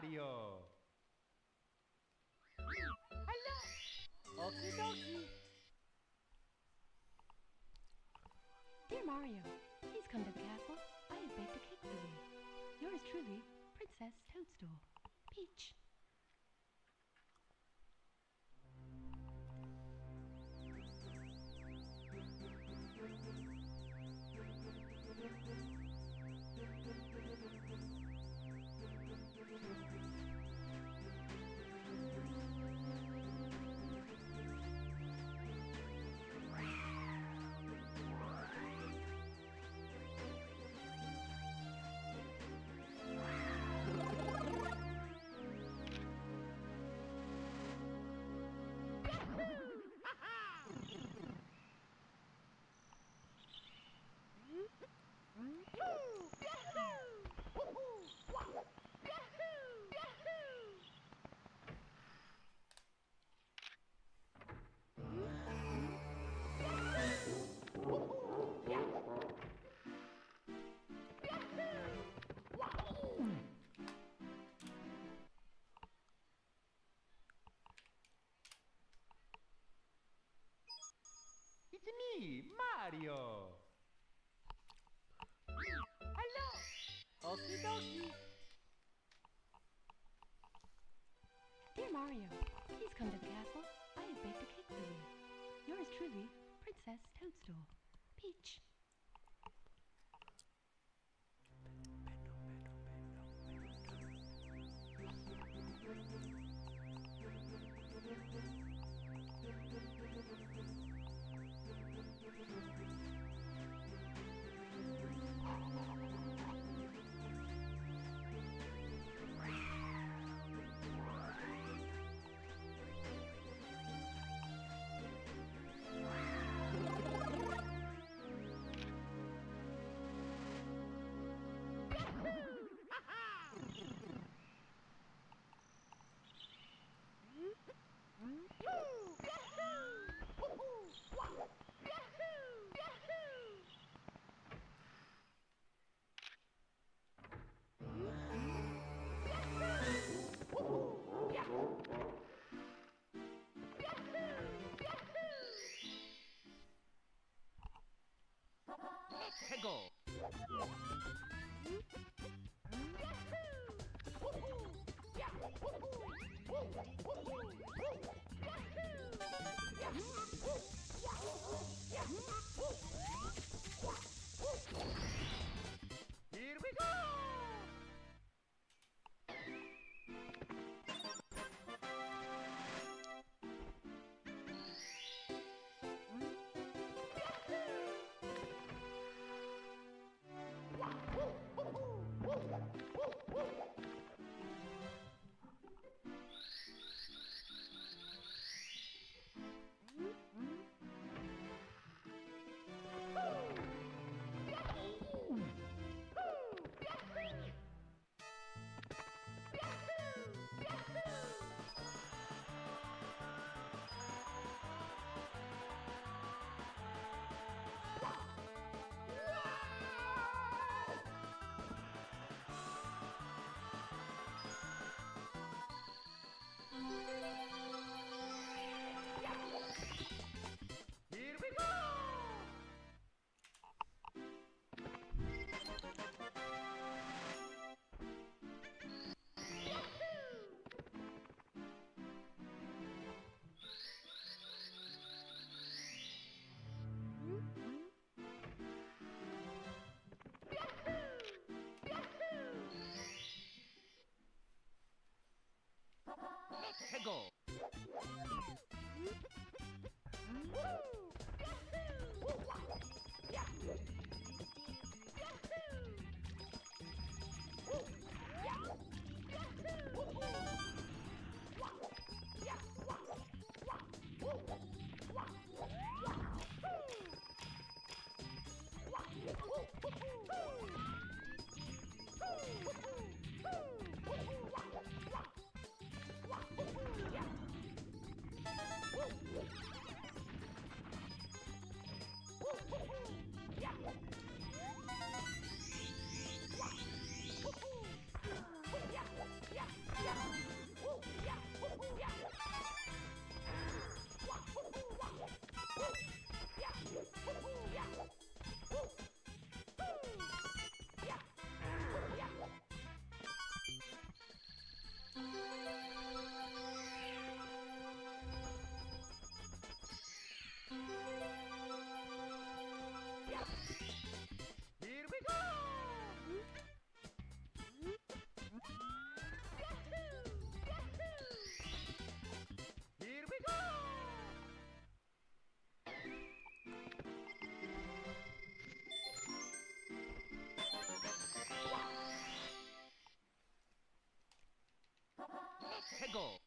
Mario! Hello! Okie dokie! Dear Mario, please come to the castle. I have baked a cake for you. Yours truly, Princess Toadstool. Peach. It's me, Mario! Hello! Okie dokie! Dear Mario, please come to the castle. I have baked a cake for you. Yours truly, Princess Toadstool. Peach. Let's go! Here we go! Here we go! Let's go! 해고.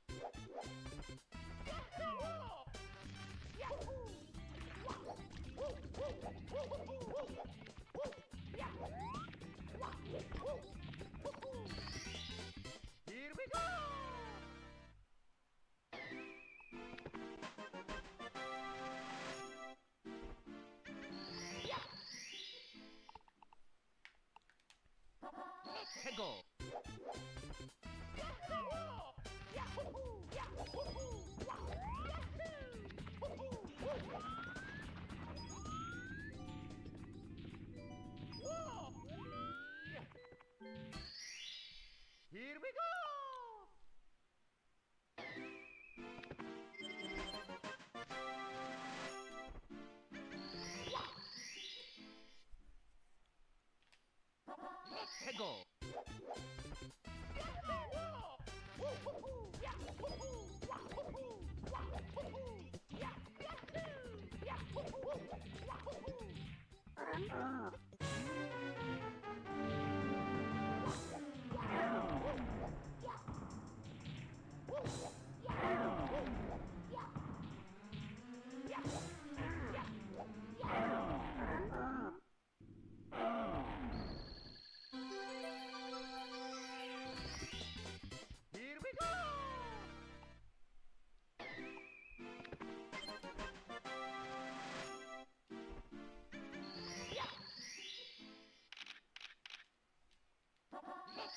Here we go. 해고. Here we go. 해고. Here we go.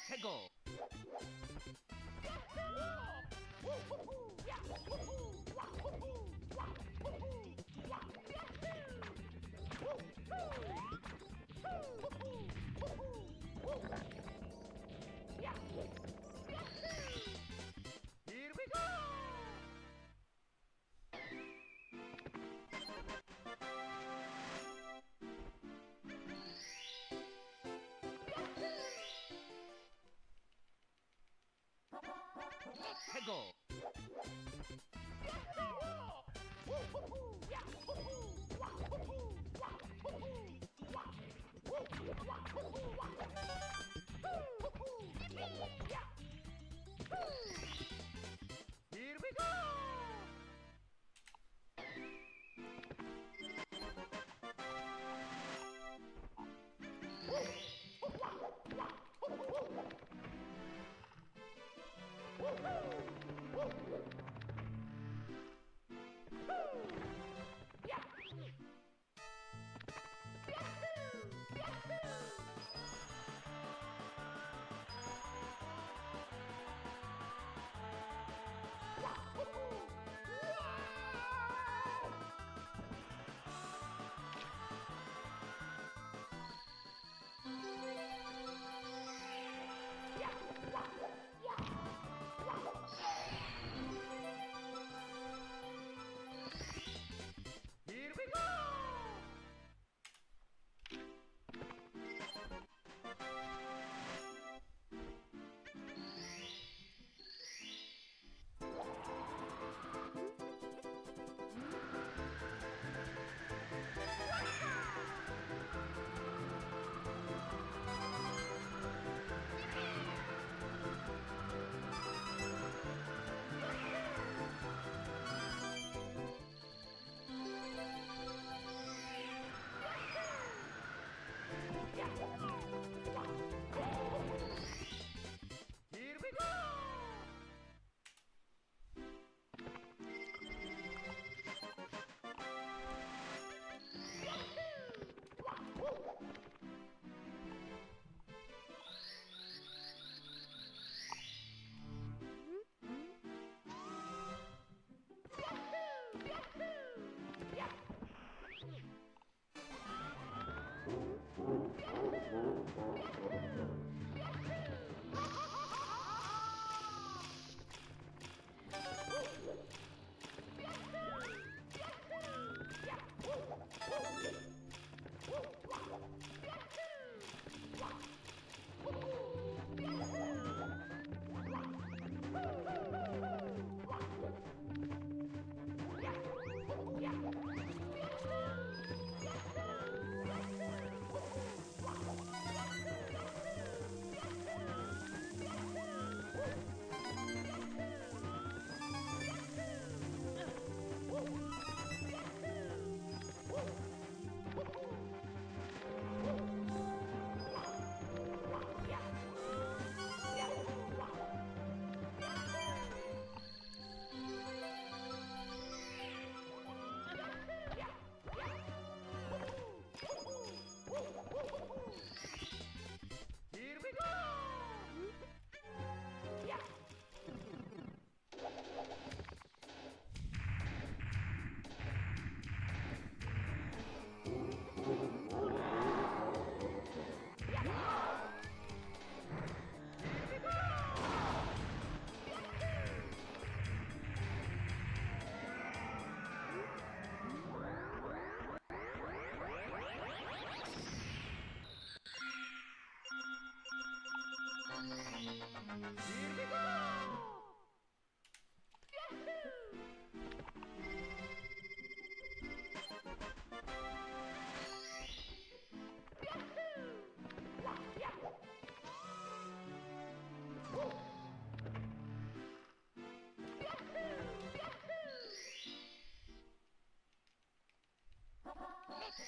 해고. Here we go. 해고. Here we go.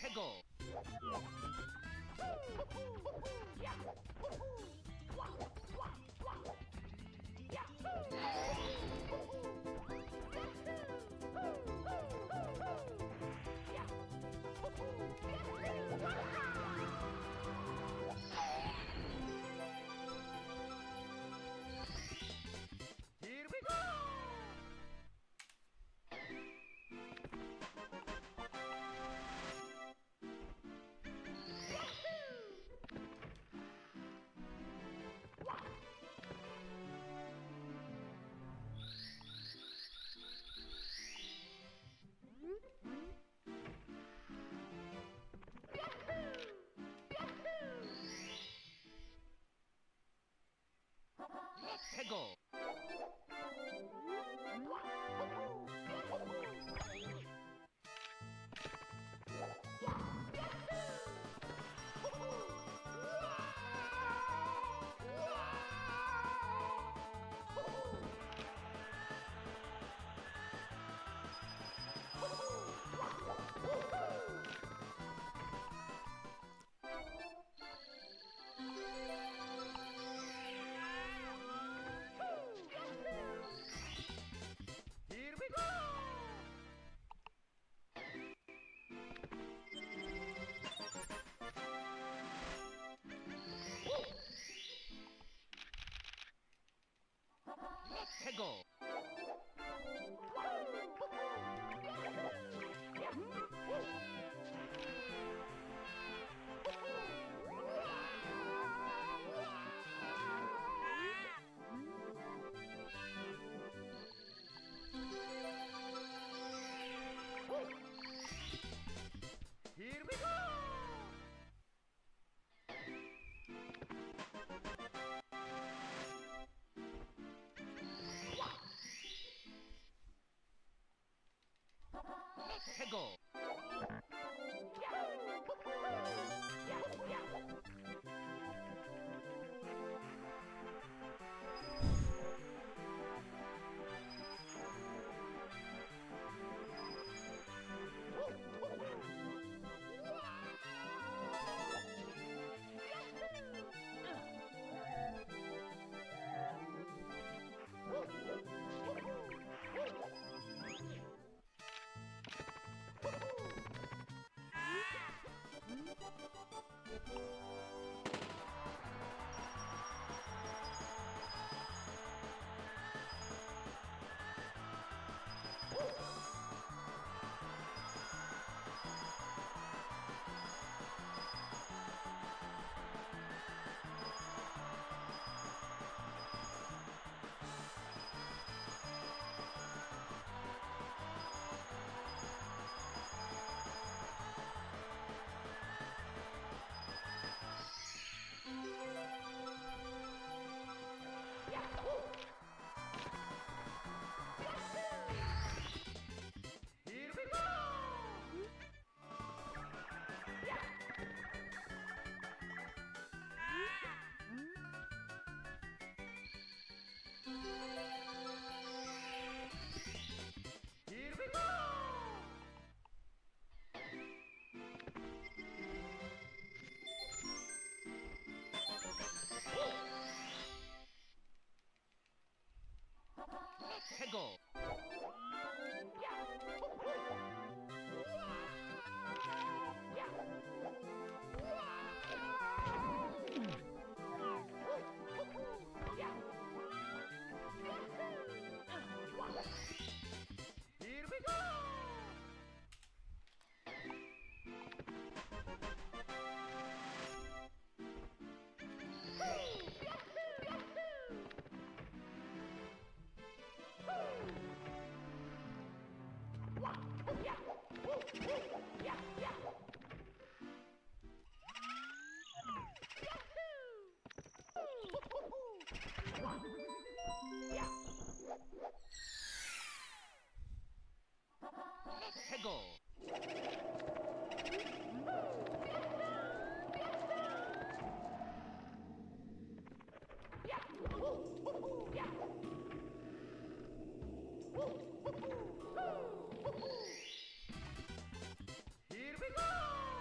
해고. Here we go. 해고. Here we go. 해고. Here we go. 해고. Here we go. Here we go. 해고. Here we go. 해고. Here we go.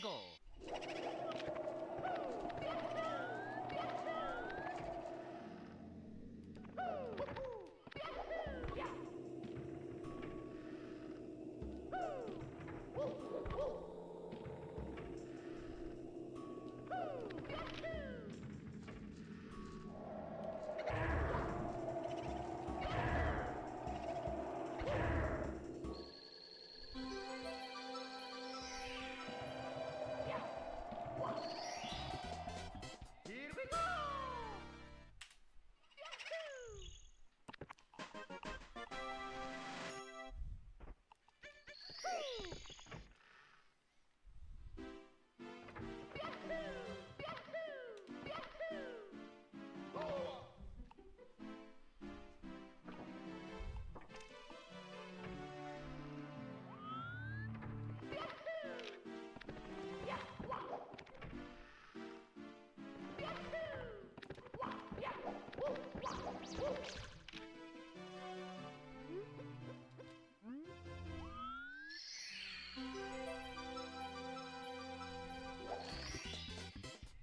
해고. Here we go.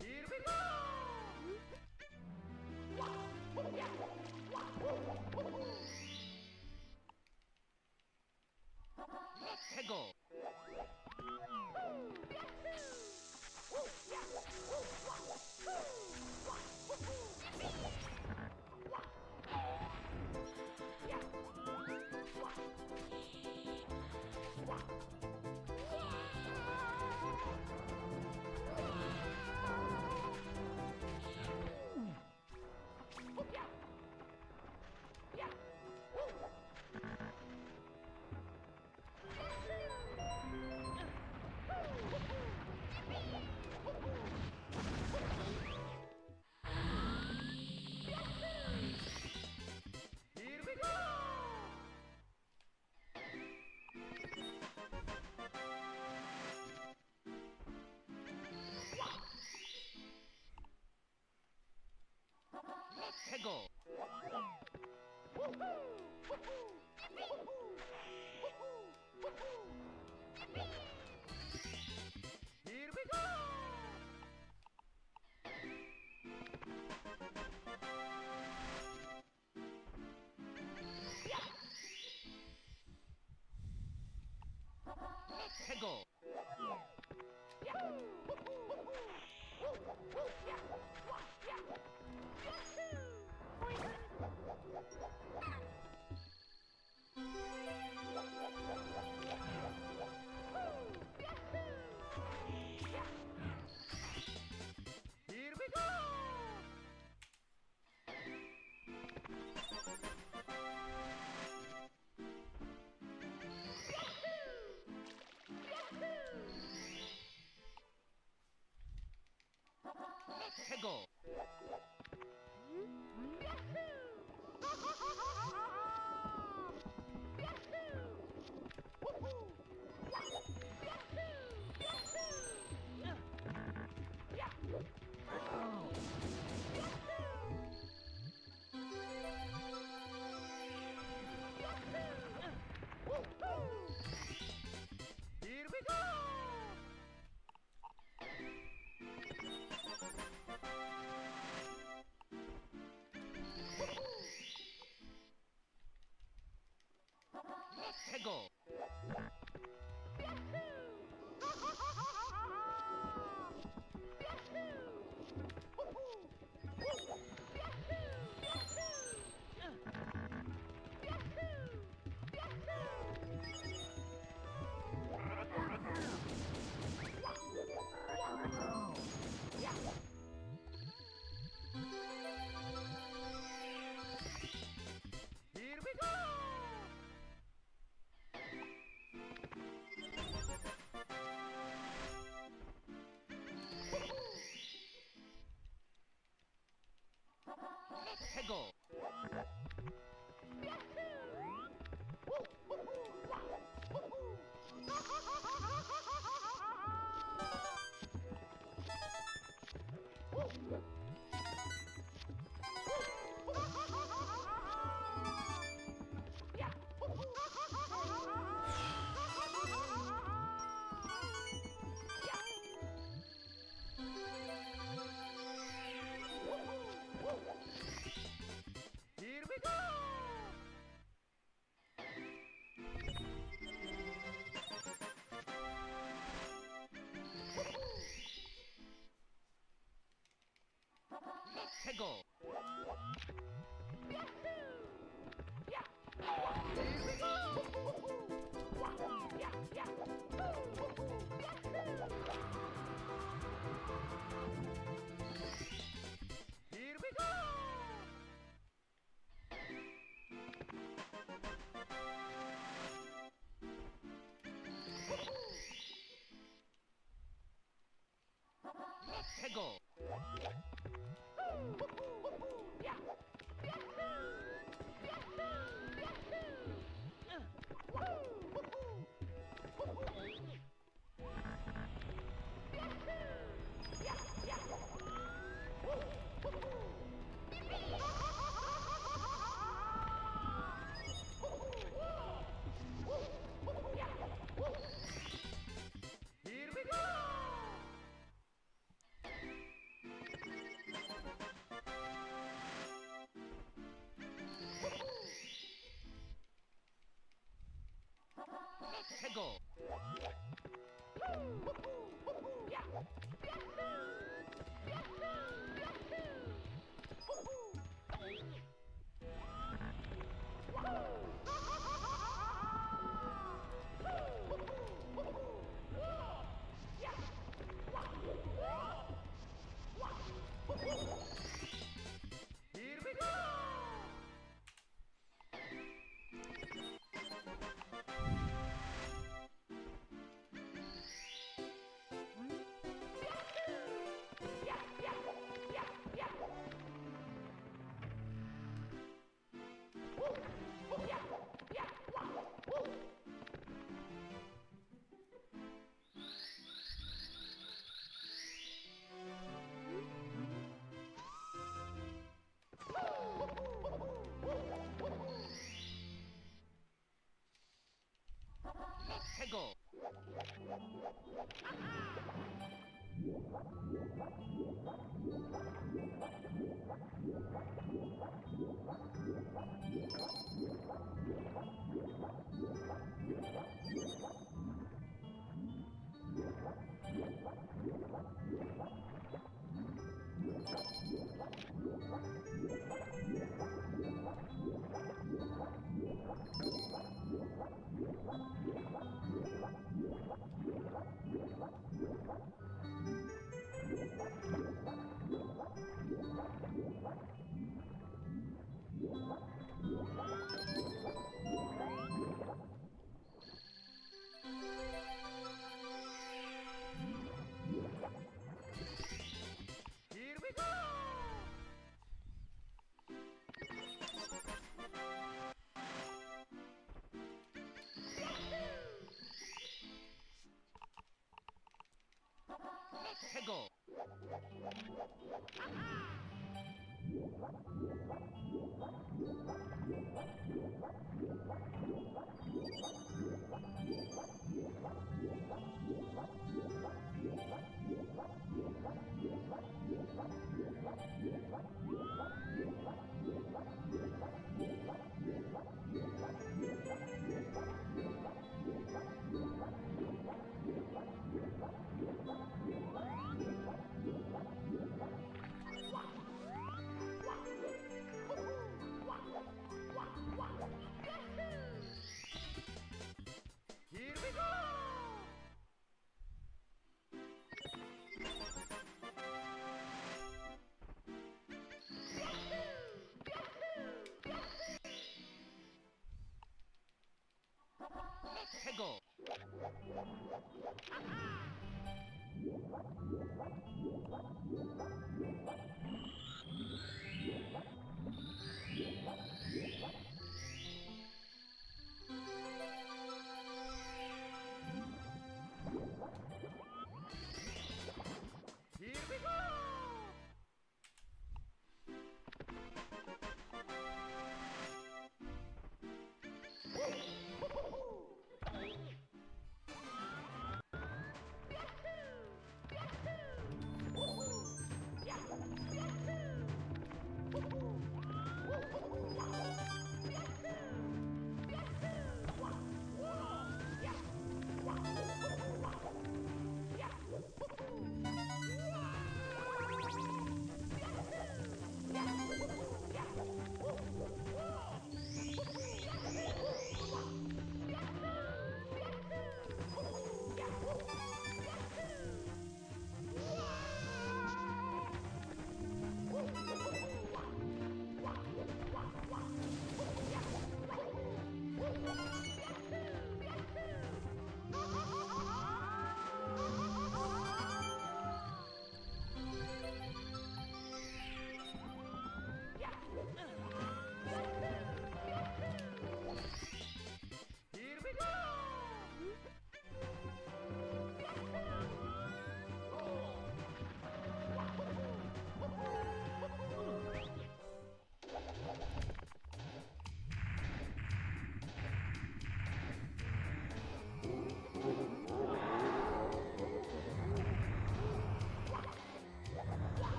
Here we go. 해고. Here we go. 해고. Here we go. 해고. Here we go. 해고. Here we go. 해고. Here we go. 해고. Here we go! Let's go! Here we go! Let's go! Here we go! Let's go! Here we go! Let's go! Here we go! Let's go! Here we go! Let's go! Here we go!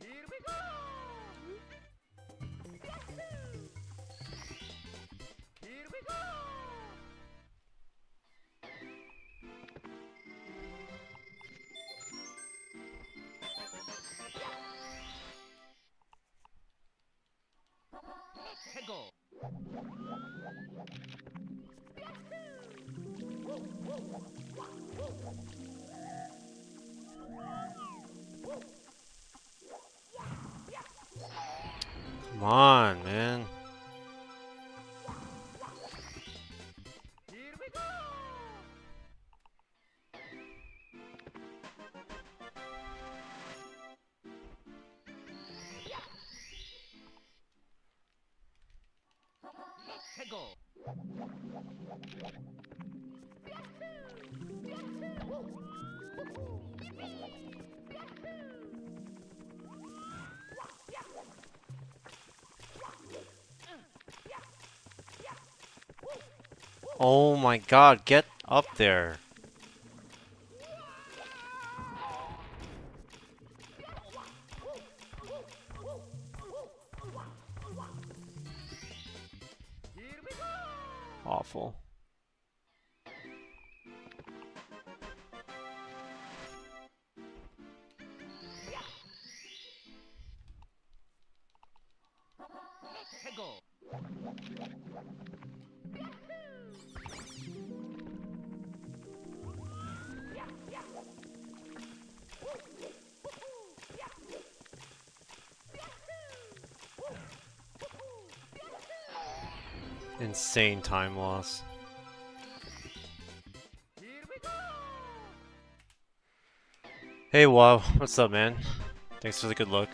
Here we go! Here we go! Let's go! Come on, man. Here we go! Let's go! Oh my god, get up there. Here we go! Awful. Let's go! Insane time loss. Here we go! Hey Wow, what's up, man? Thanks for the good look.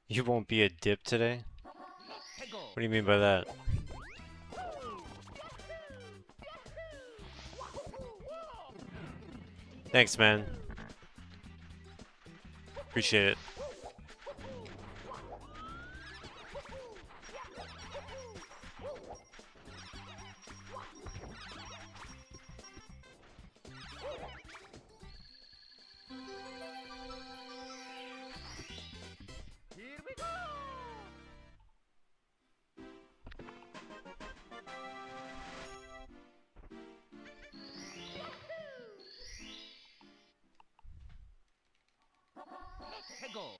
You won't be a dip today? Let's go! What do you mean by that? Thanks, man. Appreciate it. Here we go! Let's go!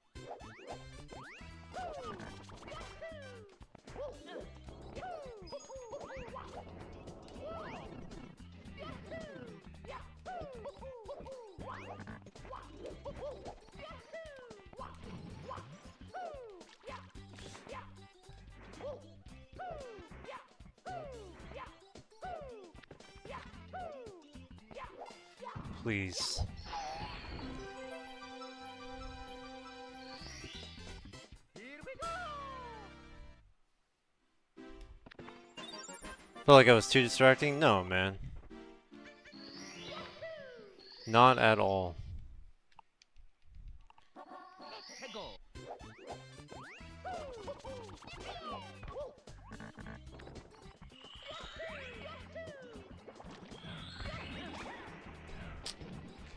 Please. Here we go! Felt like I was too distracting? No, man. Not at all.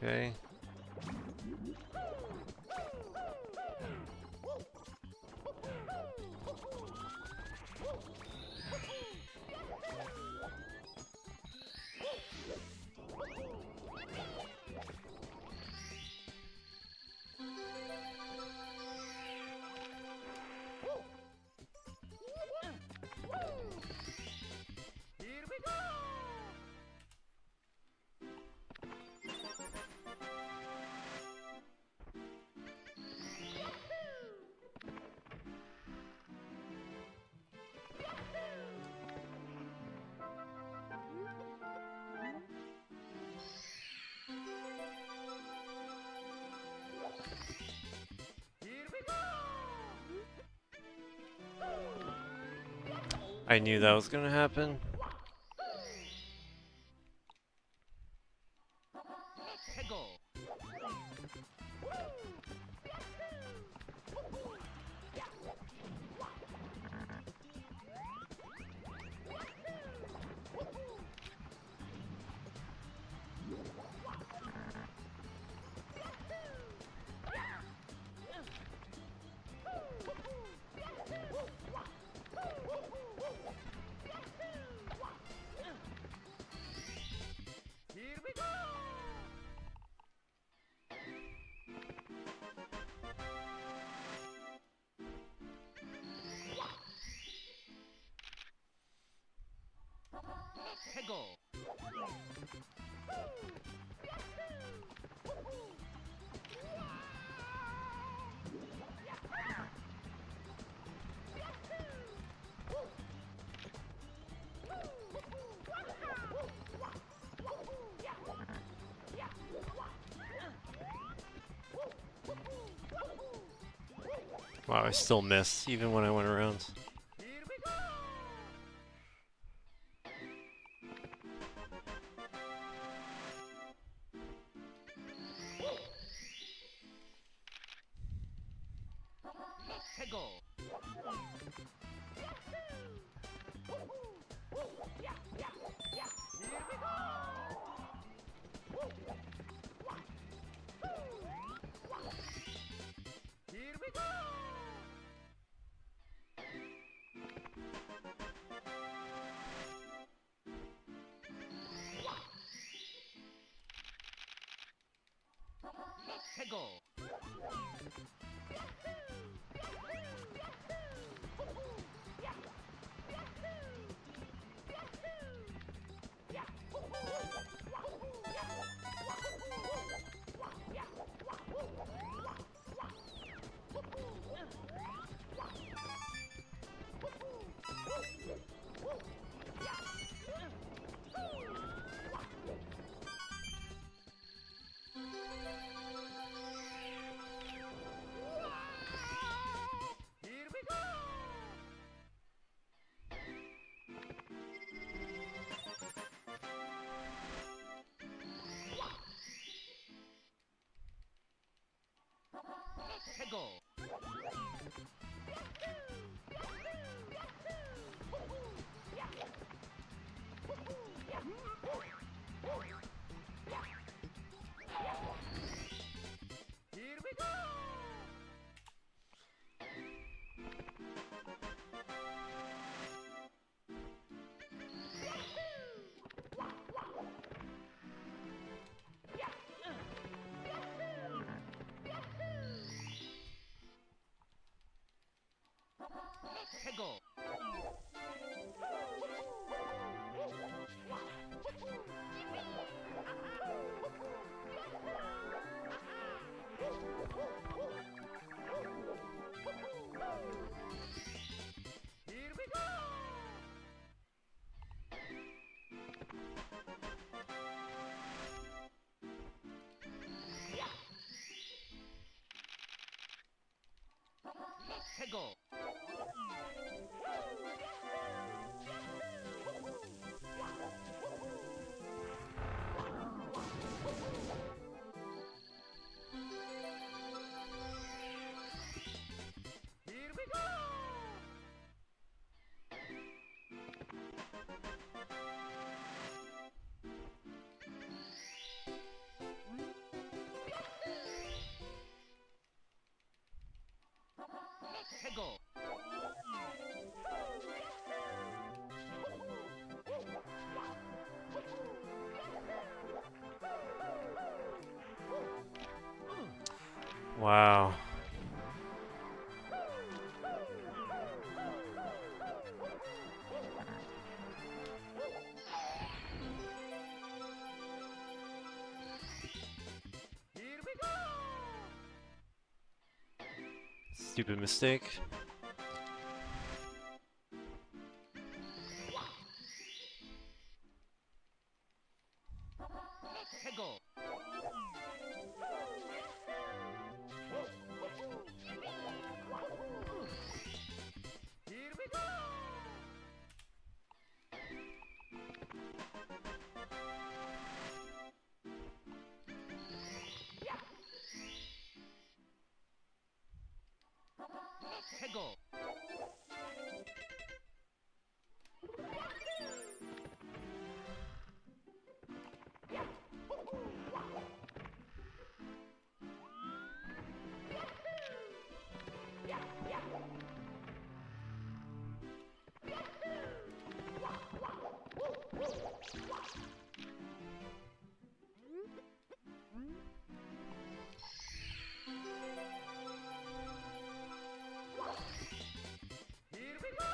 Okay. Here we go! Here we go! I knew that was gonna happen. Hey, go! Here we go! Hey, go! Wow, I still missed, even when I went around. Here we go! Hey, go! Here we go! Here we go! Hey, go! Here we go! Hey, go! Here we go! Hey, go! Here we go! Hey, go! Here we go! Wow. Here we go. Stupid mistake. Go. Here we go. Go. Here we go.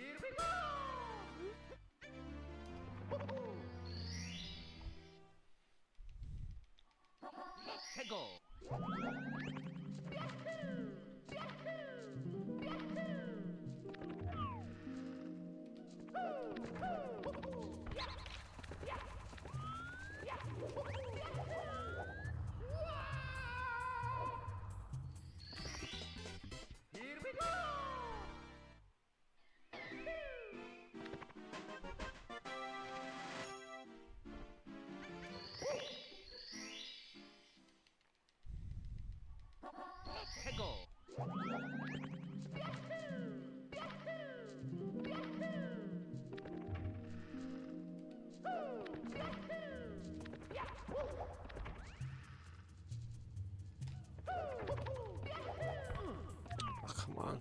Here we go. Go. Here we go. Go. Oh, come on.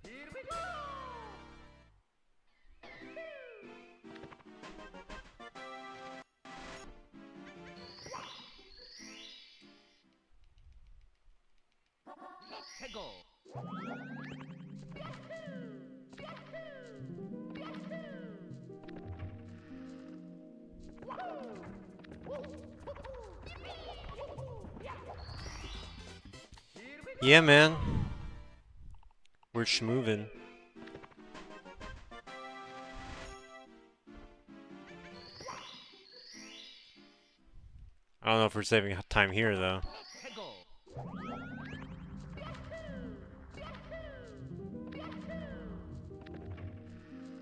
Here we go. Go. Here we go. Yeah, man. We're schmovin'. I don't know if we're saving time here, though. Go.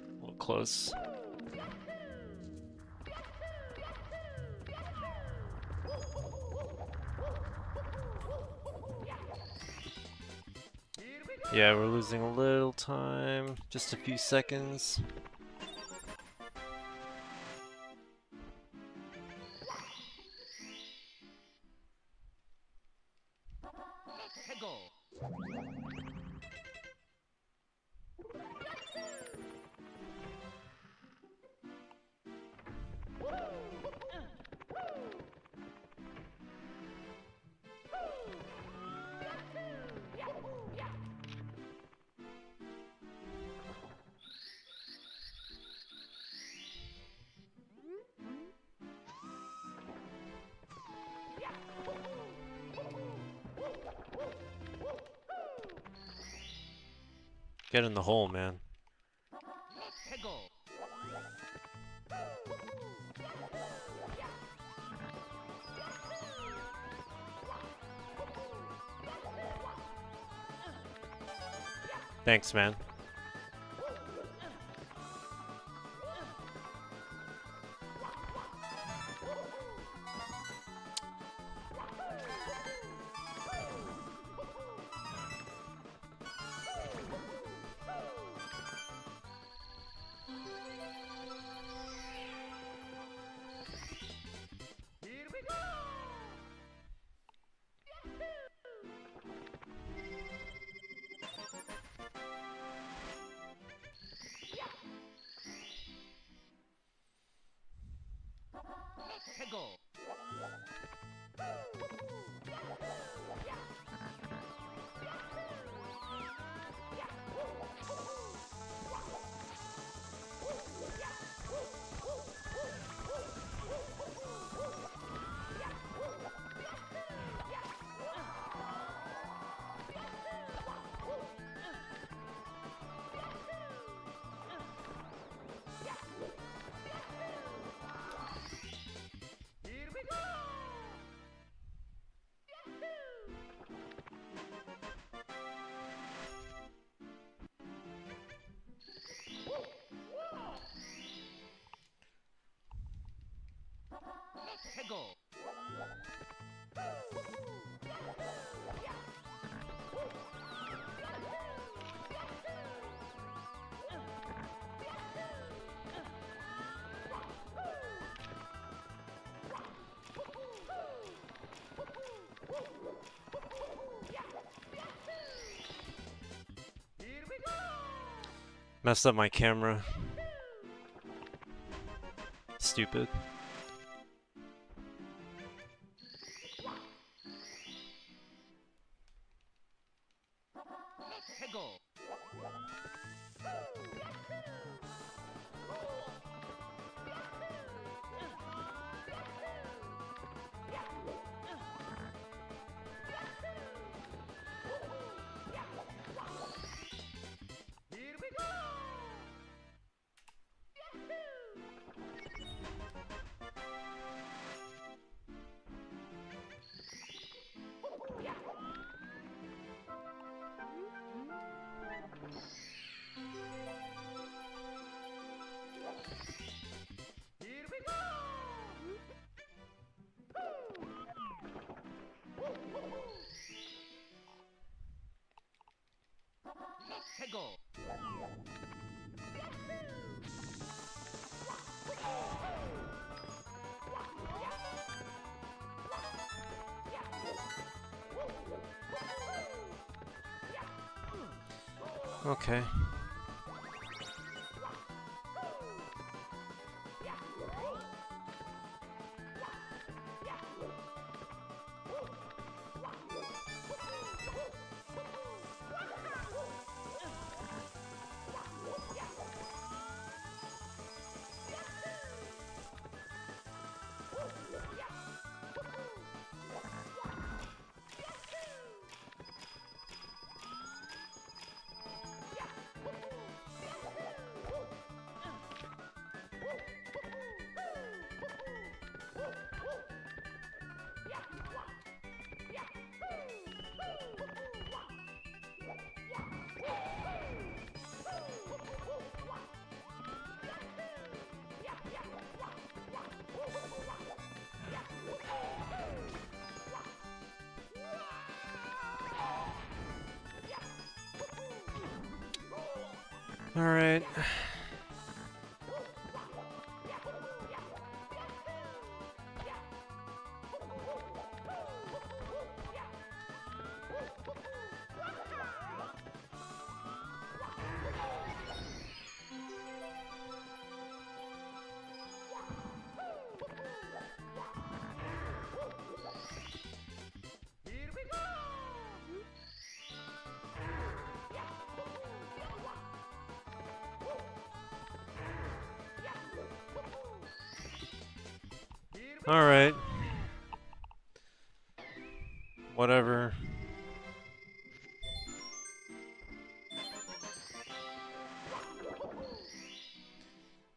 A little close. Here we go. Yeah, we're losing a little time. Just a few seconds. Go. Get in the hole, man. Go. Thanks, man. 해고. Here we go. 해고. Here we go. Messed up my camera. Stupid. 해고. Here we go. Here we go. 해고. Okay. All right. Here we go. Here we All right. Whatever.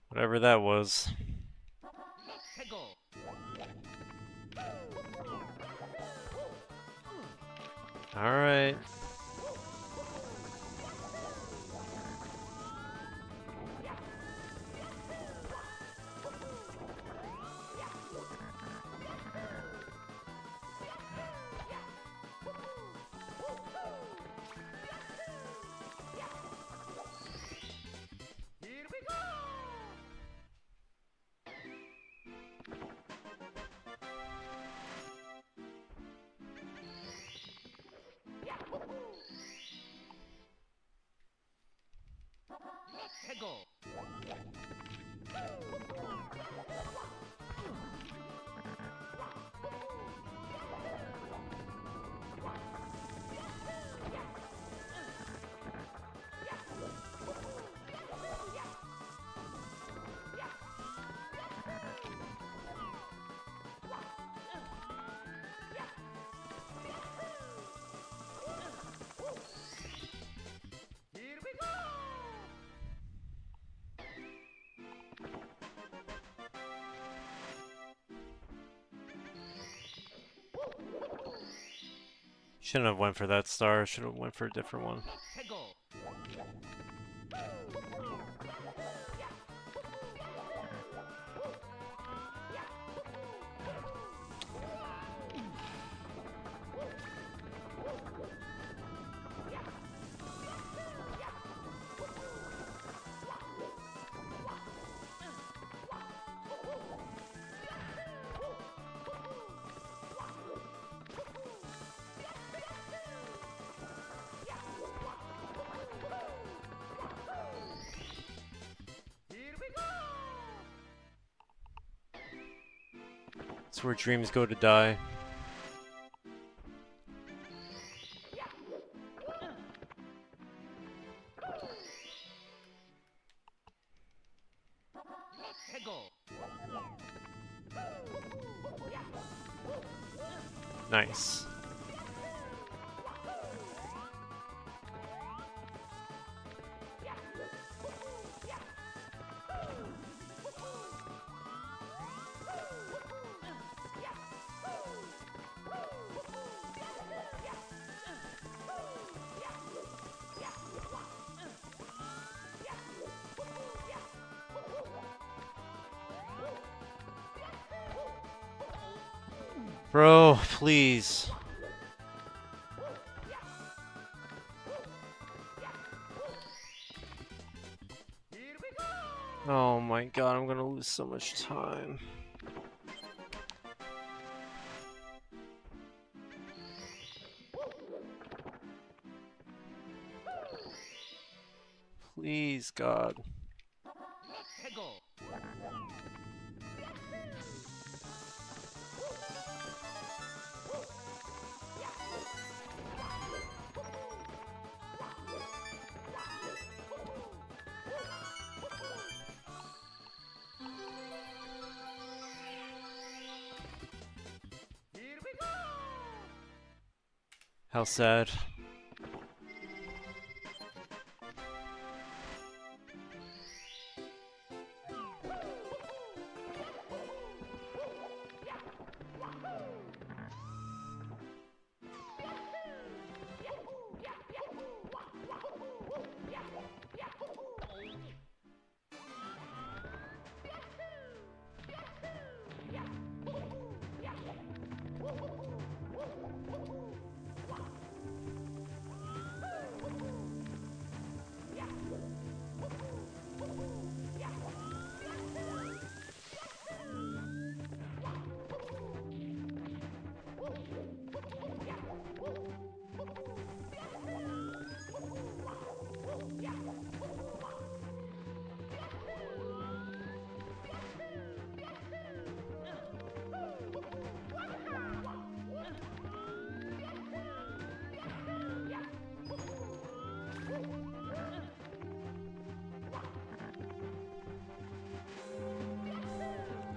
Whatever that was. 해고. All right. Here we go. Shouldn't have went for that star. Should have went for a different one. 해고. Here we go. It's where dreams go to die. 해고. Nice. Bro, please. Here we go. Oh my god, I'm gonna lose so much time. Please, God. 해고. Here we go. How sad.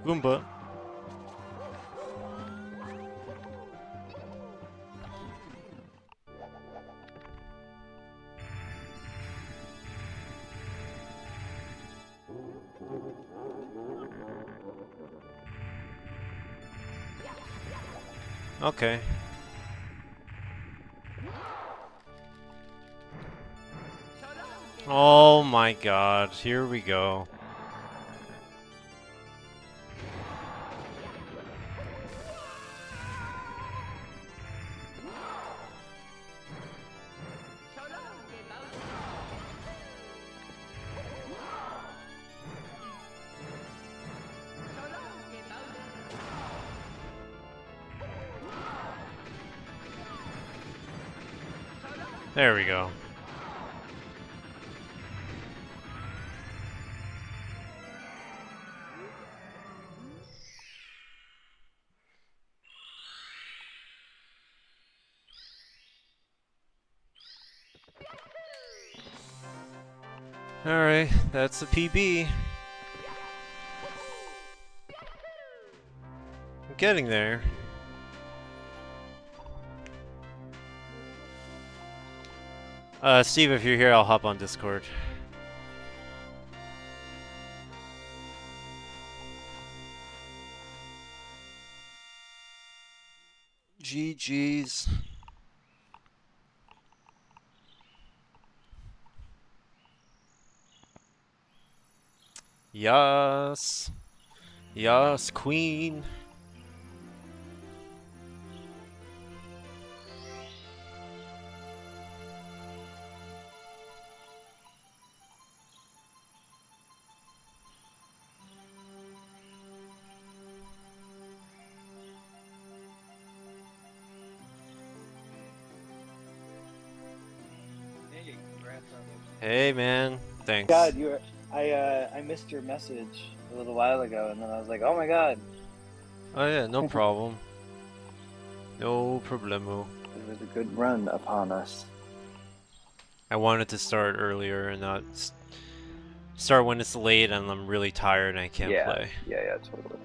Goomba. Okay. Oh my god, here we go. There we go. Alright, that's a PB. I'm getting there. Steve, if you're here, I'll hop on Discord. GG's. Yes. Yes, queen. Hey, congrats on it. Hey, man. Thanks. God, I missed your message a little while ago, and then I was like, oh my God, Oh, yeah, no problem. No problemo. it was a good run upon us. I wanted to start earlier and not start when it's late and I'm really tired and I can't Yeah, play. yeah, totally.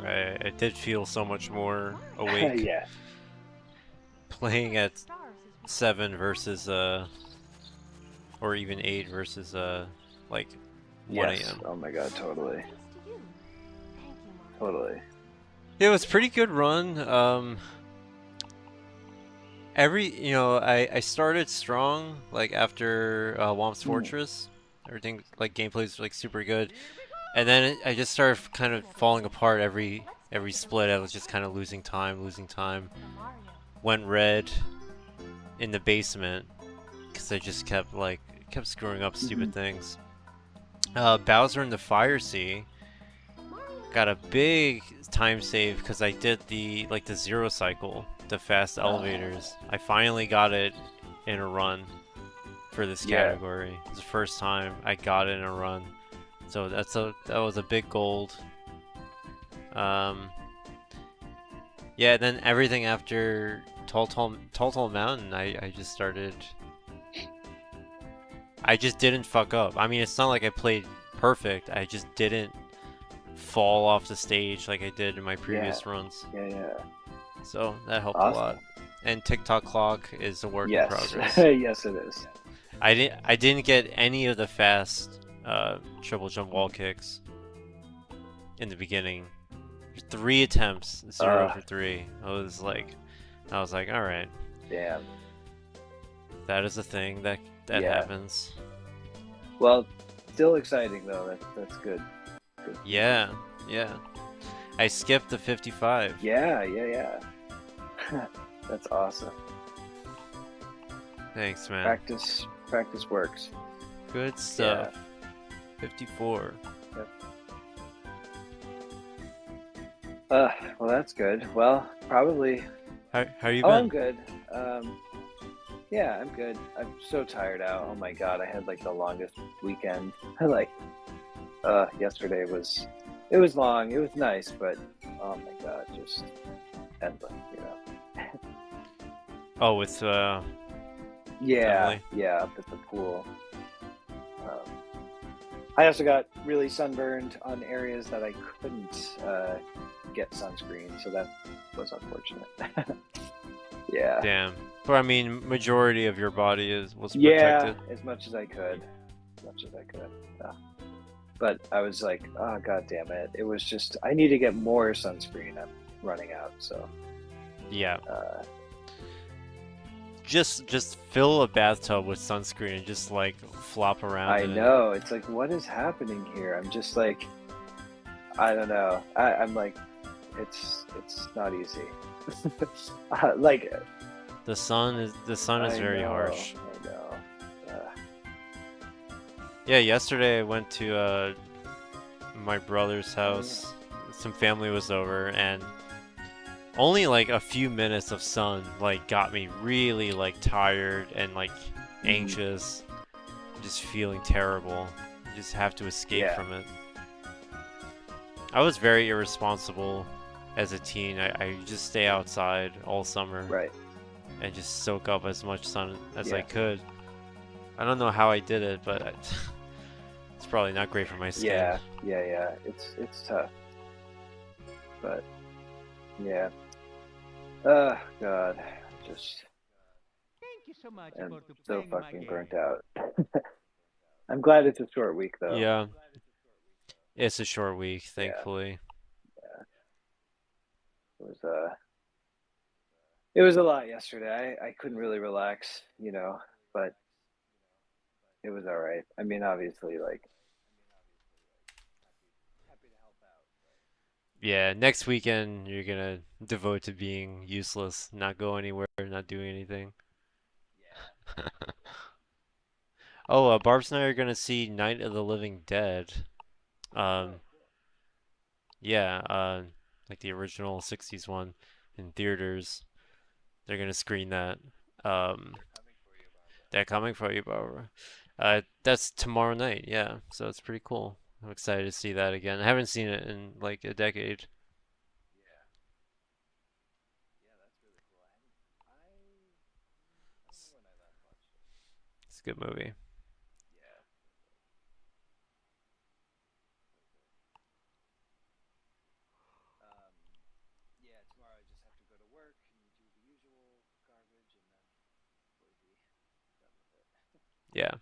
I did feel so much more awake Yeah, playing at 7 versus or even 8 versus like 1 yes. a.m. Oh my God, totally, Thanks to you. Thank you, Mario. totally. It was pretty good run. I started strong like after Womp's Fortress. Everything like gameplay's like super good, and then I just started kind of falling apart every split. I was just kind of losing time. Mario. Went red in the basement because I just kept screwing up stupid things. Bowser in the Fire Sea got a big time save because I did the zero cycle, the fast elevators. I finally got it in a run for this Yeah. category. It's the first time I got it in a run, so that was a big gold. Yeah, then everything after Tall Mountain, I just started. I just didn't fuck up. I mean, it's not like I played perfect. I just didn't fall off the stage like I did in my previous runs. Yeah. So that helped Awesome. a lot. And TikTok clock is a work in Yes, progress. yes, it is. I didn't get any of the fast triple jump wall kicks in the beginning. 3 attempts, 0 for 3. I was like, all right, Damn. that is a thing that Yeah. happens. Well, still exciting though. That's good. Yeah. I skipped the 55. Yeah. That's awesome. Thanks, man. Practice works. Good stuff. 54. Well, that's good. Well, probably. How you Oh, been? I'm good. Yeah, I'm good. I'm so tired out. Oh my God, I had like the longest weekend. Yesterday was long. It was nice, but oh my God, just endless. Oh, with Yeah, Family. yeah, up at the pool. I also got really sunburned on areas that I couldn't get sunscreen, so that was unfortunate. Yeah. damn. But I mean, majority of your body was Yeah, protected. as much as I could. Yeah. But I was like, oh God damn it. It was just, I need to get more sunscreen. I'm running out, so. Yeah. Uh, Just fill a bathtub with sunscreen and just like flop around. I in it. know. It's like, what is happening here? I'm just like, I don't know. I'm like, it's not easy. Like, The sun is I very know, harsh. I know. Yeah, yesterday I went to my brother's house. Some family was over, and only like a few minutes of sun like got me really like tired and like anxious, just feeling terrible. You just have to escape Yeah. from it. I was very irresponsible as a teen. I just stay outside all summer Right. and just soak up as much sun as I Yeah. could. I don't know how I did it, but it's probably not great for my skin. Yeah. It's tough. But yeah. God. Just Thank you so much am for so playing my fucking game. burnt out. I'm glad it's a short week though. Yeah. It's a short week, thankfully. It was a lot yesterday. I couldn't really relax, but it was all right. I mean, obviously, like happy to help out. Yeah, next weekend you're gonna devote to being useless, not go anywhere, not doing anything. Oh, Barb's and I are gonna see Night of the Living Dead. Um, yeah, like the original 60s one in theaters. They're gonna screen that. Um, they're coming for you, Barbara. That's tomorrow night, yeah. So it's pretty cool. I'm excited to see that again. I haven't seen it in like a decade. It's a good movie. Yeah, tomorrow I just have to go to work and do the usual garbage, and then we'll be done with it. Yeah.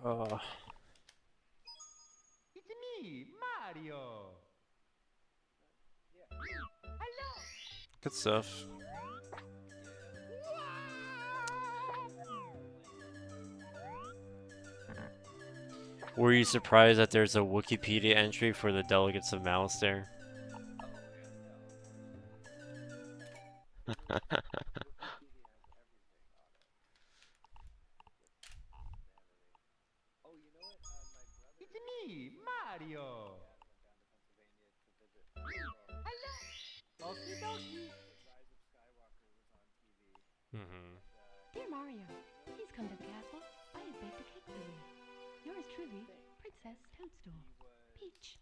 Oh, It's me, Mario. Hello. good stuff. Were you surprised that there's a Wikipedia entry for the Delegates of Malastare? It's me, Mario. Hello. Okie dokie. Hmm. Dear Mario, please come to the castle. I have baked a cake for you. Yours truly, Princess Toadstool. Peach.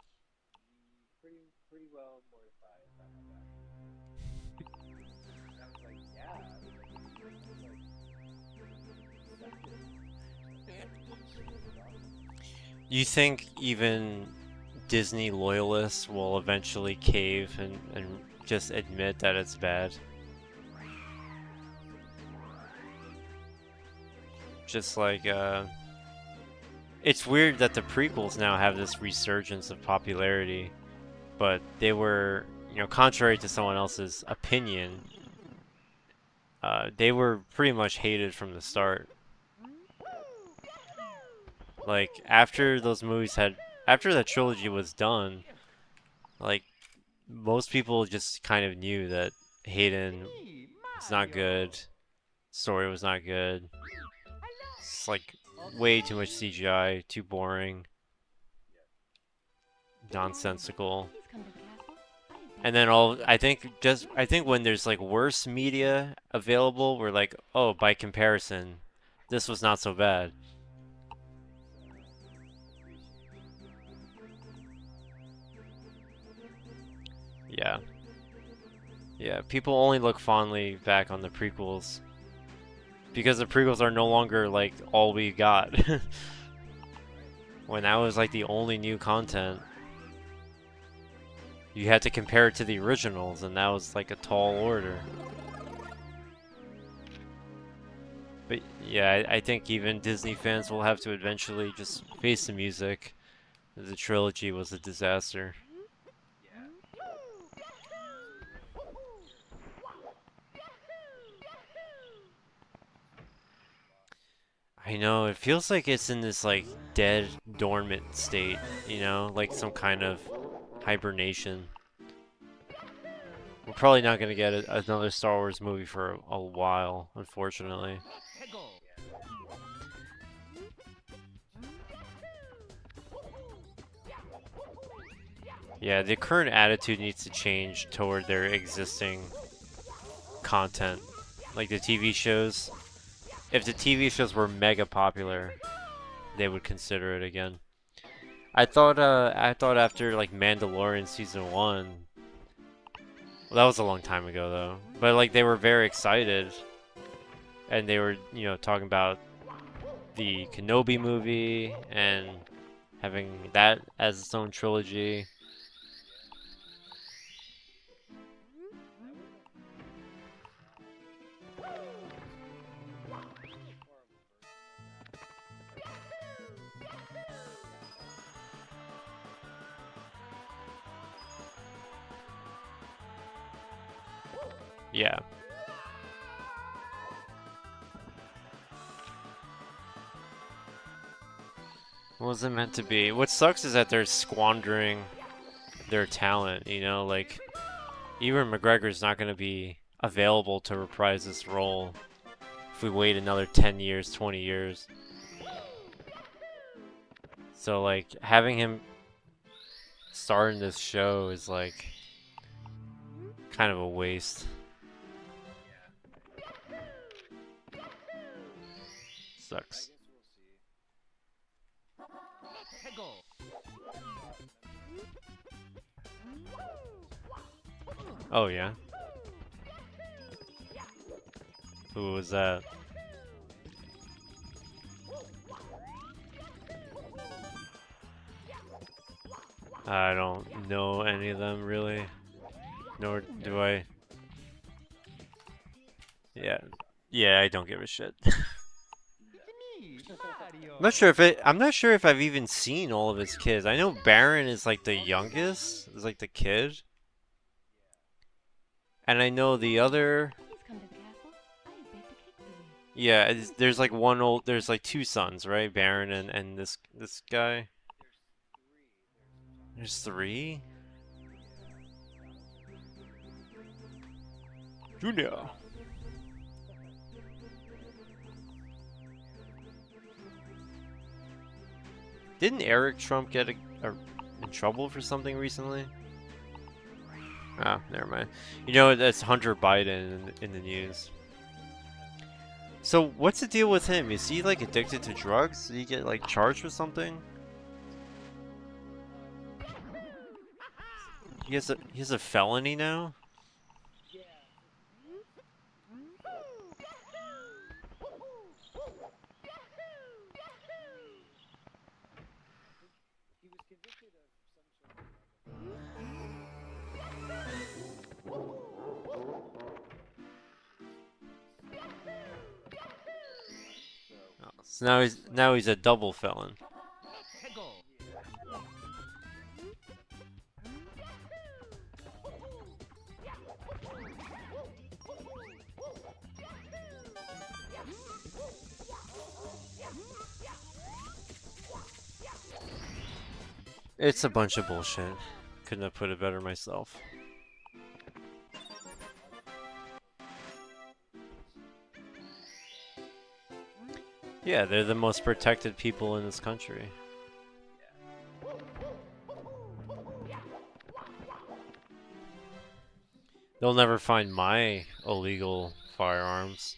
Pretty well mortified by my back. And I was like, yeah. You think even Disney loyalists will eventually cave and just admit that it's bad? Just like, it's weird that the prequels now have this resurgence of popularity, but they were, contrary to someone else's opinion, they were pretty much hated from the start. Like, after that trilogy was done, like, most people just kind of knew that Hayden Me, was not Mario. good, story was not good, Hello. it's like way too much CGI, too boring, nonsensical. Please come to the castle. I have baked And then I think when there's like worse media available, we're like, oh, by comparison, this was not so bad. Yeah. Yeah, people only look fondly back on the prequels because the prequels are no longer like all we got. When that was like the only new content, you had to compare it to the originals, and that was like a tall order. But yeah, I think even Disney fans will have to eventually just face the music. The trilogy was a disaster. I know, it feels like it's in this like dead, dormant state, like some kind of hibernation. We're probably not gonna get another Star Wars movie for a while, unfortunately. Hego. Yeah, the current attitude needs to change toward their existing content. Like the TV shows. If the TV shows were mega popular, they would consider it again. I thought after like Mandalorian season 1, well, that was a long time ago though. But like they were very excited and they were, talking about the Kenobi movie and having that as its own trilogy. Yeah. What was it meant to be? What sucks is that they're squandering their talent, you know, like Ewan McGregor's not going to be available to reprise this role if we wait another 10 years, 20 years. So like having him star in this show is like kind of a waste. Sucks. Peggle. Oh yeah. Who was that? I don't know any of them really. Nor do I. Yeah. Yeah, I don't give a shit. It's me, Mario. I'm not sure if I've even seen all of his kids. I know Baron is like the youngest, is like the kid. And I know the other, Please come to the castle. I have baked a cake for you. yeah, there's like there's like two sons, right? Baron and this guy. There's three? Junior. Didn't Eric Trump get in trouble for something recently? Oh, never mind. You know, that's Hunter Biden in the news. So, what's the deal with him? Is he like addicted to drugs? Did he get like charged with something? He has a felony now? Oh, so now he's a double felon. Peggle. It's a bunch of bullshit. Couldn't have put it better myself. Yeah, they're the most protected people in this country. They'll never find my illegal firearms.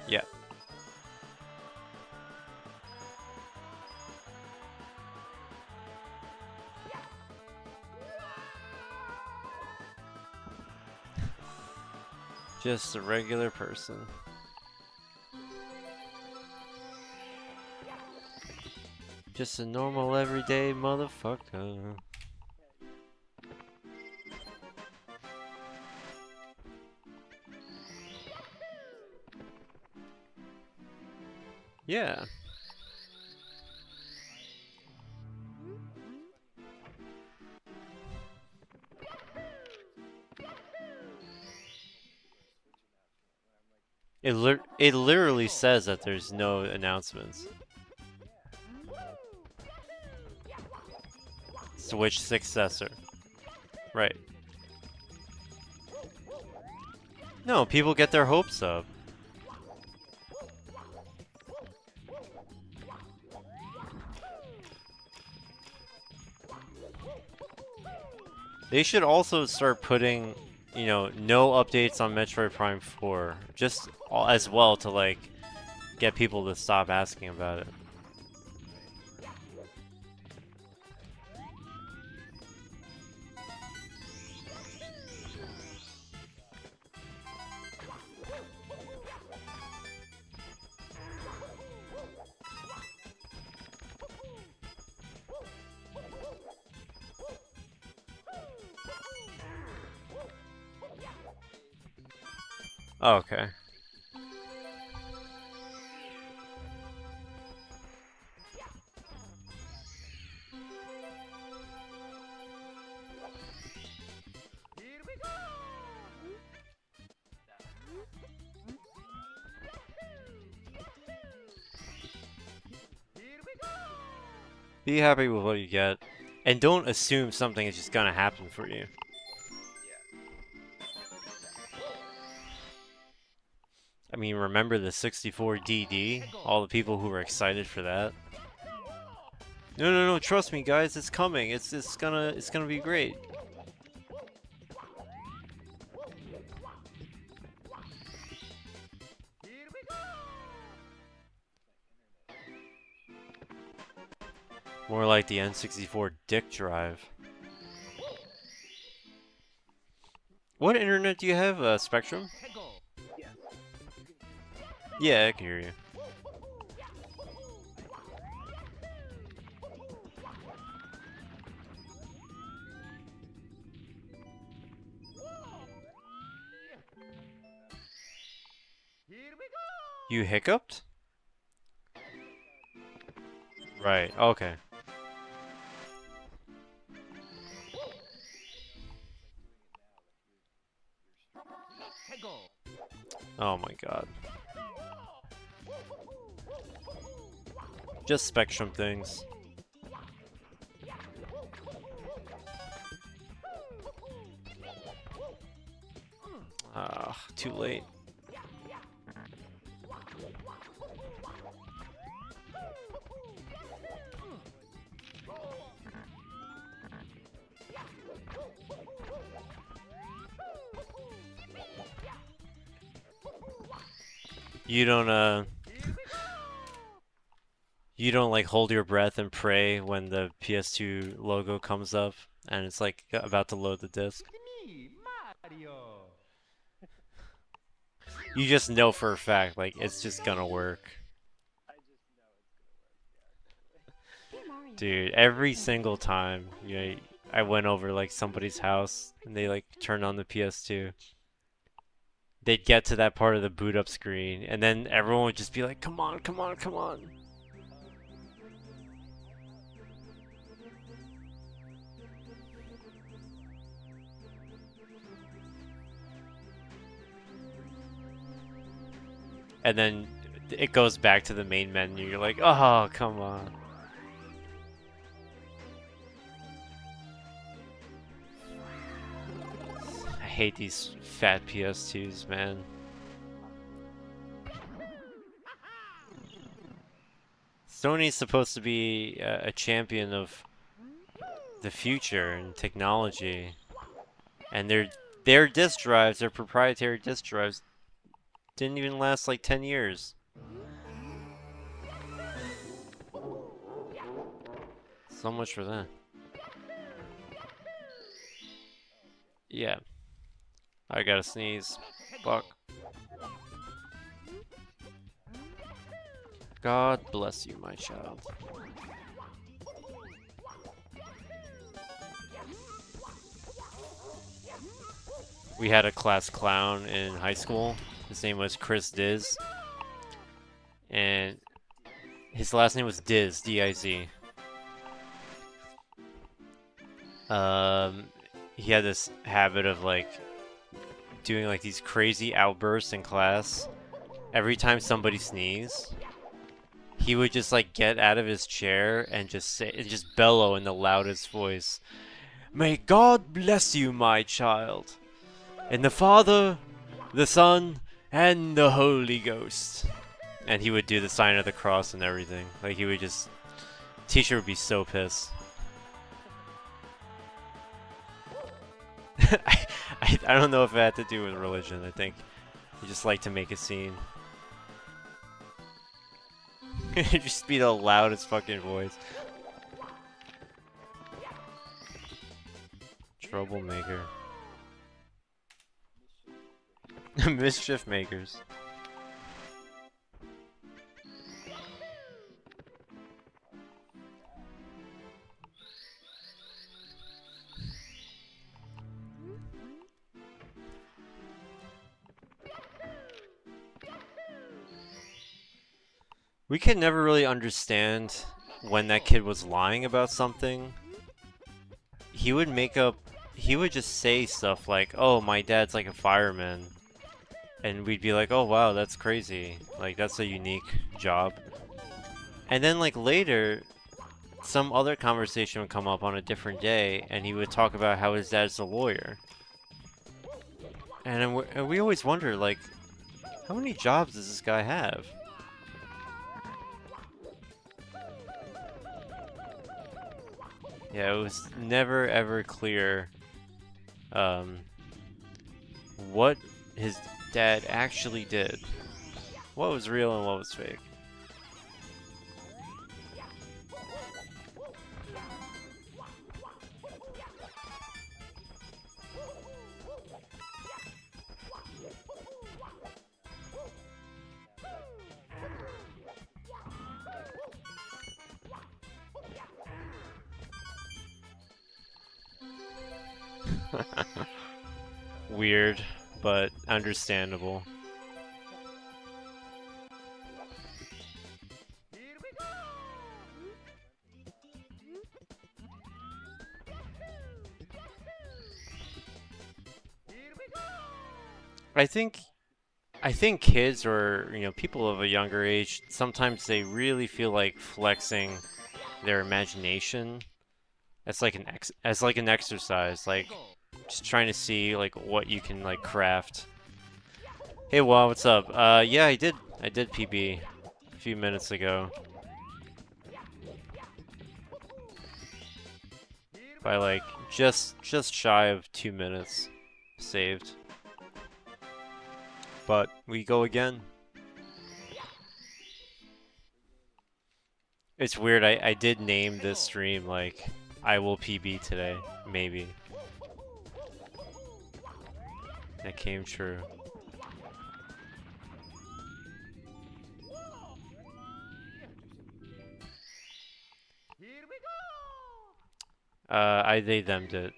Yeah. Just a regular person. Just a normal everyday motherfucker. Yeah. It literally says that there's no announcements. Switch successor. Right. No, people get their hopes up. They should also start putting, you know, no updates on Metroid Prime 4, just as well to like get people to stop asking about it. Oh, okay. Be happy with what you get, and don't assume something is just gonna happen for you. I mean, remember the 64DD? All the people who were excited for that. No, no, no! Trust me, guys. It's coming. It's gonna be great. Here we go. More like the N64 dick drive. What internet do you have, Spectrum? Hego. Yeah, I can hear you. Here we go. You hiccuped? Right, okay. Hego. Oh my god. Just Spectrum things. Ah, too late. You don't, you don't like hold your breath and pray when the PS2 logo comes up and it's like about to load the disc. It's me, Mario. You just know for a fact, like, it's just gonna work. Hey, Mario. Dude, every single time, you know, I went over like somebody's house and they like turned on the PS2. They'd get to that part of the boot up screen and then everyone would just be like, come on, come on, come on. And then it goes back to the main menu. You're like, oh, come on. I hate these fat PS2s, man. Sony's supposed to be a champion of the future and technology. And their disk drives, their proprietary disk drives, didn't even last like 10 years. So much for that. Yeah. I gotta sneeze. Fuck. God bless you, my child. We had a class clown in high school. His name was Chris Diz. And his last name was Diz, D-I-Z. He had this habit of like doing like these crazy outbursts in class. Every time somebody sneezed, he would just like get out of his chair and just bellow in the loudest voice, "May God bless you, my child. In the Father, the Son, and the Holy Ghost." And he would do the sign of the cross and everything. Like he would just... Teacher would be so pissed. I don't know if it had to do with religion. I think he just liked to make a scene. It'd just be the loudest fucking voice. Troublemaker. Mischief makers. We could never really understand when that kid was lying about something. He would just say stuff like, "Oh, my dad's like a fireman." And we'd be like, "Oh wow, that's crazy. Like that's a unique job." And then like later, some other conversation would come up on a different day, and he would talk about how his dad's a lawyer. And we always wonder, like, how many jobs does this guy have? Yeah, it was never ever clear what his dad actually did. What was real and what was fake. Weird, but understandable. Here we go. Here we go. I think kids or, you know, people of a younger age, sometimes they really feel like flexing their imagination as like an exercise, like just trying to see like what you can like craft. Hey, wow, what's up? Yeah, I did PB a few minutes ago. By like just shy of 2 minutes saved. But we go again. It's weird, I did name this stream like I will PB today, maybe. That came true. Here we go. They them'd it.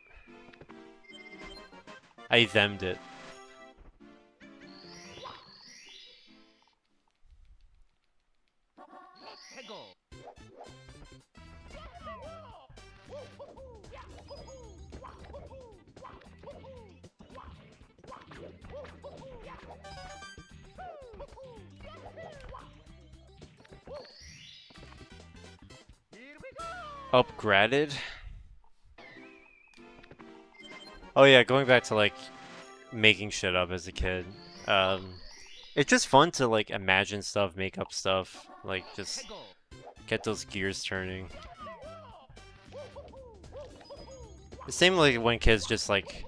I them'd it. Let's go. Here we go. Upgraded? Oh yeah, going back to like making shit up as a kid. It's just fun to like imagine stuff, make up stuff, like just Let's go. get those gears turning. The same like when kids just like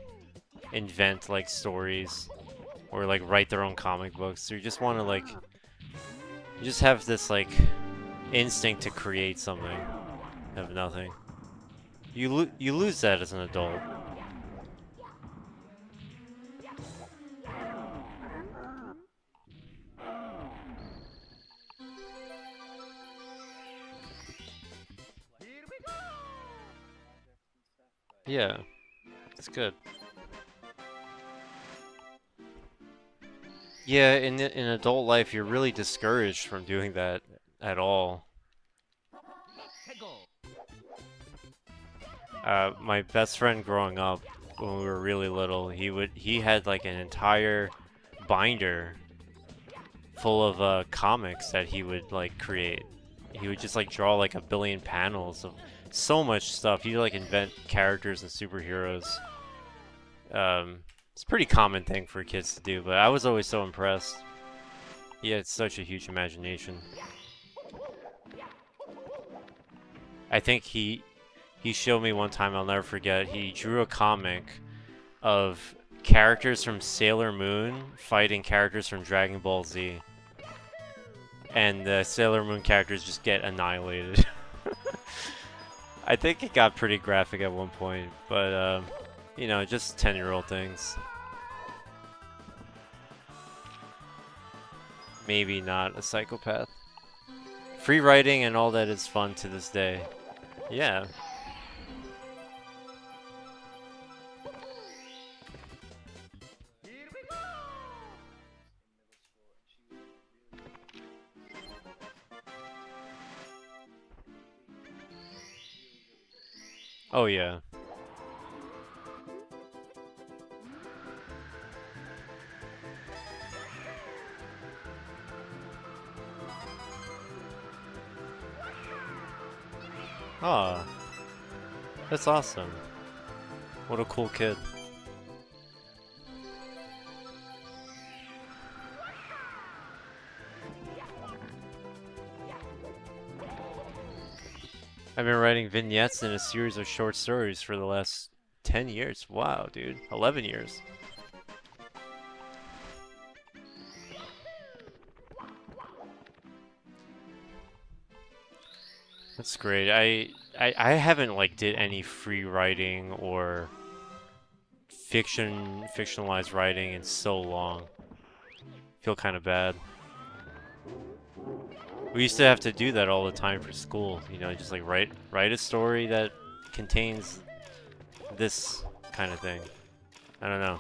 invent like stories or like write their own comic books. You just want to like, you just have this like instinct to create something out of nothing. You lose that as an adult. Here we go. Yeah, it's good. Yeah, in adult life, you're really discouraged from doing that at all. Let's go. My best friend growing up, when we were really little, he had like an entire binder full of comics that he would like create. He would just like draw like 1 billion panels of so much stuff. He'd like invent characters and superheroes. It's a pretty common thing for kids to do, but I was always so impressed. He had such a huge imagination. I think he showed me one time, I'll never forget, he drew a comic of characters from Sailor Moon fighting characters from Dragon Ball Z. And the Sailor Moon characters just get annihilated. I think it got pretty graphic at one point, but you know, just 10-year-old things. Maybe not a psychopath. Free writing and all that is fun to this day. Yeah. Here we go. Oh yeah. Aw. That's awesome. What a cool kid. I've been writing vignettes in a series of short stories for the last 10 years. Wow, dude. 11 years. That's great. I haven't like did any free writing or fictionalized writing in so long. Feel kind of bad. We used to have to do that all the time for school, you know, just like write a story that contains this kind of thing. I don't know.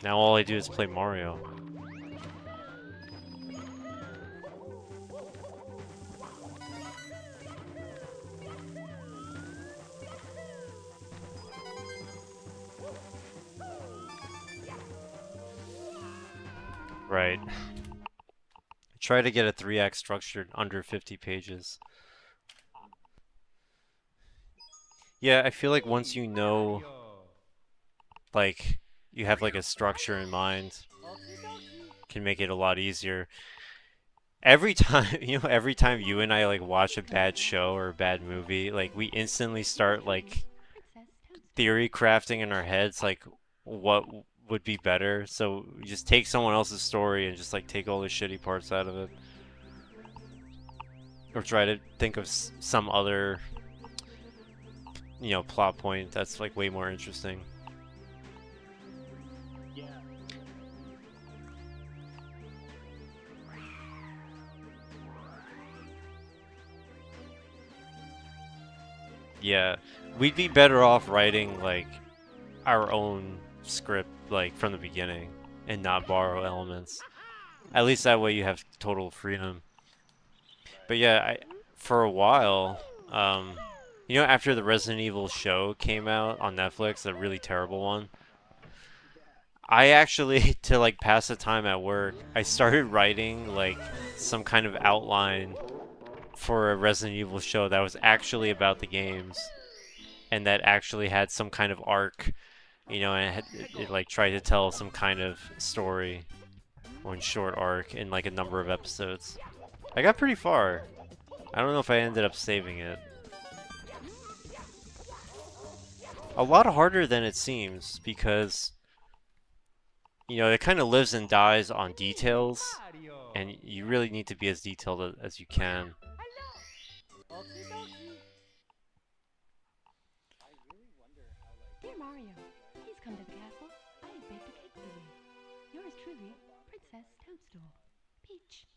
Now all I do is play Mario. Right. Try to get a 3-act structured under 50 pages. Yeah, I feel like once you know, like, you have like a structure in mind, can make it a lot easier. Every time, every time you and I like watch a bad show or a bad movie, like we instantly start like theory crafting in our heads, like what would be better. So we just take someone else's story and just like take all the shitty parts out of it, or try to think of some other, plot point that's like way more interesting. Yeah, we'd be better off writing like our own script like from the beginning and not borrow elements. At least that way you have total freedom. But yeah, for a while, after the Resident Evil show came out on Netflix, a really terrible one, I actually, to like pass the time at work, I started writing like some kind of outline for a Resident Evil show that was actually about the games and that actually had some kind of arc, and it like tried to tell some kind of story, one short arc in like a number of episodes. I got pretty far. I don't know if I ended up saving it. A lot harder than it seems because, it kind of lives and dies on details, and you really need to be as detailed as you can. Dear Mario, please come to the castle. I have baked a cake for you. Yours truly, Princess Toadstool. Peach.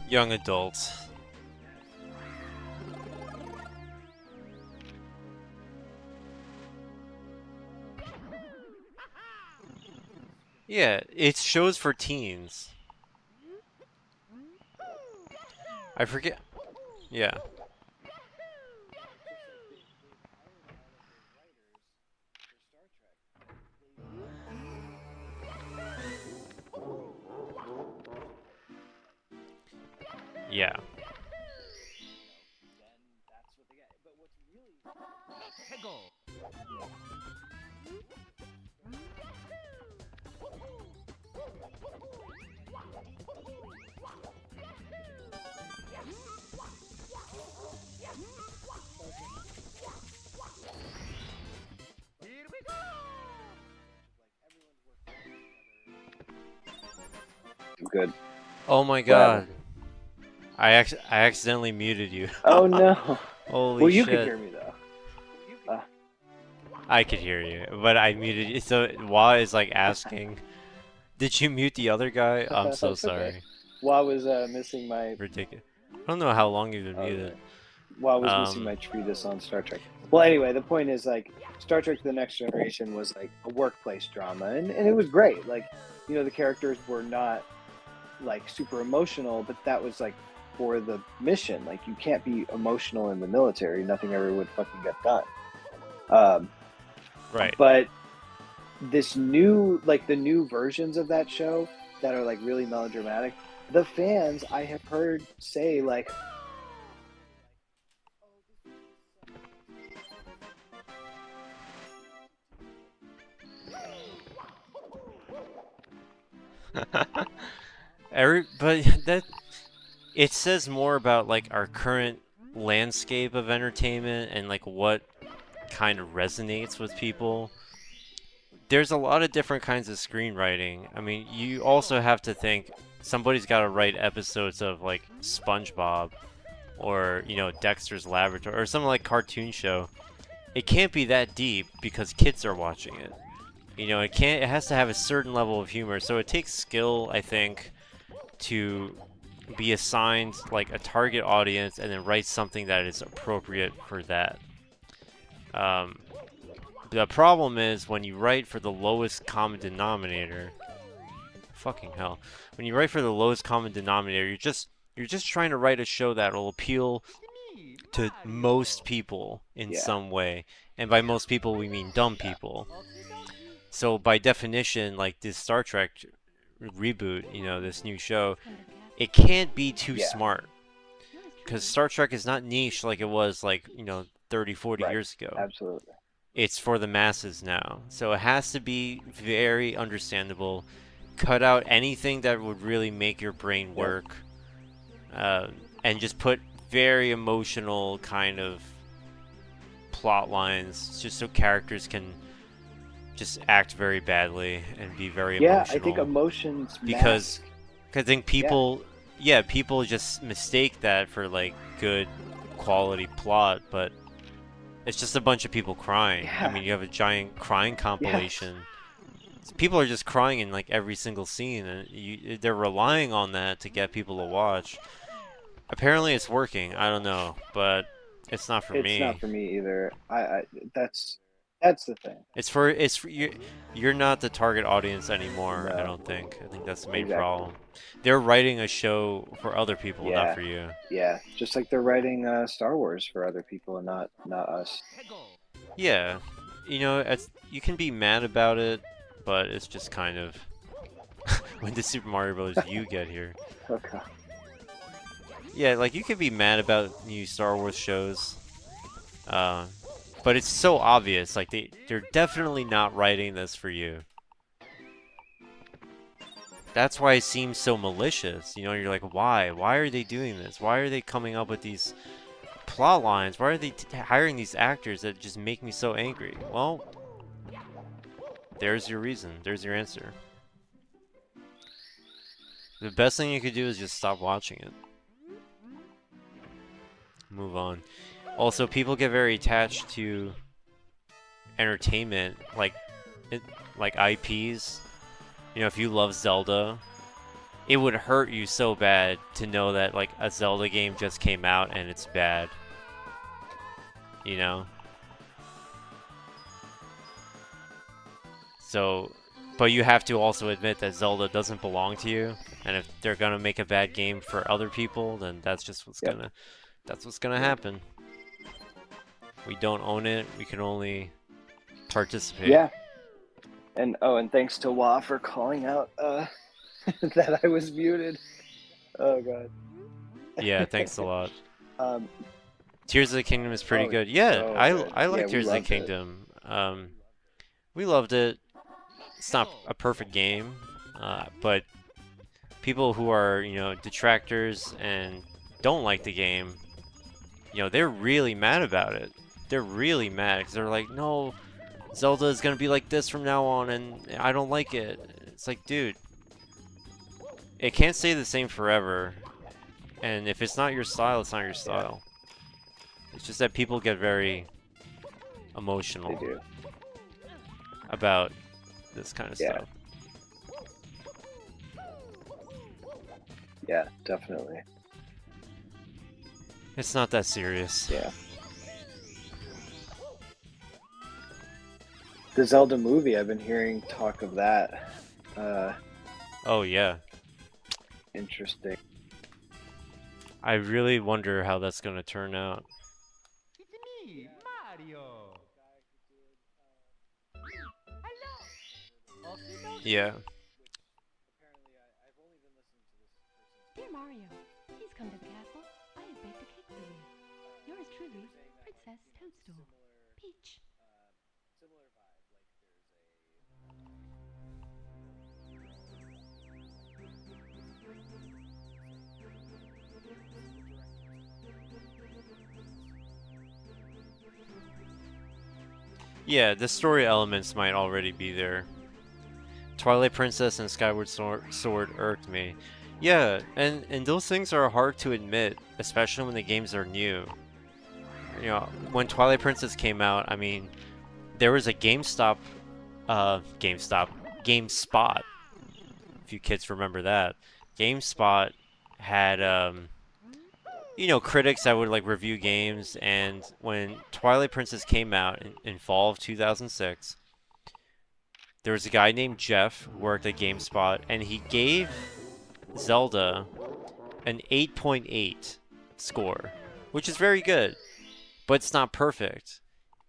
Young adults. Yeah, it shows for teens. I forget. Yeah. Yeah. Let's go. Here we go. Good. Oh my god. I accidentally muted you. Oh no. Holy Well, you shit. can hear me though. I could hear you, but I muted you. So Wa is like asking, did you mute the other guy? I'm so That's okay. sorry. Well, I was missing my. Ridiculous. I don't know how long you've been Okay. muted. Well, I was missing my treatise on Star Trek. Well, anyway, the point is, like, Star Trek: The Next Generation was like a workplace drama, and it was great. Like, you know, the characters were not like super emotional, but that was like for the mission. Like, you can't be emotional in the military; nothing ever would fucking get done. Right. But this new, like the new versions of that show that are like really melodramatic, the fans I have heard say like, But that it says more about like our current landscape of entertainment and like what kind of resonates with people. There's a lot of different kinds of screenwriting. I mean, you also have to think somebody's got to write episodes of like SpongeBob or, you know, Dexter's Laboratory or some like cartoon show. It can't be that deep because kids are watching it. You know, it has to have a certain level of humor. So it takes skill, I think, to be assigned like a target audience and then write something that is appropriate for that. The problem is when you write for the lowest common denominator. Fucking hell. When you write for the lowest common denominator, you're just trying to write a show that will appeal to most people in some way. And by most people, we mean dumb people. So by definition, like this Star Trek reboot, you know, this new show, it can't be too smart. Because Star Trek is not niche like it was like, you know, 30, 40 years ago. Absolutely. It's for the masses now. So it has to be very understandable. Cut out anything that would really make your brain work. And just put very emotional kind of plot lines just so characters can just act very badly and be very emotional. I think emotions because mask. I think people people just mistake that for like good quality plot, but it's just a bunch of people crying. I mean, you have a giant crying compilation. People are just crying in like every single scene, and they're relying on that to get people to watch. Apparently, it's working. I don't know, but it's not for me. It's not for me either. That's the thing. It's for you're not the target audience anymore. No. I don't think. I think that's the main problem. They're writing a show for other people, not for you. Yeah, just like they're writing Star Wars for other people and not us. Yeah, you know, you can be mad about it, but it's just kind of when did Super Mario Bros. U get here? Okay. Yeah, like you can be mad about new Star Wars shows, but it's so obvious. Like they're definitely not writing this for you. That's why it seems so malicious. You know, you're like, why? Why are they doing this? Why are they coming up with these plot lines? Why are they hiring these actors that just make me so angry? Well, there's your reason. There's your answer. The best thing you could do is just stop watching it. Move on. Also, people get very attached to entertainment, like IPs. You know, if you love Zelda, it would hurt you so bad to know that like a Zelda game just came out and it's bad. You know? So, but you have to also admit that Zelda doesn't belong to you, and if they're gonna make a bad game for other people, then that's just what's gonna happen. We don't own it. We can only participate. Yeah. And thanks to Wah for calling out that I was muted. Oh god. Yeah, thanks a lot. Tears of the Kingdom is pretty good. Yeah, I like Tears of the Kingdom. We loved it. It's not a perfect game, but people who are, you know, detractors and don't like the game, you know, they're really mad about it. They're really mad because they're like, no, Zelda is gonna be like this from now on, and I don't like it. It's like, dude, it can't stay the same forever. And if it's not your style, it's not your style. It's just that people get very emotional about this kind of stuff. Yeah, definitely. It's not that serious. Yeah. The Zelda movie, I've been hearing talk of that. Oh yeah. Interesting. I really wonder how that's gonna turn out. It's me, Mario. Hello. Okie dokie. Yeah. Dear Mario, please come to the castle. I have baked a cake for you. Yours truly, Princess Toadstool. Peach. Yeah, the story elements might already be there. Twilight Princess and Skyward Sword irked me. Yeah, and those things are hard to admit, especially when the games are new. You know, when Twilight Princess came out, I mean, there was a GameSpot, if you kids remember that. GameSpot had, you know, critics that would like review games, and when Twilight Princess came out in fall of 2006, there was a guy named Jeff who worked at GameSpot, and he gave Zelda an 8.8 score, which is very good, but it's not perfect.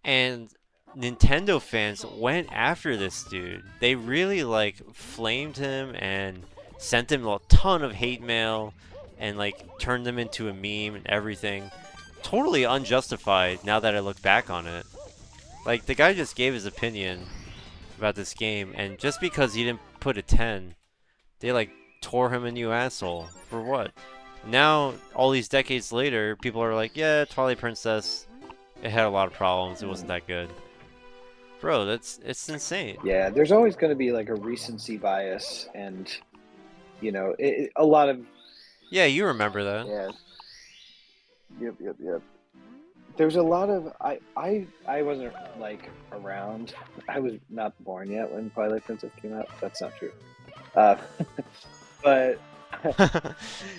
And Nintendo fans went after this dude. They really like flamed him and sent him a ton of hate mail and like turned them into a meme and everything. Totally unjustified now that I look back on it. Like, the guy just gave his opinion about this game, and just because he didn't put a 10, they like tore him a new asshole. For what? Now, all these decades later, people are like, yeah, Twilight Princess, it had a lot of problems, it wasn't that good. Bro, it's insane. Yeah, there's always going to be like a recency bias, and you know, a lot of. Yeah, you remember that. Yeah. Yep. There's a lot of I wasn't like around. I was not born yet when Twilight Princess came out. That's not true. But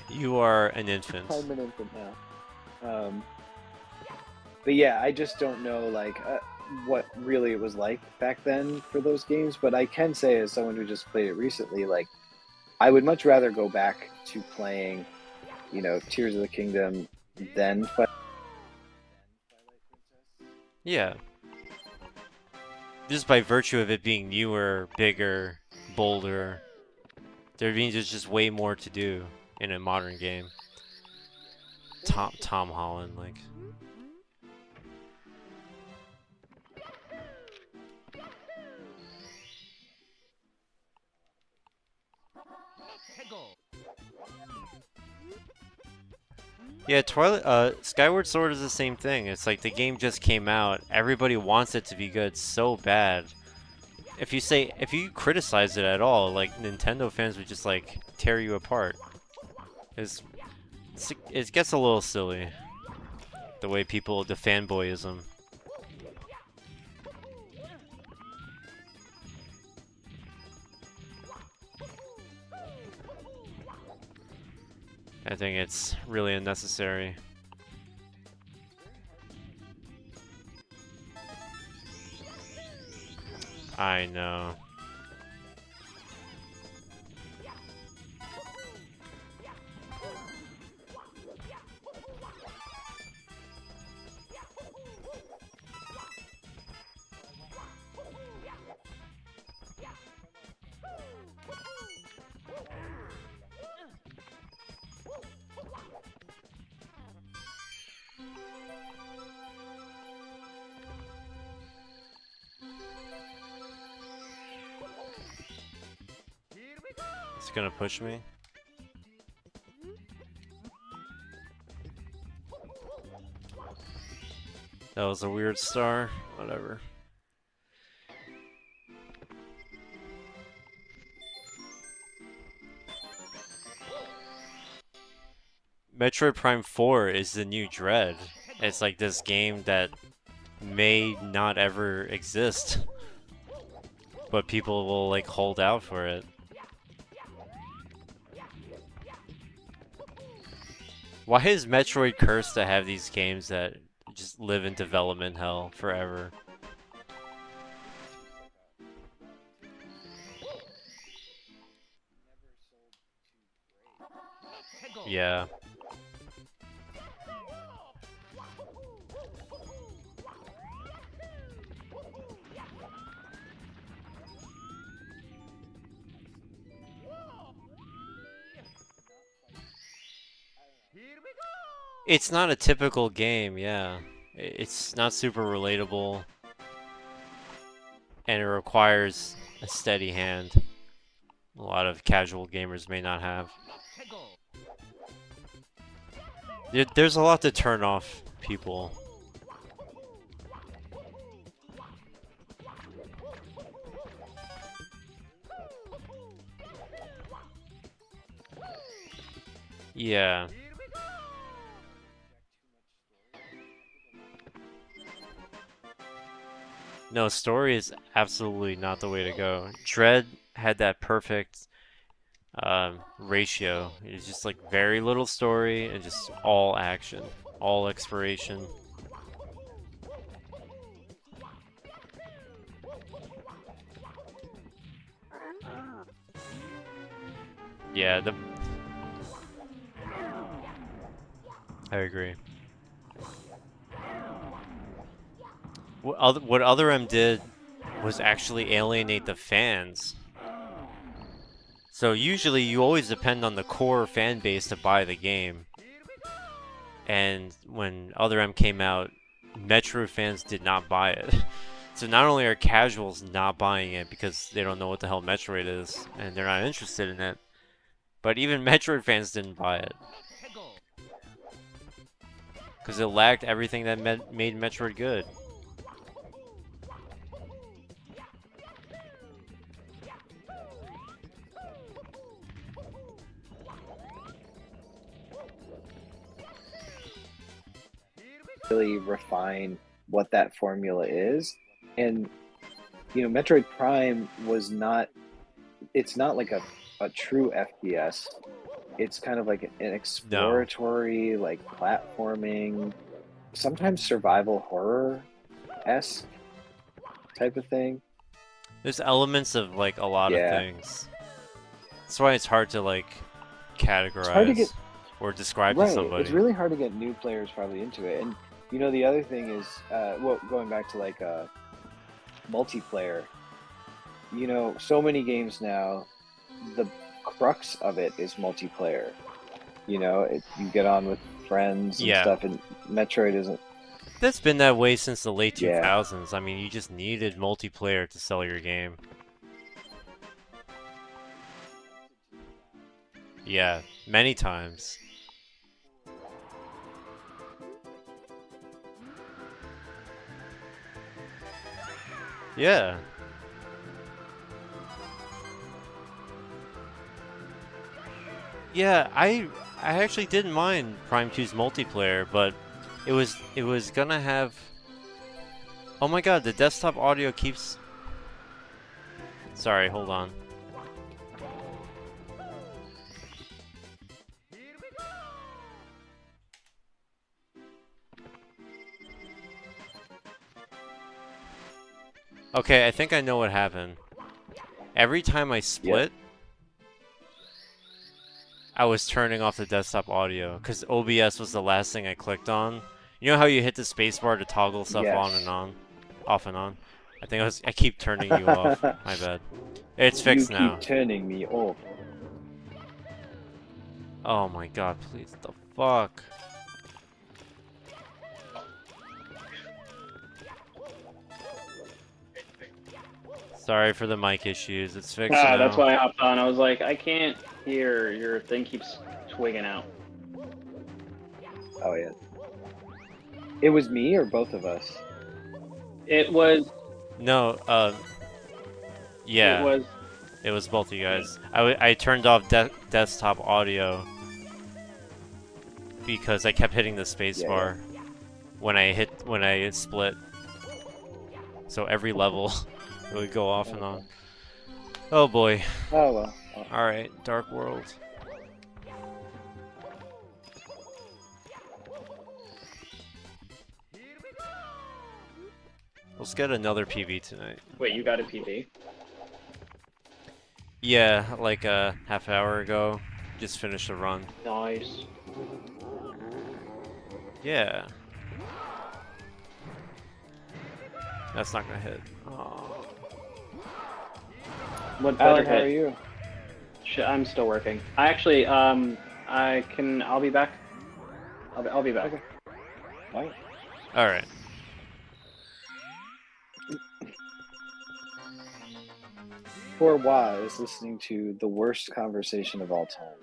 You are an infant. I'm an infant now. But yeah, I just don't know like what really it was like back then for those games. But I can say, as someone who just played it recently, like I would much rather go back to playing, you know, Tears of the Kingdom than Twilight. Yeah. Just by virtue of it being newer, bigger, bolder, there means there's just way more to do in a modern game. Tom Holland, like. Hego. Yeah, Skyward Sword is the same thing. It's like the game just came out. Everybody wants it to be good so bad. If you criticize it at all, like Nintendo fans would just like tear you apart. It gets a little silly. The way the fanboyism. I think it's really unnecessary. I know. Here we go. It's gonna push me. That was a weird star. Whatever. Metroid Prime 4 is the new Dread. It's like this game that may not ever exist, but people will like hold out for it. Why is Metroid cursed to have these games that just live in development hell forever? Hegel. Yeah. Here we go. It's not a typical game, yeah. It's not super relatable. And it requires a steady hand. A lot of casual gamers may not have. Hegel. There's a lot to turn off people. Yeah. Here we go. No, story is absolutely not the way to go. Dread had that perfect ratio. It's just like very little story and just all action, all exploration. Yeah, I agree. What Other M did was actually alienate the fans. So usually you always depend on the core fan base to buy the game. And when Other M came out, Metro fans did not buy it. So not only are casuals not buying it because they don't know what the hell Metroid is and they're not interested in it, but even Metroid fans didn't buy it. Hegel. Because it lacked everything that made Metroid good. Really refine what that formula is. And Metroid Prime was not, it's not like a true FPS. It's kind of like an exploratory, like platforming, sometimes survival horror-esque type of thing. There's elements of like a lot of things. That's why it's hard to like categorize or describe to somebody. It's really hard to get new players probably into it. And the other thing is, going back to like multiplayer, so many games now, the crux of it is multiplayer. You get on with friends and stuff, and Metroid isn't. That's been that way since the late 2000s. I mean, you just needed multiplayer to sell your game. Yeah, many times. Yeah. Yeah, I actually didn't mind Prime 2's multiplayer, but it was gonna have. Oh my god, the desktop audio keeps. Sorry, hold on. Okay, I think I know what happened. Every time I split, I was turning off the desktop audio because OBS was the last thing I clicked on. You know how you hit the spacebar to toggle stuff on and on, off and on? I keep turning you off. My bad. It's fixed now. You keep turning me off. Oh my god, please, the fuck. Sorry for the mic issues. It's fixed now. That's why I hopped on. I was like, I can't hear. Your thing keeps twigging out. Oh yeah. It was me or both of us? It was. No. Yeah. It was both of you guys. I turned off desktop audio because I kept hitting the spacebar when I split. So every level. It would go off and on. Oh boy. Oh well. Alright, Dark World. Let's get another PB tonight. Wait, you got a PB? Yeah, like a half hour ago. Just finished a run. Nice. Yeah. That's not gonna hit. Oh. What better Alan, how are hit? you? I'm still working. I actually, I'll be back. I'll be back. Okay. All right. All right. Poor Wise listening to the worst conversation of all time.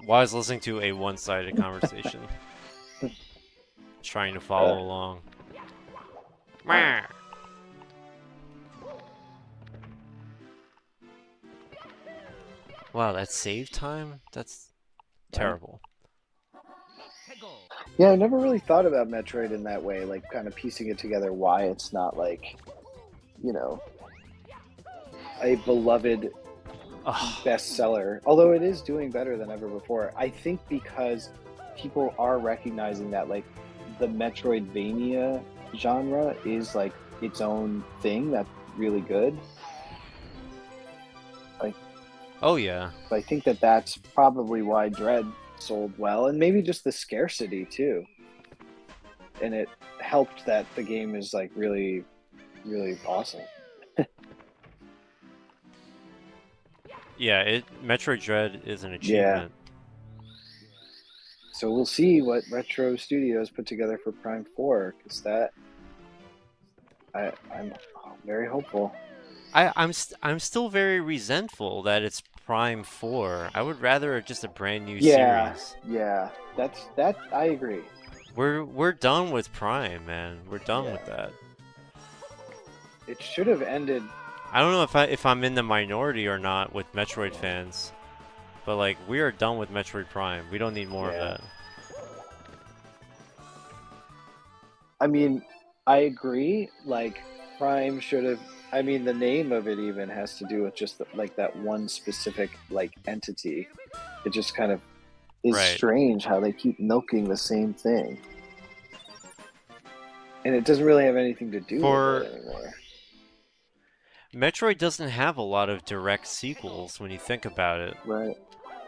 Was listening to a one-sided conversation. Trying to follow along. Meow. Wow, that's save time? That's terrible. Yeah, I never really thought about Metroid in that way, like kind of piecing it together why it's not like, you know, a beloved Ugh. bestseller. Although it is doing better than ever before. I think because people are recognizing that like the Metroidvania genre is like its own thing that's really good. Oh yeah. I think that that's probably why Dread sold well, and maybe just the scarcity too. And it helped that the game is like really, really awesome. Yeah, Metroid Dread is an achievement. So we'll see what Retro Studios put together for Prime 4, because I'm very hopeful. I'm still very resentful that it's Prime 4. I would rather just a brand new Yeah, series. yeah, that I agree. We're done with Prime, man. We're done Yeah. with that. It should have ended. I don't know if I'm in the minority or not with Metroid fans, but like we are done with Metroid Prime. We don't need more of Yeah. that. I mean, I agree. Like Prime should have. I mean, the name of it even has to do with just like that one specific like entity. It just kind of is Right. strange how they keep milking the same thing, and it doesn't really have anything to do with it anymore. Metroid doesn't have a lot of direct sequels when you think about it. Right.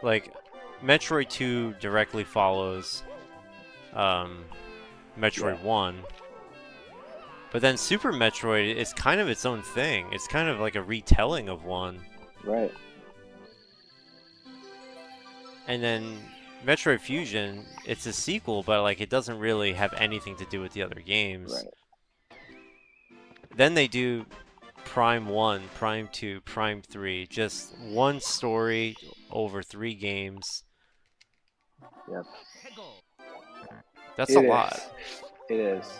Like, Metroid 2 directly follows Metroid 1. But then Super Metroid is kind of its own thing. It's kind of like a retelling of 1. Right. And then Metroid Fusion, it's a sequel, but like it doesn't really have anything to do with the other games. Right. Then they do Prime 1, Prime 2, Prime 3, just one story over 3 games. Yep. That's a lot. It is.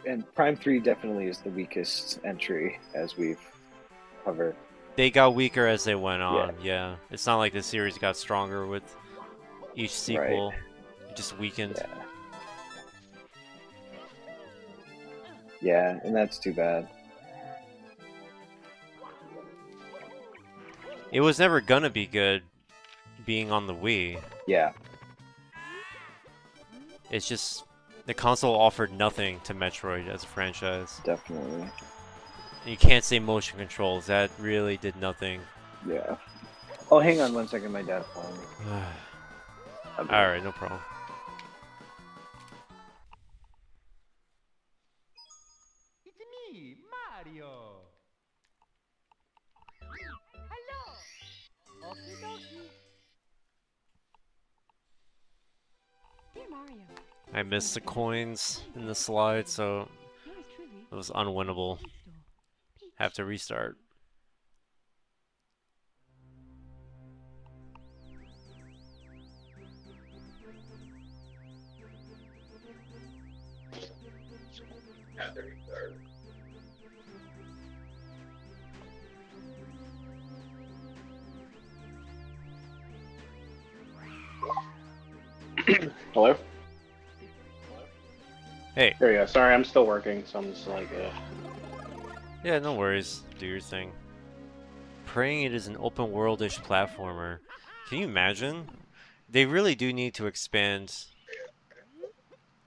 And Prime 3 definitely is the weakest entry, as we've covered. They got weaker as they went on, yeah. It's not like the series got stronger with each sequel. Right. It just weakened. Yeah, and that's too bad. It was never gonna be good being on the Wii. Yeah. It's just the console offered nothing to Metroid as a franchise. Definitely. You can't say motion controls. That really did nothing. Yeah. Oh, hang on one second. My dad's calling me. Alright, no problem. It's me, Mario. Hello. Okie dokie. Dear Mario, I missed the coins in the slide, so yours truly, it was unwinnable. Toadstool. Peach. Have to restart. Hello? Hey. There you go. Sorry, I'm still working, so I'm just like, Yeah, no worries. Do your thing. Praying it is an open world-ish platformer. Can you imagine? They really do need to expand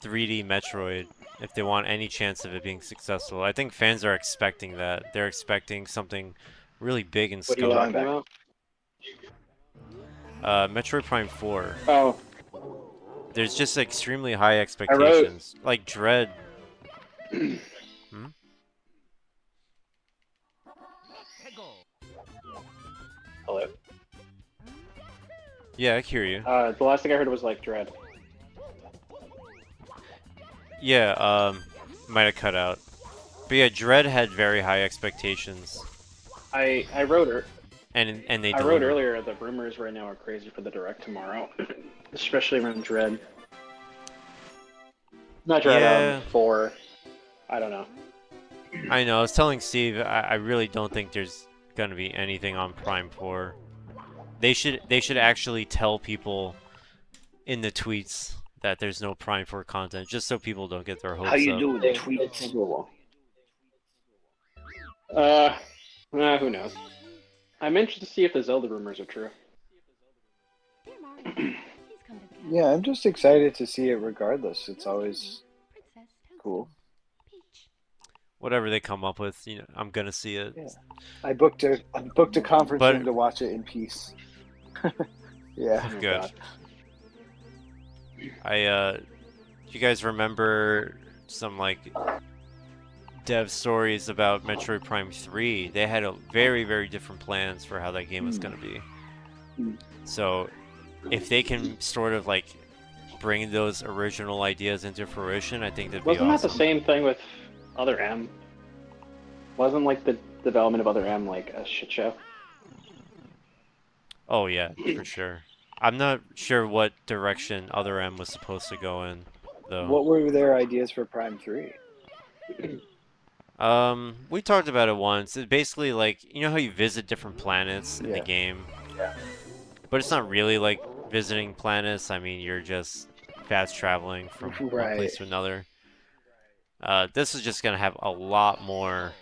3D Metroid if they want any chance of it being successful. I think fans are expecting that. They're expecting something really big in What are you scope. talking about? Metroid Prime 4. Oh, There's just extremely high expectations. Like Dread. hello. Yeah, I hear you. The last thing I heard was like Dread. Yeah, might have cut out. But yeah, Dread had very high expectations, I wrote her. and they I wrote delivered. earlier. The rumors right now are crazy for the direct tomorrow, especially around Dread. Not Dread. Yeah. 4. I don't know. I know. I was telling Steve, I really don't think there's gonna be anything on Prime 4. They should actually tell people in the tweets that there's no Prime 4 content, just so people don't get their hopes How you up. doing, tweets? Who knows? I'm interested to see if the Zelda rumors are true. Dear Mario, please come to the castle. Yeah, I'm just excited to see it regardless. It's always Princess Toadstool. cool. Peach. Whatever they come up with, I'm gonna see it. Yeah. I booked a conference But- room to watch it in peace. Yeah. Oh, Good. God. Do you guys remember some like dev stories about Metroid Prime 3? They had a very, very different plans for how that game was gonna be. So if they can sort of like bring those original ideas into fruition, I think that'd be Wasn't that awesome. the same thing with Other M? Wasn't like the development of Other M like a shit show? Oh yeah, for sure. I'm not sure what direction Other M was supposed to go in, though. What were their ideas for Prime 3? We talked about it once. It's basically like, you know how you visit different planets in the Yeah. game? Yeah. But it's not really like visiting planets. I mean, you're just fast traveling from one Right. place to another. This is just gonna have a lot more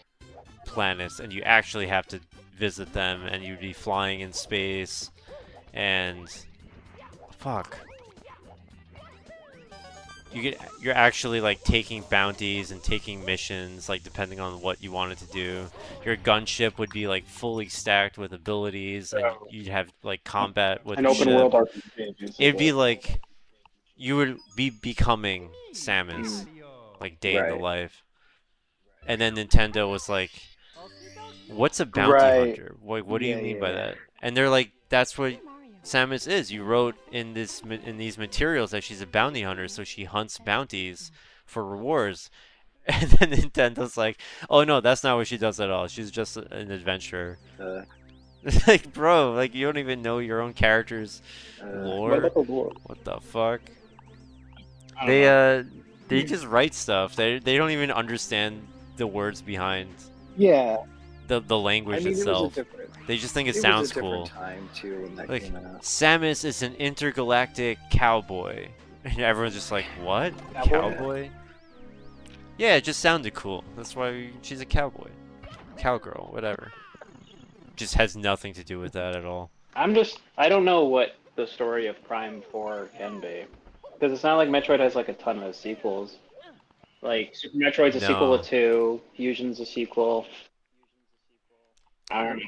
planets, and you actually have to visit them, and you'd be flying in space, and fuck. You're actually like taking bounties and taking missions, like depending on what you wanted to do. Your gunship would be like fully stacked with abilities, and you'd have like combat with An the open ship. world RPG. It'd be like you would be becoming Samus, like day in the Right. life. And then Nintendo was like, "What's a bounty Right. hunter? What do you Yeah, mean yeah, by yeah. that?" And they're like, "That's what Dear Mario. Samus is. You wrote in these materials that she's a bounty hunter, so she hunts bounties for rewards." And then Nintendo's like, "Oh no, that's not what she does at all. She's just an adventurer." Uh, It's like, bro, like you don't even know your own character's uh, What lore. about the lore? What the fuck? I don't know. They just write stuff. They don't even understand the words behind yeah. the I language mean, it was itself. a different. They just think it It sounds was a different cool. time too when that Like came out. Samus is an intergalactic cowboy, and everyone's just like, "What? Cowboy? Cowboy?" Yeah, it just sounded cool. That's why she's a cowboy, cowgirl, whatever. Just has nothing to do with that at all. I don't know what the story of Prime 4 can be. Because it's not like Metroid has like a ton of sequels. Like Super Metroid's a sequel No. to 2, Fusion's a sequel. I don't know.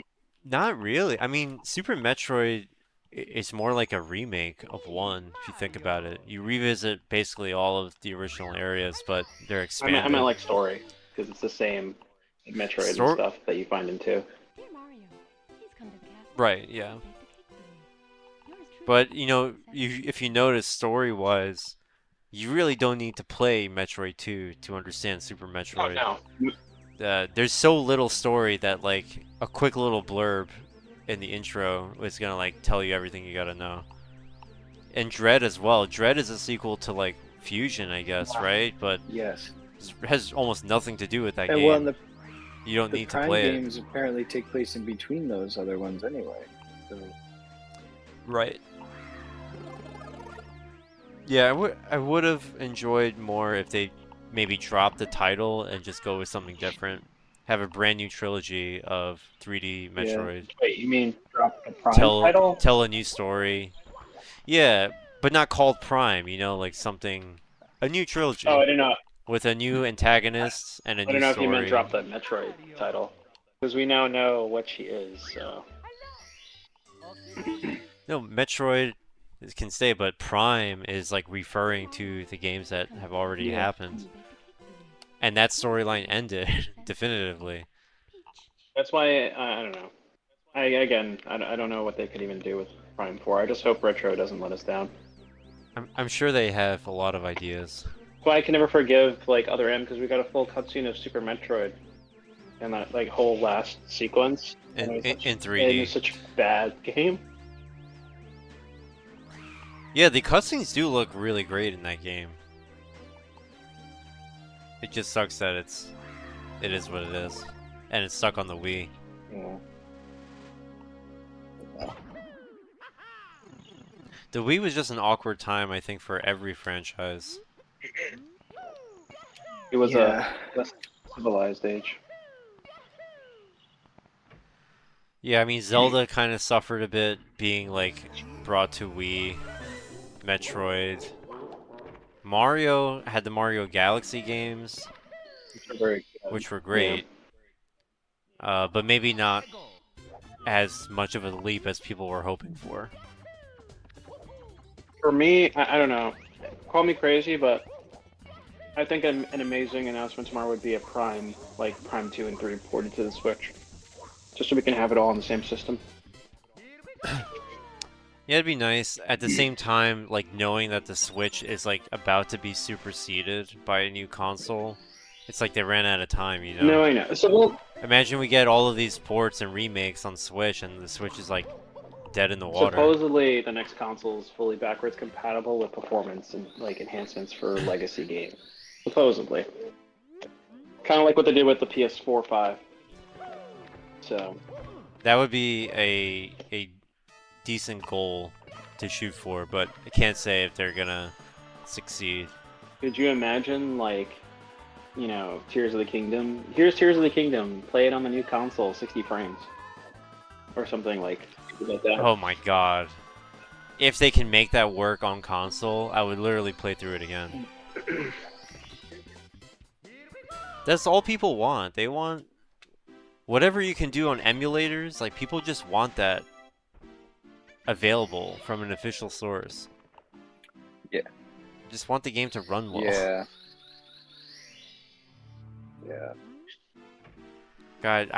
Not really. I mean, Super Metroid is more like a remake of 1, if you think about it. You revisit basically all of the original areas, but they're I expanded. meant like story, because it's the same Metroid Stor- and stuff that you find in 2. Dear Mario, please come to the castle. Right, yeah. I'll bake the cake for you. Yours truly, But, you know, Princess if you notice story-wise, you really don't need to play Metroid 2 to understand Super Oh, Metroid. no. There's so little story that, like, a quick little blurb in the intro is gonna, like, tell you everything you gotta know. And Dread as well. Dread is a sequel to, like, Fusion, I guess, right? But Yes. it has almost nothing to do with that And game. well, and You don't the need to Prime play it. games apparently take place in between those other ones anyway. So, Right. Yeah, I would have enjoyed more if they maybe dropped the title and just go with something different. Have a brand new trilogy of 3D Metroid. Wait, you mean drop the Prime title? Tell a new story. Yeah, but not called Prime, you know, like something, a new trilogy. Oh, I didn't know. with a new antagonist and a I new don't know if you story. meant drop that Metroid title, because we now know what she is. So No, Metroid can stay, but Prime is like referring to the games that have already Yeah. happened, and that storyline ended definitively. that's why I don't know. I don't know what they could even do with Prime 4. I just hope Retro doesn't let us down. I'm sure they have a lot of ideas. That's why I can never forgive like Other M, because we got a full cutscene of Super Metroid, and that like whole last sequence. In, And it was in such- 3D. and it's such a bad game. Yeah, the cutscenes do look really great in that game. It just sucks that it is what it is, and it's stuck on the Wii. Yeah. The Wii was just an awkward time, I think, for every franchise. It was Yeah. a less civilized age. Yeah, I mean, Zelda kind of suffered a bit being, like, brought to Wii. Metroid. Mario had the Mario Galaxy games, Which are very good. which were great. But maybe not as much of a leap as people were hoping for. For me, I don't know. Call me crazy, but I think an amazing announcement tomorrow would be a Prime, like Prime 2 and 3 ported to the Switch. Just so we can have it all on the same system. Yeah, it'd be nice. At the same time, like, knowing that the Switch is, like, about to be superseded by a new console, it's like they ran out of time, you know? No, I know. So we'll, Imagine we get all of these ports and remakes on Switch, and the Switch is, like, dead in the water. supposedly the next console is fully backwards compatible with performance and like enhancements for legacy games. Supposedly. Kind of like what they did with the PS4 5. So, That would be a decent goal to shoot for, but I can't say if they're gonna succeed. could you imagine, like, you know, Tears of the Kingdom? Here's Tears of the Kingdom. Play it on the new console, 60 frames. Or something like that. Oh my god. If they can make that work on console, I would literally play through it again. That's all people want. They want whatever you can do on emulators, like people just want that available from an official source. Yeah. Just want the game to run well. Yeah. Yeah. God,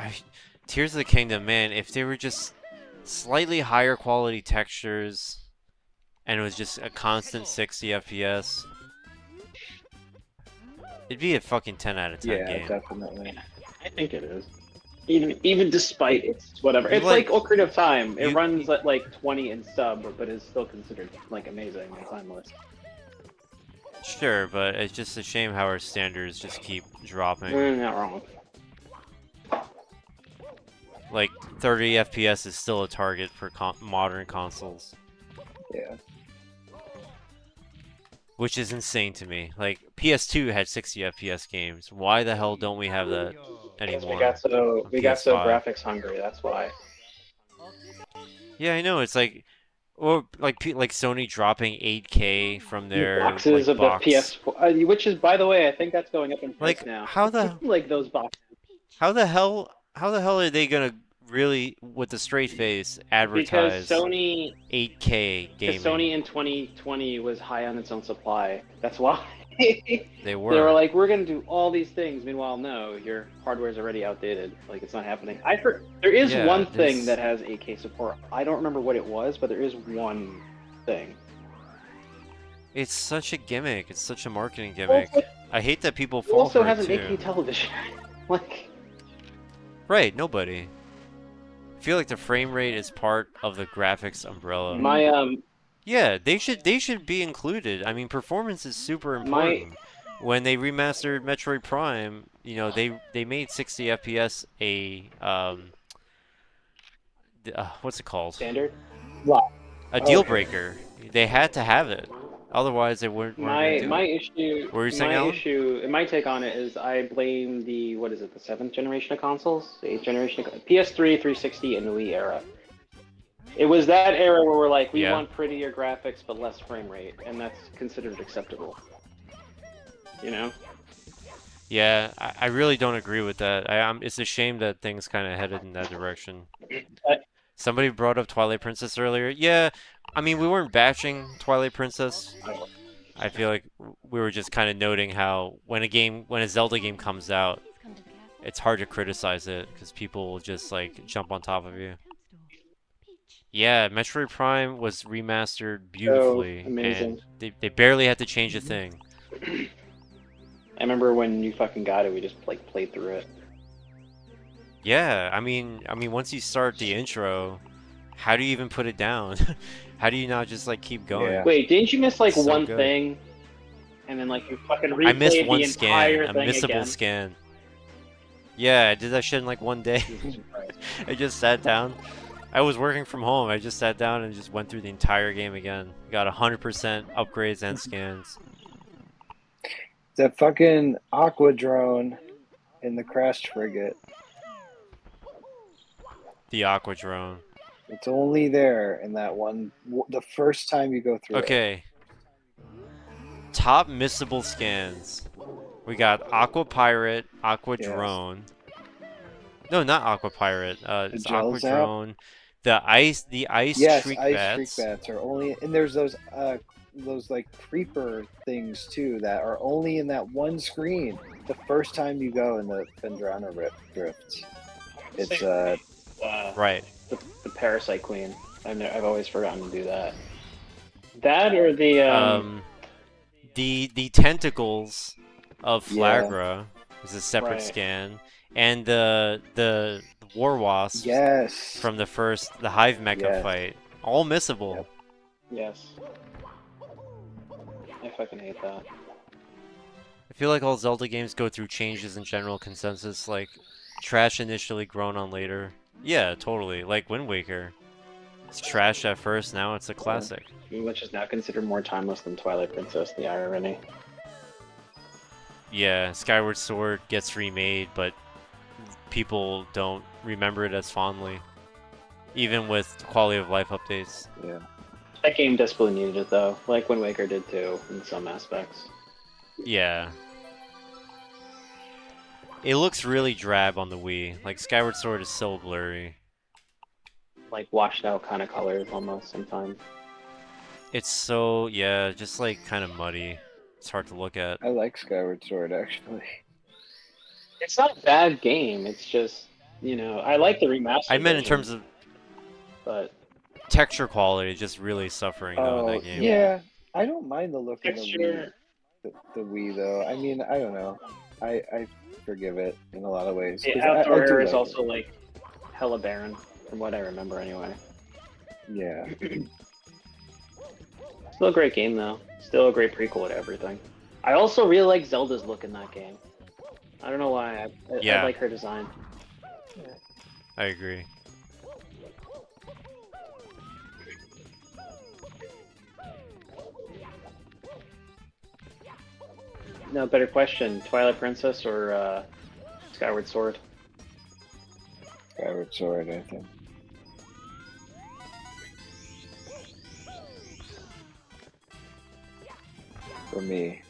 Tears of the Kingdom, man, if they were just slightly higher quality textures and it was just a constant 60 FPS, it'd be a fucking 10 out of 10 Yeah, game. definitely. I think it is. Even despite its whatever. You It's like like- Ocarina of Time. It you- runs at like 20 in sub, but is still considered like amazing and timeless. Sure, but it's just a shame how our standards just keep dropping. Not wrong. Like, 30 FPS is still a target for modern consoles, Yeah. which is insane to me. Like, PS2 had 60 FPS games. Why the hell don't we have that anymore? We got so on we got so PS5. graphics hungry. That's why. Yeah, I know. It's like, or like Sony dropping 8K from their boxes like, of box. the PS4, which is, by the way, I think that's going up in price Like, now. how the like those boxes how the hell are they gonna really, with a straight face, because advertise Sony 8K gaming? Because Sony in 2020 was high on its own supply. That's why. They They were. were like, we're going to do all these things. Meanwhile, no, your hardware is already outdated. Like, it's not happening. I heard there is Yeah, one thing this- that has 8K support. I don't remember what it was, but there is one thing. It's such a gimmick. It's such a marketing gimmick. Also, I hate that people it fall also for has it an too. 8K television. like, Right, nobody. I feel like the frame rate is part of the graphics umbrella. my Yeah, they should be included. I mean, performance is super My- important. When they remastered Metroid Prime, you know, they made 60 FPS what's it called? standard. A deal breaker. They had to have it. Otherwise, they weren't gonna do My it. issue. What were you saying, my Alan? issue. And my take on it is, I blame the the 7th generation of consoles, the 8th generation, PS3, 360, and Wii era. It was that era where we're like, we Yeah. want prettier graphics but less frame rate, and that's considered acceptable. You know. Yeah, I really don't agree with that. It's a shame that things kind of headed in that direction. I- Somebody brought up Twilight Princess earlier. Yeah, I mean, we weren't bashing Twilight Princess. I feel like we were just kind of noting how when a Zelda game comes out, Please come to the castle. it's hard to criticize it because people will just like jump on top of you. Toadstool. Peach. Yeah, Metroid Prime was remastered Oh, beautifully, amazing. and they barely had to change a thing. I remember when you fucking got it, we just like played through it. Yeah, I mean, once you start the intro, how do you even put it down? How do you not just like keep going? Yeah. Wait, didn't you miss like So one good. thing, and then like you fucking I missed replayed one the scan, entire a thing missable again? scan. Yeah, I did that shit in like one day. Jesus Christ. I just sat down. I was working from home. I just sat down and just went through the entire game again. Got 100% upgrades and scans. That fucking aqua drone in the crashed frigate. The Aqua Drone. It's only there in that one. The first time you go through. It. Okay. Top missable scans. We got Aqua Pirate, Aqua Yes. Drone. No, not Aqua Pirate. It's Gel Aqua Zap? Drone. The ice Yes, shriek ice bats. shriek bats are only, and there's those like creeper things too that are only in that one screen. The first time you go in the Phendrana Drifts. It's Right. The Parasite Queen. I've always forgotten to do that. That or the The tentacles of Yeah. Flagra is a separate Right. scan, and the war wasps yes. from the Hive Mecha Yes. fight, all missable. Yep. yes. I fucking hate that. I feel like all Zelda games go through changes in general consensus, like trash initially, grown on later. Yeah, totally. Like Wind Waker. It's trash at first, now it's a classic. Which is now considered more timeless than Twilight Princess, the irony. Yeah, Skyward Sword gets remade, but people don't remember it as fondly. Even with quality of life updates. Yeah. That game desperately needed it though, like Wind Waker did too, in some aspects. Yeah. It looks really drab on the Wii. Like Skyward Sword is so blurry. Like washed out kind of colors almost sometimes. It's so, yeah, just like kind of muddy. It's hard to look at. I like Skyward Sword actually. It's not a bad game, it's just, I like the remaster. I meant in version, terms of but texture quality, just really suffering though in Oh that game. yeah, I don't mind the look texture. of the Wii though. I mean, I don't know. I forgive it in a lot of ways. The 'cause outdoor I do area is like also like hella barren, from what I remember anyway. it. Yeah. Still a great game though. Still a great prequel to everything. I also really like Zelda's look in that game. I don't know why. I Yeah. like her design. I agree. No, better question. Twilight Princess or Skyward Sword? Skyward Sword, I think. For me.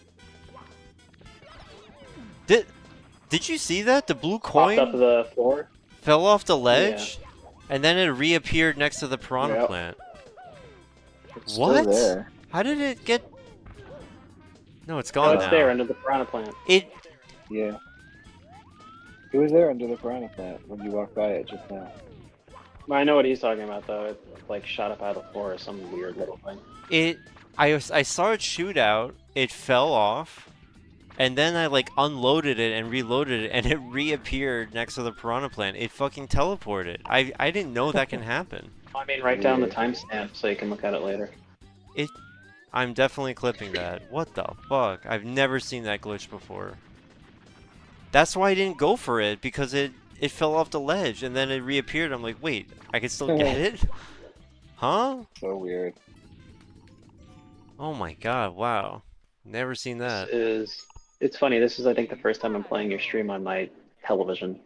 Did you see that? The blue Popped up coin the floor. fell off the ledge, and then it reappeared next to the piranha Yep. plant. It's What? Still there. How did it get? No, it's Oh, gone it's now. there under the piranha plant. It Yeah. It was there under the piranha plant when you walked by it just now. I know what he's talking about though. It like shot up out of the floor or some weird little thing. I saw it shoot out. It fell off, and then I like unloaded it and reloaded it, and it reappeared next to the piranha plant. It fucking teleported. I didn't know that can happen. I mean, write down the Weird. timestamp so you can look at it later. I'm definitely clipping that. What the fuck? I've never seen that glitch before. That's why I didn't go for it, because it fell off the ledge and then it reappeared. I'm like, wait, I can still get it? Huh? So weird. Oh my god, wow. Never seen that. It's funny. This is I think the first time I'm playing your stream on my television.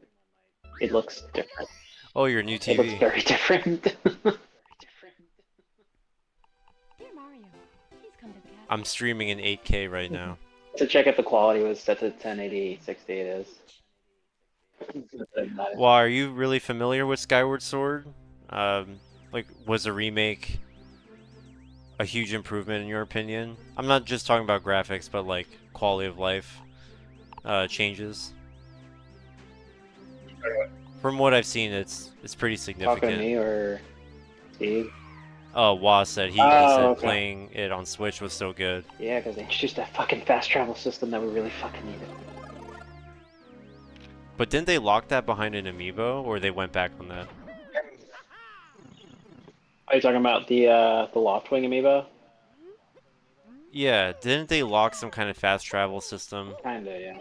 It looks different. Oh, your new It looks TV. very different. Dear Mario, please come to the castle. I'm streaming in 8K right now. To check if the quality was set to 1080 60, it is. Well, are you really familiar with Skyward Sword? Like, was the remake a huge improvement in your opinion? I'm not just talking about graphics, but like quality of life changes. From what I've seen, it's pretty Talking to significant. me or Steve? Oh, Waz said he Oh, said okay. playing it on Switch was so good. Yeah, because they introduced that fucking fast travel system that we really fucking needed. But didn't they lock that behind an amiibo, or they went back on that? Are you talking about the Loftwing amiibo? Yeah, didn't they lock some kind of fast travel system Kinda, yeah.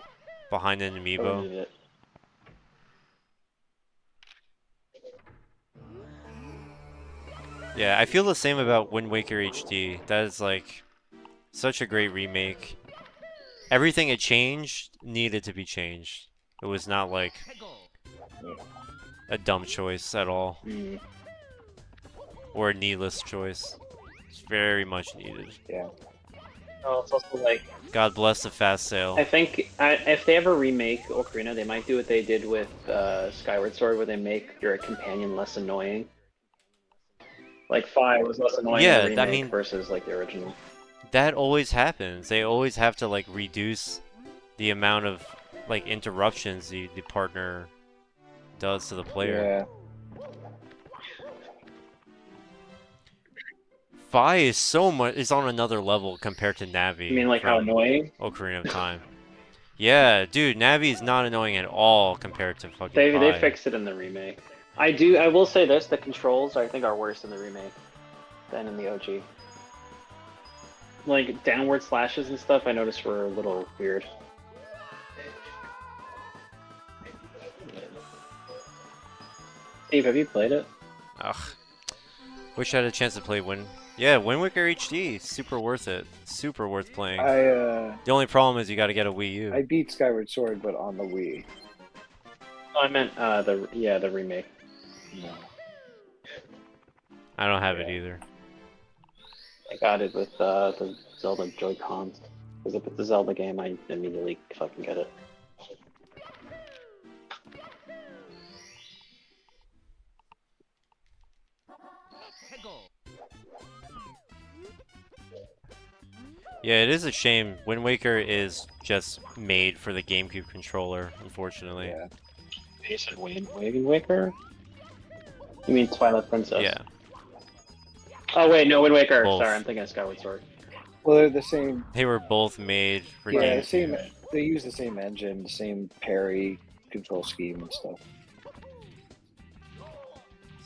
behind an But amiibo? we needed it. Yeah, I feel the same about Wind Waker HD. That is like such a great remake. Everything it changed needed to be changed. It was not like a dumb choice at all, Mm. or a needless choice. It's very much needed. Yeah. Oh, it's also like God bless the fast sale. I think if they ever remake Ocarina, they might do what they did with Skyward Sword, where they make your companion less annoying. Like Fi was less annoying Yeah, in the I remake mean- versus like the original. That always happens. They always have to like reduce the amount of like interruptions the partner does to the player. Yeah. Fi is on another level compared to Navi. You mean like how from annoying? Ocarina of Time. Yeah, dude, Navi is not annoying at all compared to fucking They Fi. fixed it in the remake. I will say this: the controls I think are worse in the remake than in the OG. Like downward slashes and stuff, I noticed were a little weird. Steve, have you played it? Ugh. Wish I had a chance to play Wind Waker HD. Super worth it. Super worth playing. The only problem is you gotta get a Wii U. I beat Skyward Sword, but on the Wii. Oh, I meant the remake. No. I don't have it either. I got it with the Zelda Joy-Cons. Because if it's a Zelda game, I immediately fucking get it. Yeah, it is a shame. Wind Waker is just made for the GameCube controller, unfortunately. Yeah. You said Wind Waker? You mean Twilight Princess? Yeah. Oh wait, no, Wind Waker. Both. Sorry, I'm thinking of Skyward Sword. Well, they're the same. They were both made for Yeah, GameCube. same. They use the same engine, the same parry control scheme and stuff.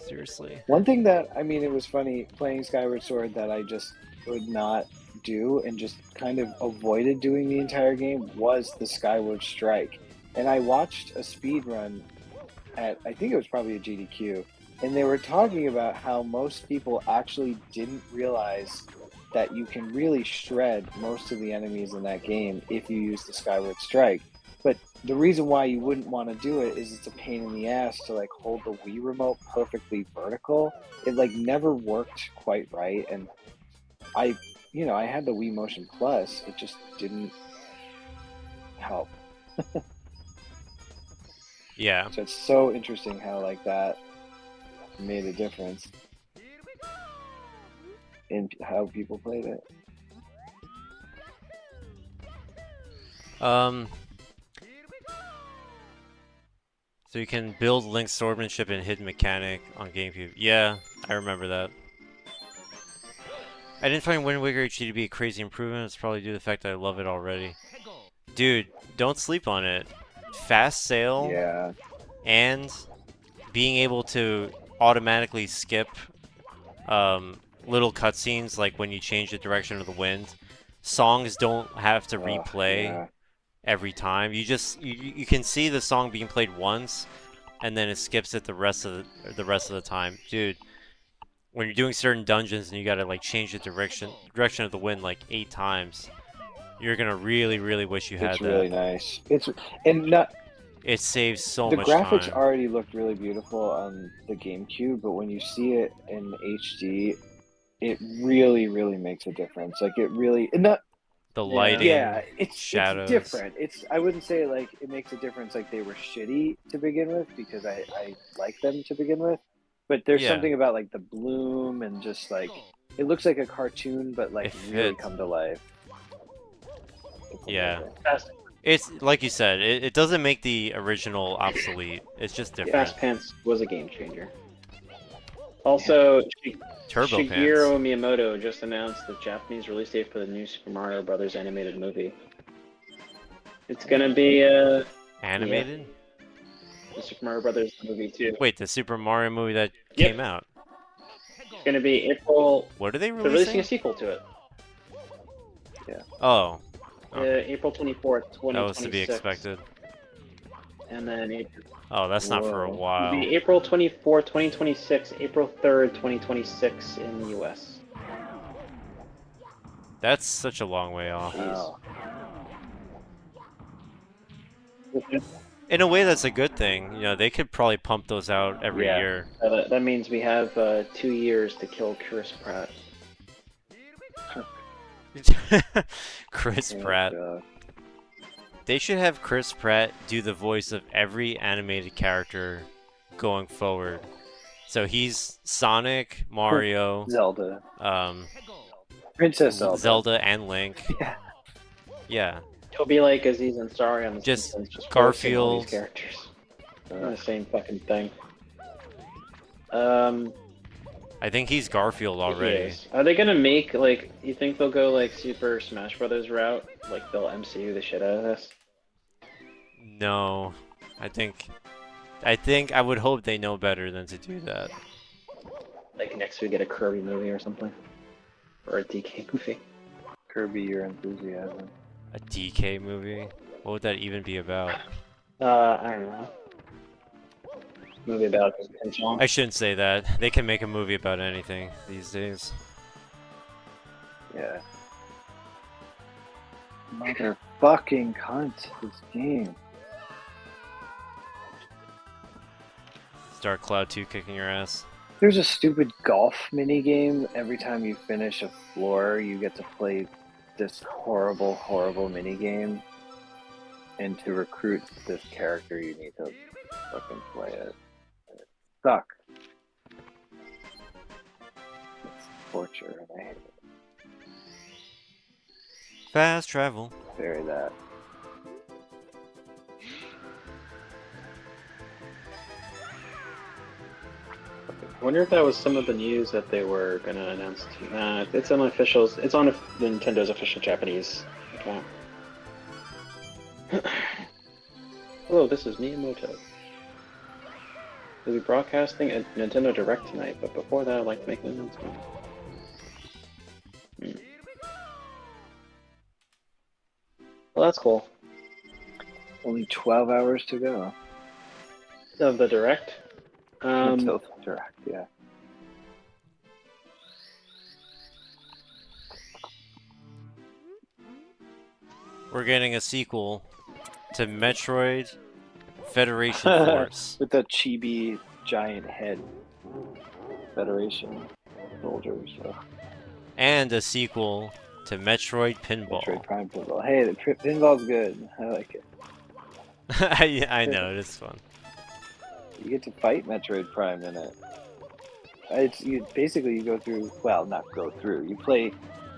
Seriously. One thing that it was funny playing Skyward Sword that I just would not do and just kind of avoided doing the entire game was the Skyward Strike. And I watched a speed run at, I think it was probably a GDQ, and they were talking about how most people actually didn't realize that you can really shred most of the enemies in that game if you use the Skyward Strike. But the reason why you wouldn't want to do it is it's a pain in the ass to like hold the Wii remote perfectly vertical. It like never worked quite right, and I had the Wii Motion Plus. It just didn't help. Yeah. So it's so interesting how like that made a difference in how people played it. So you can build Link's swordsmanship and hidden mechanic on GameCube. Yeah, I remember that. I didn't find Wind Waker HD to be a crazy improvement. It's probably due to the fact that I love it already. Dude, don't sleep on it. Fast sale Yeah. and being able to automatically skip little cutscenes, like when you change the direction of the wind. Songs don't have to replay Yeah. every time. You can see the song being played once, and then it skips it the rest of the time. Dude, when you're doing certain dungeons and you gotta like change the direction of the wind like 8 times, you're gonna really, really wish you had It's that. really nice. It saves so The much graphics time. already looked really beautiful on the GameCube, but when you see it in HD, it really, really makes a difference. Like it really, and The lighting. Yeah, it's shadows. different. I wouldn't say like it makes a difference like they were shitty to begin with because I like them to begin with. But there's Yeah. something about like the bloom and just like it looks like a cartoon but like It really fits. come to life. It's Yeah. amazing. It's like you said, it doesn't make the original obsolete. It's just different. Fast Pants was a game changer. Also, Turbo Shigeru Pants. Miyamoto just announced the Japanese release date for the new Super Mario Brothers animated movie. It's gonna be Animated? the Super Mario Brothers movie too. Wait, the Super Mario movie that Yep. came out. It's gonna be April. What are they They're releasing releasing? a sequel to it. Oh, April 24th, 2026. that was to be expected. And then April. Oh, that's not for a Whoa. while. It'll be April 24th, 2026, April 3rd, 2026 in the US. That's such a long way off. Wow. In a way, that's a good thing. You know, they could probably pump those out every Yeah. year. That means we have 2 years to kill Chris Pratt. Chris Oh, Pratt. God. They should have Chris Pratt do the voice of every animated character going forward. So he's Sonic, Mario, Zelda. um, Princess Zelda. Zelda, and Link. Yeah. Yeah. He'll be like Aziz Ansari on the Just Simpsons, just Garfield. all these characters. The same fucking thing. I think he's Garfield He already. is. Are they gonna make like? You think they'll go like Super Smash Brothers route? Like they'll MCU the shit out of this? No. I think I would hope they know better than to do that. Like next we get a Kirby movie or something, or a DK movie. Kirby Your Enthusiasm. A DK movie? What would that even be about? I don't know. Movie about potential. I shouldn't say that. They can make a movie about anything these days. Yeah. Motherfucking cunt, this game. Start Cloud 2 kicking your ass. There's a stupid golf mini game. Every time you finish a floor, you get to play this horrible, horrible mini game. And to recruit this character, you need to fucking play it. It sucks. It's torture, and I hate it. Fast travel. Bury that. I wonder if that was some of the news that they were gonna announce. Nah, it's on officials. It's on Nintendo's official Japanese account. Hello, this is Miyamoto. We'll be broadcasting a Nintendo Direct tonight, but before that, I'd like to make an announcement. Well, that's cool. Only 12 hours to go Of the Direct. until the direct, yeah. We're getting a sequel to Metroid Federation Force. With the chibi giant head. Federation soldiers. So. And a sequel to Metroid Pinball. Metroid Prime Pinball. Hey, the pinball's good. I like it. I know, it is fun. You get to fight Metroid Prime in it. It's basically you go through. Well, not go through. You play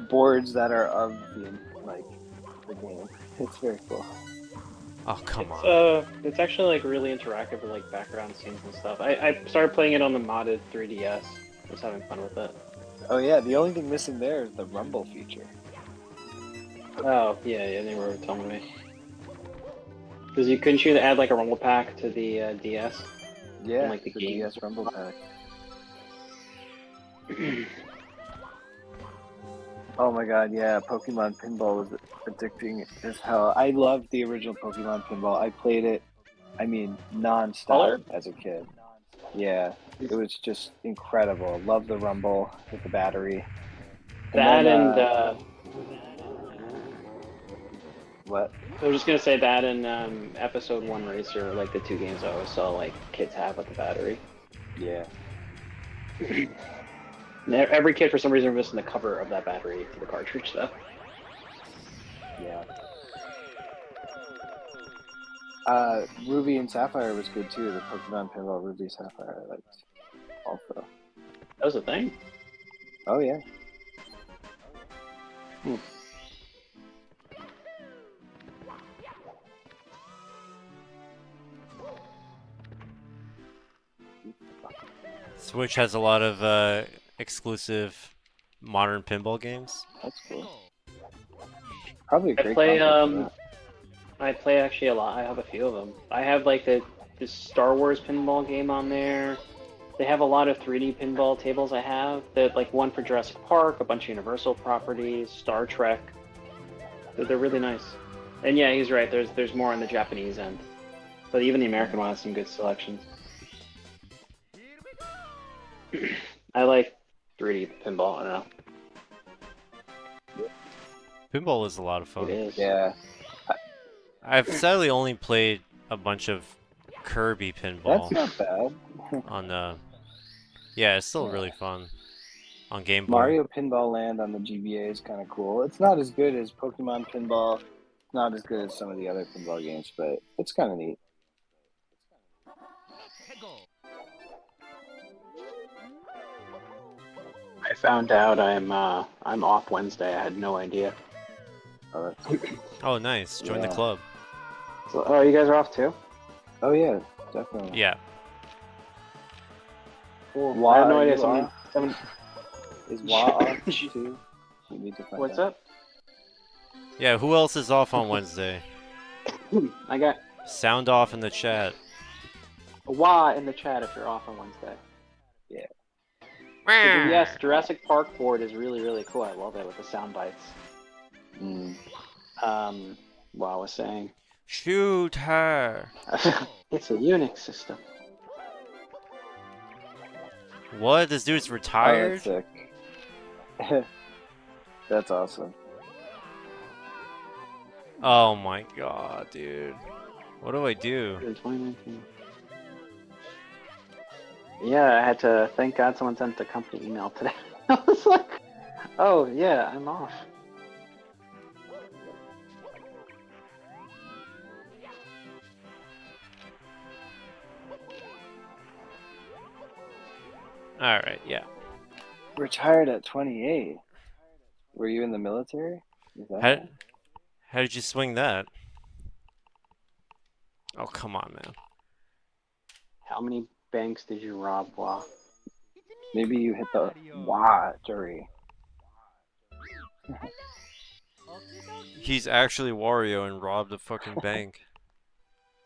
boards that are of the game. It's very cool. Oh, come on. It's actually like really interactive with like background scenes and stuff. I started playing it on the modded 3DS. I was having fun with it. Oh yeah, the only thing missing there is the rumble feature. Oh yeah, they were telling me. Because you couldn't you add like a rumble pack to the DS? Yeah, like the the game. DS rumble pack. Oh my god, yeah, Pokemon Pinball was addicting as hell. I loved the original Pokemon Pinball. I played it, non-stop Color? as a kid. Yeah, it was just incredible. Love the Rumble with the battery. That then, and what? I was just gonna say that and Episode 1 Racer, like the two games I always saw like kids have with the battery. Yeah. Every kid for some reason was missing the cover of that battery to the cartridge though. Yeah. Ruby and Sapphire was good too. The Pokemon Pinball Ruby Sapphire I liked also. That was a thing. Oh yeah. Switch has a lot of exclusive modern pinball games. That's cool. Probably a I great play console for I play actually a lot. I have a few of them. I have like the Star Wars pinball game on there. They have a lot of 3D pinball tables. I have that, like one for Jurassic Park, a bunch of Universal properties, Star Trek. They're really nice. And yeah, he's right. There's more on the Japanese end, but even the American one has some good selections. I like 3D pinball. I don't know. Pinball is a lot of fun. It is. that. Yeah, I've sadly only played a bunch of Kirby pinball that's not bad. on the. Yeah, it's still really fun on Game Boy. Mario Pinball Land on the GBA is kind of cool. It's not as good as Pokemon Pinball. It's not as good as some of the other pinball games, but it's kind of neat. I found out I'm off Wednesday. I had no idea. Oh, that's... Oh, nice! Join the Yeah. club. So, oh, you guys are off too? oh yeah, definitely. Yeah. Cool. Why I had no are idea. you Someone... Is Wa off too? We need to find What's out. up? Yeah. Who else is off on Wednesday? I got Sound off in the chat. a wah in the chat if you're off on Wednesday. But yes, Jurassic Park board is really, really cool. I love it with the sound bites. Mm. What I was saying. Shoot her. It's a Unix system. What? This dude's Oh, retired? that's sick. That's awesome. Oh my god, dude. What do I do? In 2019. Yeah, I had to. Thank God someone sent the company email today. I was like, oh yeah, I'm off. Alright, yeah. Retired at 28. Were you in the military? Is that How, how did you swing that? Oh, come on, man. How many banks did you rob, Wah? Maybe you hit the lottery. He's actually Wario and robbed a fucking bank.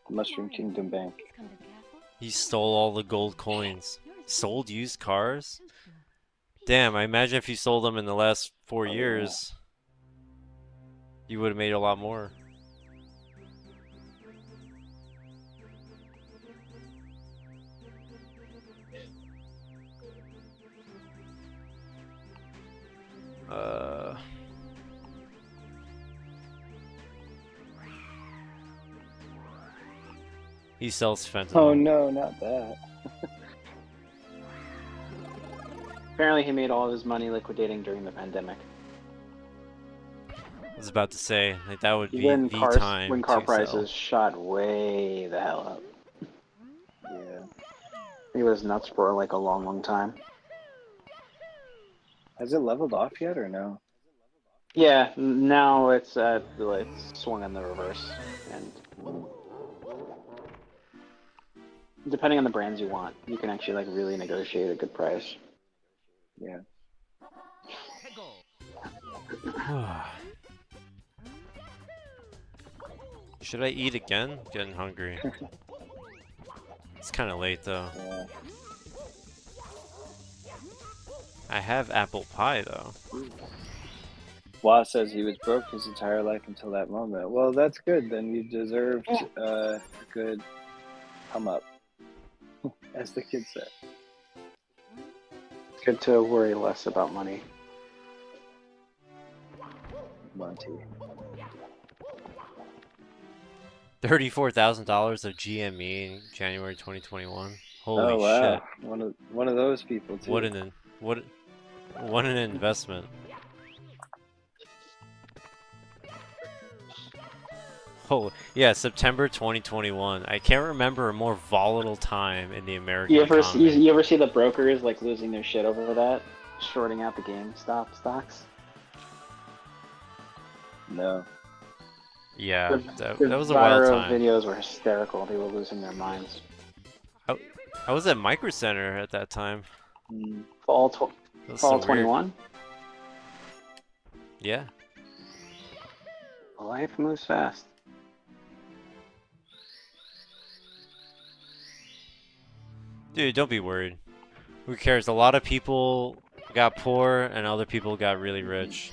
Mushroom Kingdom Bank. Please come to the castle. He stole all the gold coins. Yours Sold used cars? Toadstool. Damn, I imagine if you sold them in the last 4 yeah. years, you would have made a lot more. He sells fentanyl. Oh no, not that. Apparently, he made all of his money liquidating during the pandemic. I was about to say, like, that would be When the car time to prices sell. shot way the hell up. Yeah. He was nuts for like a long, long time. Has it leveled off yet or no? Yeah, now it's swung in the reverse, and depending on the brands you want, you can actually like really negotiate a good price. Yeah. Should I eat again? Getting hungry. It's kind of late though. Yeah. I have apple pie though. Wa says he was broke his entire life until that moment. Well, that's good. Then you deserved a good come up, as the kids say. It's good to worry less about money. Monty. $34,000 of GME in January 2021. Holy Oh wow, shit! one of those people too. What an investment. Oh, yeah, September 2021. I can't remember a more volatile time in the American You ever economy. you ever see the brokers like losing their shit over that, shorting out the GameStop stocks? No. Yeah, The that was a wild viral time. videos were hysterical. They were losing their minds. I was at Micro Center at that time. Mm. Fall That was fall so weird. 21. Yeah. Life moves fast. Dude, don't be worried. Who cares? A lot of people got poor and other people got really rich.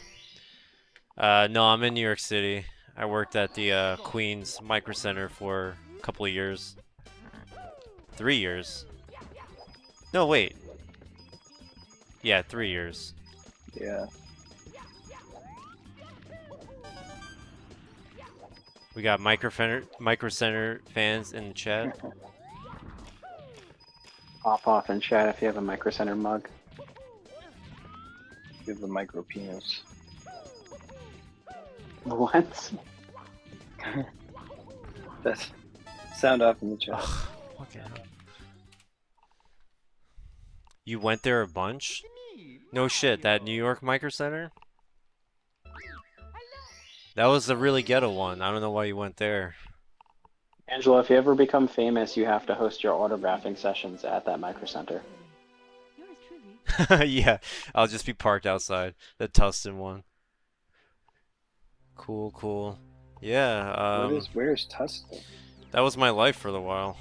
No, I'm in New York City. I worked at the Queens Micro Center for a couple of years. 3 years. No, wait. Yeah, 3 years. Yeah. We got Micro Center fans in the chat. Pop off in chat if you have a Micro Center mug. You have a micro penis. What? That's sound off in the chat. Okay. You went there a bunch? No shit, that New York Micro Center? That was the really ghetto one. I don't know why you went there. Angela, if you ever become famous, you have to host your autographing sessions at that Micro Center. Yours truly, Yeah, I'll just be parked outside. The Tustin one. Cool, cool. Yeah, Where's Tustin? that was my life for a while.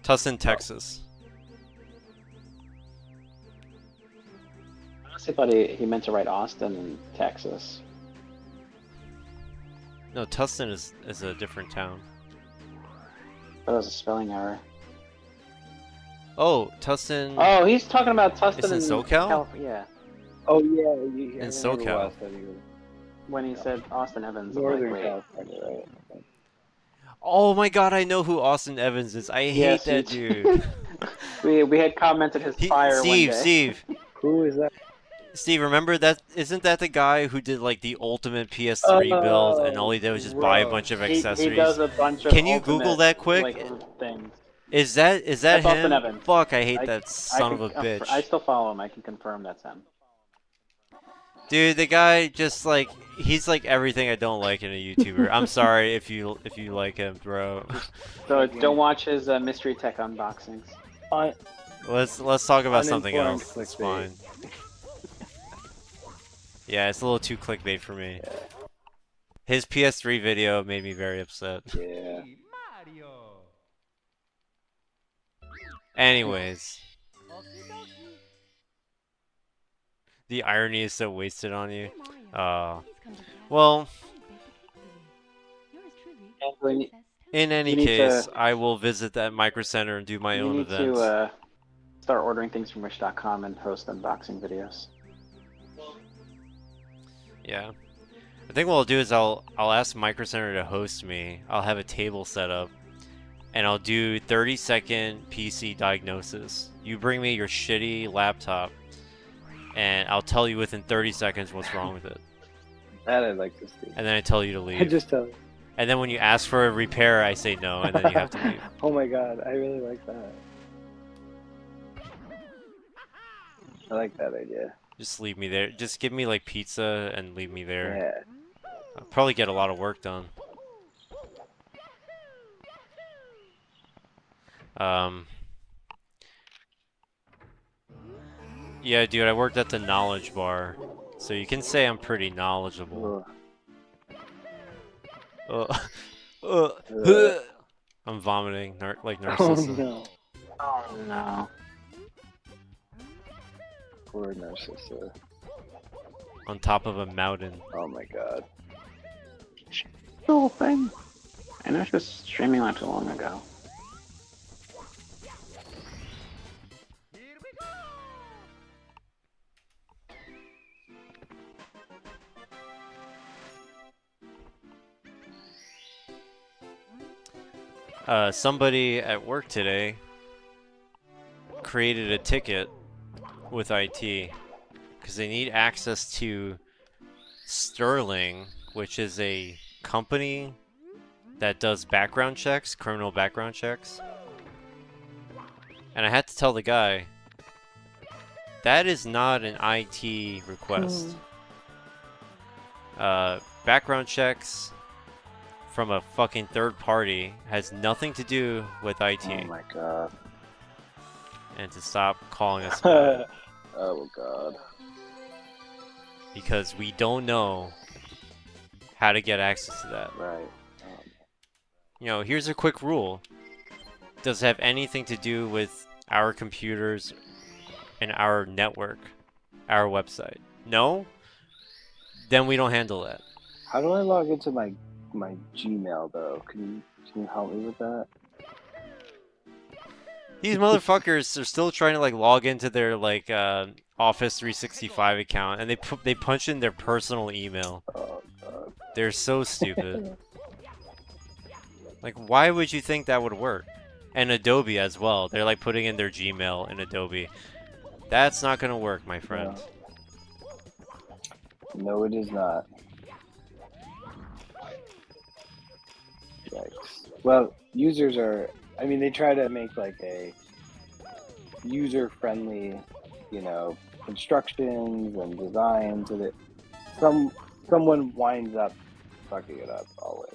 Tustin, Texas. I honestly thought he meant to write Austin in Texas. No, Tustin is a different town. That was a spelling error. Oh, Tustin. Oh, he's talking about Tustin It's in SoCal? Yeah, Oh yeah, In SoCal. when he said Austin Evans. I'm Northern like, wait. California, right? Oh my god, I know who Austin Evans is. I hate Yes, that you- dude. we had commented his fire one day. Steve. Who is that? Steve, remember that? Isn't that the guy who did like the ultimate PS3 build and all he did was just buy a bunch of accessories? He does a bunch of Can you ultimate, Google that quick? like, things. Is that That's him? Austin Evans. Fuck, I hate I- that son of a I bitch. still follow him. I can confirm that's him. Dude, the guy just like he's like everything I don't like in a YouTuber. I'm sorry if you like him, bro. So don't watch his mystery tech unboxings. Let's talk about something Uninformed else. It's clickbait. fine. Yeah, it's a little too clickbait for me. His PS3 video made me very upset. Yeah. Mario. Anyways, Okie dokie. the irony is so wasted on you. Hey, Mario. Uh, Please come to the castle. well, I'll bake a cake for you. Yours truly, Angela, you- Princess in any You need case, to- I will visit that Micro Center and do my you own need events. to start ordering things from Wish.com and host unboxing videos. Yeah. I think what I'll do is I'll ask Micro Center to host me. I'll have a table set up and I'll do 30-second PC diagnosis. You bring me your shitty laptop and I'll tell you within 30 seconds what's wrong with it. That I'd like to see. And then I tell you to I leave. just tell you. And then when you ask for a repair, I say no and then you have to leave. Oh my god, I really like that. I like that idea. Just leave me there. Just give me like pizza and leave me there. Yeah. I'll probably get a lot of work done. Yeah, dude, I worked at the Knowledge Bar, so you can say I'm pretty knowledgeable. Ugh. Uh, I'm vomiting like Oh Narcissa. no. Oh no. Poor Narcissa. On top of a mountain. Oh my god. The whole thing. I know she was streaming not too long ago. Here we go. Somebody at work today created a ticket with IT because they need access to Sterling, which is a company that does background checks, criminal background checks. And I had to tell the guy, that is not an IT request. Background checks from a fucking third party has nothing to do with IT. Oh my god. And to stop calling us about it. Oh god. Because we don't know how to get access to that. Right. You know, here's a quick rule. Does it have anything to do with our computers and our network, our website? No? Then we don't handle that. How do I log into my Gmail though? Can you help me with that? These motherfuckers are still trying to like log into their like Office 365 account, and they punch in their personal email. Oh god. They're so stupid. Like, why would you think that would work? And Adobe as well. They're like putting in their Gmail in Adobe. That's not gonna work, my friend. No, it is not. Yikes. Well, users are. I mean, they try to make like a user-friendly, you know, instructions and designs, so that someone winds up fucking it up always.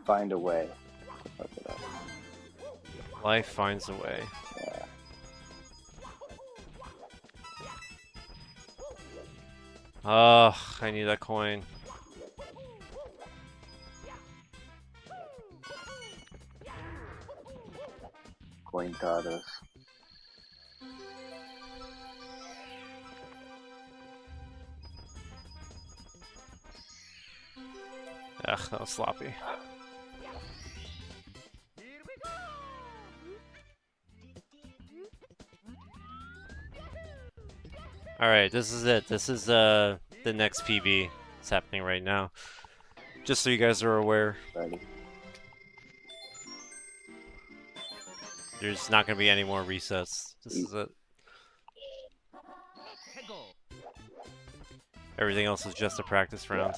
Find a way to fuck it up. Life finds a way. Yeah. Ugh, I need that coin. Cointadas. Ugh, that was sloppy. Here we go. Alright, this is it. This is the next PB. It's happening right now. Just so you guys are aware, Ready? there's not gonna be any more resets. This is it. Go. Everything else is just a practice round.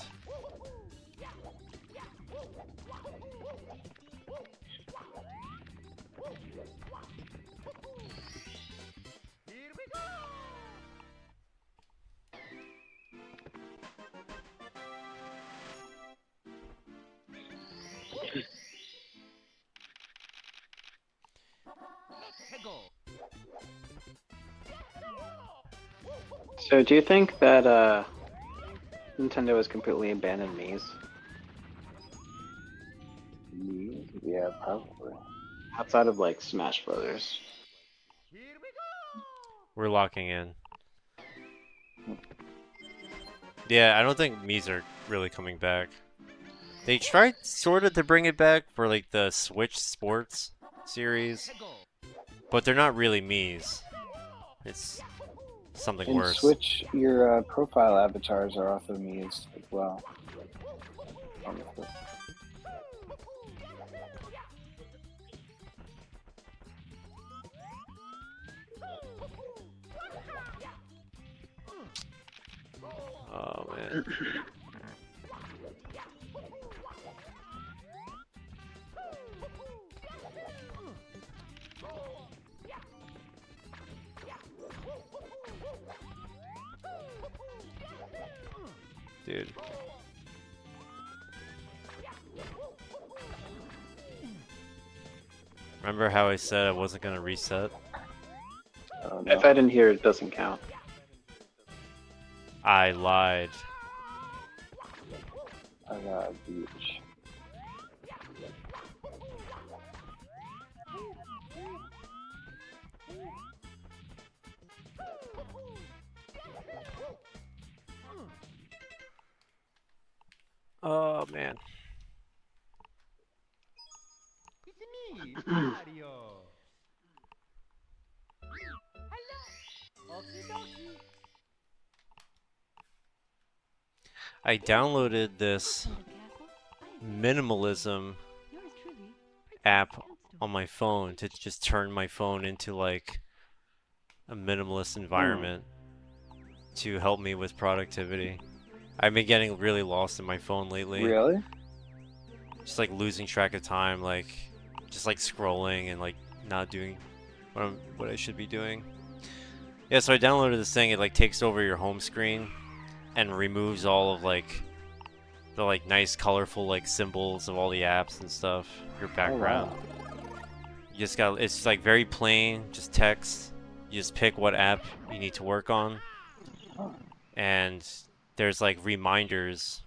Here we go. Go. So, do you think that Nintendo has completely abandoned Mii's Me? Yeah, probably. outside of like Smash Brothers? Here we go. We're locking in. Yeah, I don't think Mii's are really coming back. They tried sort of to bring it back for like the Switch Sports series, Go. but they're not really Mii's. It's something And worse. Switch, your profile avatars are also me as well. Honestly. Oh man. Dude. Remember how I said I wasn't gonna reset? Oh, no. If I didn't hear, it doesn't count. I lied. I got a beach. Oh man. It's me, Mario. Hello. Okie dokie. I downloaded this Welcome to the castle. I am minimalism yours truly, Princess app Toadstool. on my phone to just turn my phone into like a minimalist environment. to help me with productivity. I've been getting really lost in my phone lately. Really? Just like losing track of time, like just like scrolling and like not doing what I should be doing. Yeah, so I downloaded this thing. It like takes over your home screen and removes all of like the like nice colorful like symbols of all the apps and stuff. Your background. wow. You just got, it's like very plain, just text. You just pick what app you need to work on. Oh. And there's like reminders.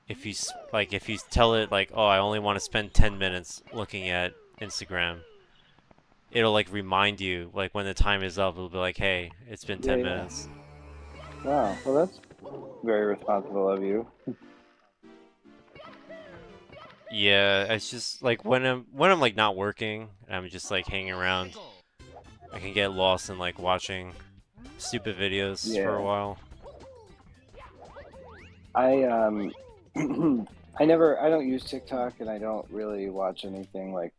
If you if you tell it like, oh, I only want to spend 10 minutes looking at Instagram, it'll like remind you like when the time is up. It'll be like, hey, it's been 10 Yeah. minutes. Wow. Well, that's very responsible of you. Yeah, it's just like when I'm like not working, I'm just like hanging around. I can get lost in like watching stupid videos for Yeah. a while. I I don't use TikTok, and I don't really watch anything like.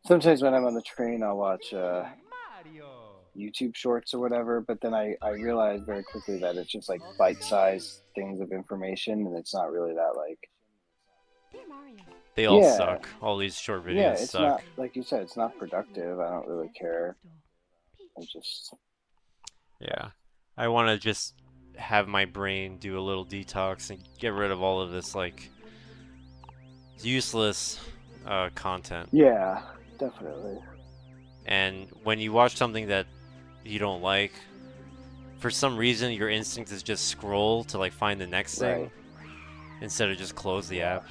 Sometimes when I'm on the train, I'll watch Mario. YouTube shorts or whatever, but then I realize very quickly that it's just like bite-sized things of information, and it's not really that like. Dear Mario, They all Yeah. suck. All these short videos Yeah, it's suck. not like you said. It's not productive. I don't really care. I Peach. just Yeah. I want to just have my brain do a little detox and get rid of all of this like useless content. yeah, definitely. And when you watch something that you don't like, for some reason your instinct is just scroll to like find the next thing Right. instead of just close the app.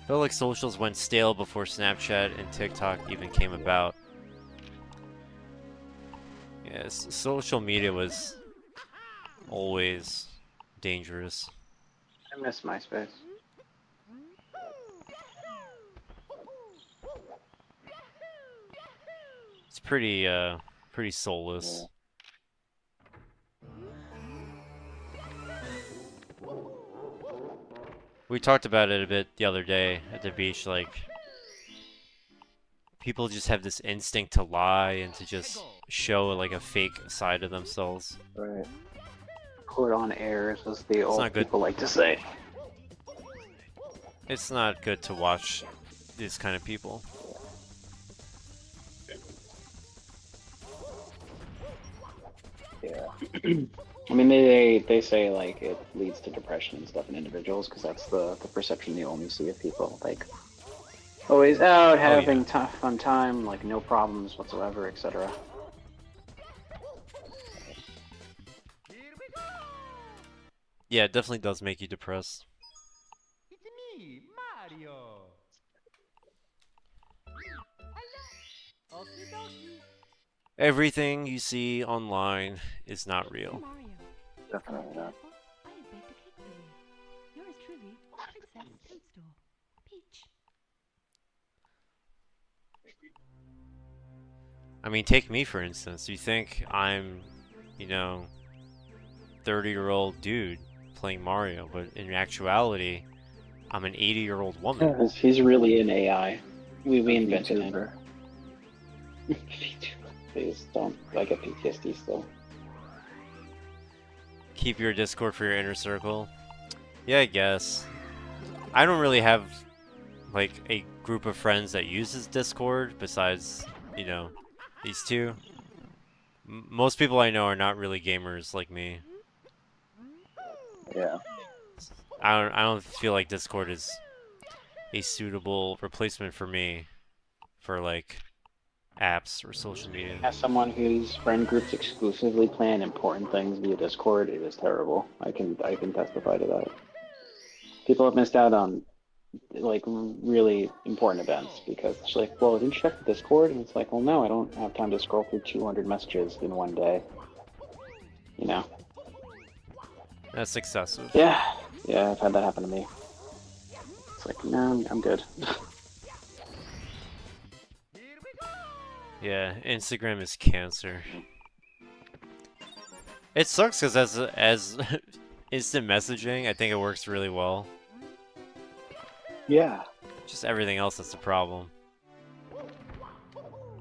I feel like socials went stale before Snapchat and TikTok even came about. Yes, social media was always dangerous. I miss MySpace. It's pretty soulless. We talked about it a bit the other day at the beach, like people just have this instinct to lie and to just show like a fake side of themselves. Right. Put on airs, as the not old good. people like to say. It's not good to watch these kind of people. Yeah. I mean, they say like it leads to depression and stuff in individuals because that's the perception you only see of people, like always out having fun time, like no problems whatsoever, etc. Here we go. Yeah, it definitely does make you depressed. It's me, Mario. Hello. Okie dokie. Everything you see online is not Dear real. Mario, Definitely not. I have baked a cake for you. Yours truly, Princess Toadstool. Peach. I mean, take me for instance. You think I'm, 30-year-old dude playing Mario, but in actuality, I'm an 80-year-old woman. He's really an AI. We invented him. YouTuber. Please don't. I get PTSD still. Keep your Discord for your inner circle. Yeah, I guess. I don't really have like a group of friends that uses Discord besides, these two. Most people I know are not really gamers like me. Yeah. I don't feel like Discord is a suitable replacement for me for like apps or social media. As someone whose friend groups exclusively plan important things via Discord, it is terrible. I can testify to that. People have missed out on like really important events because it's like, well, didn't you check the Discord? And it's like, well, no, I don't have time to scroll through 200 messages in one day. That's excessive. Yeah, I've had that happen to me. It's like, no, I'm good. Here we go. Yeah, Instagram is cancer. It sucks because as instant messaging, I think it works really well. Yeah. Just everything else that's the problem.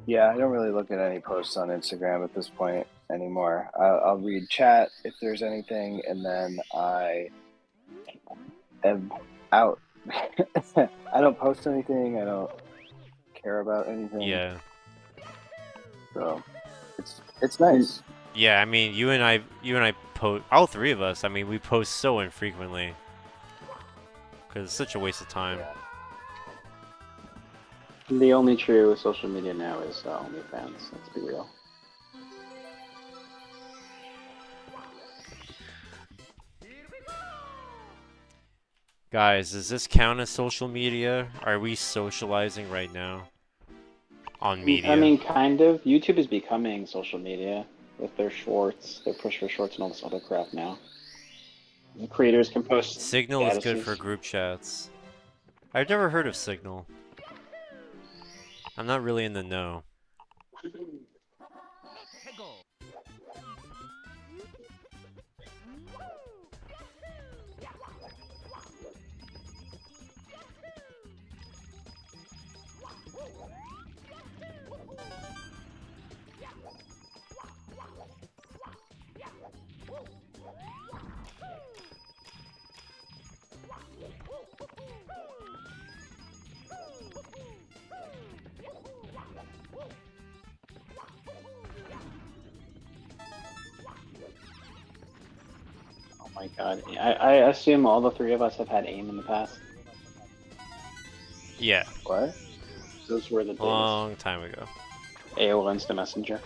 Yeah, I don't really look at any posts on Instagram at this point anymore. I'll read chat if there's anything, and then I am out. I don't post anything. I don't care about anything. Yeah. So it's nice. Yeah, I mean, you and I post, all three of us, I mean, we post so infrequently. Because it's such a waste of time. The only true social media now is OnlyFans. Let's be real. Guys, does this count as social media? Are we socializing right now? On media? I mean, kind of. YouTube is becoming social media with their shorts, their push for shorts, and all this other crap now. The creators can post. Signal is good statuses. for group chats. I've never heard of Signal. I'm not really in the know. Oh my god. I assume all the three of us have had AIM in the past. Yeah, What? Those were the days. long time ago. AOL Instant Messenger.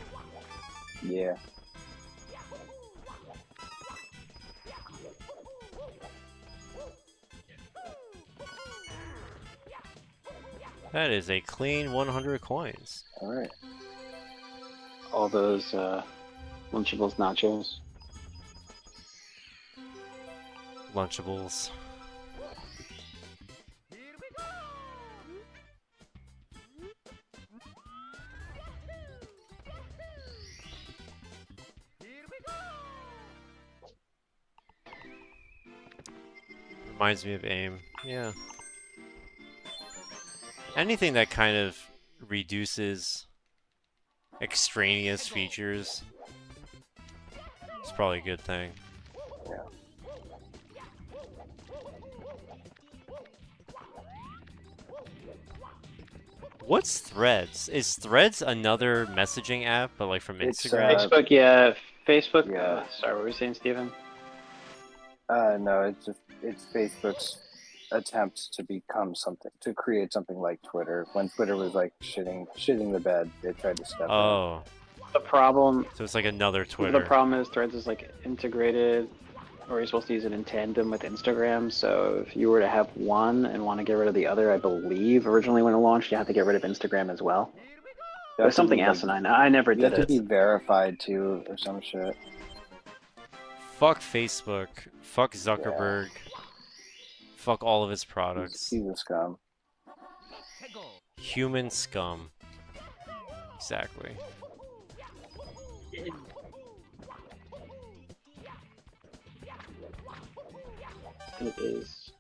Yeah. That is a clean 100 coins. All right. All those Lunchables nachos. Lunchables. Reminds me of AIM. Yeah. Anything that kind of reduces extraneous features is probably a good thing. Yeah. What's Threads? Is Threads another messaging app, but like from It's, Instagram? Facebook, yeah. Facebook. Yeah. Sorry, what were you saying, Steven? No, it's Facebook's attempt to become something, to create something like Twitter. When Twitter was like shitting the bed, they tried to step in. Oh, The problem. so it's like another The Twitter. problem is Threads is like integrated, or you're supposed to use it in tandem with Instagram. So if you were to have one and want to get rid of the other, I believe originally when it launched, you had to get rid of Instagram as well. You It have was to something be, asinine. I never You have did to be it. verified too, or some shit. Fuck Facebook. Fuck Zuckerberg. Fuck all of its products. He's a scum. Human scum. Exactly. It is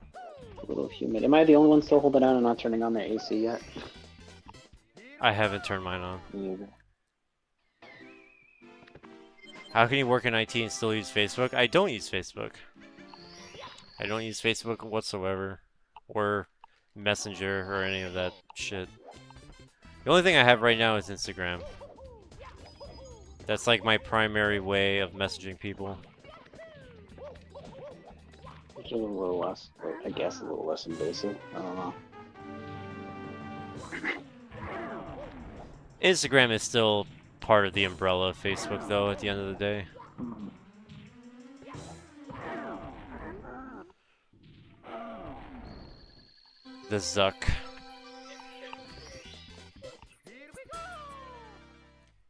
a little humid. Am I the only one still holding out and not turning on their AC yet? I haven't turned mine on. Me either. How can you work in IT and still use Facebook? I don't use Facebook. I don't use Facebook whatsoever. Or Messenger or any of that shit. The only thing I have right now is Instagram. That's like my primary way of messaging people. Which is a little less, I guess, a little less invasive. I don't know. Instagram is still part of the umbrella of Facebook, though, at the end of the day. The Zuck.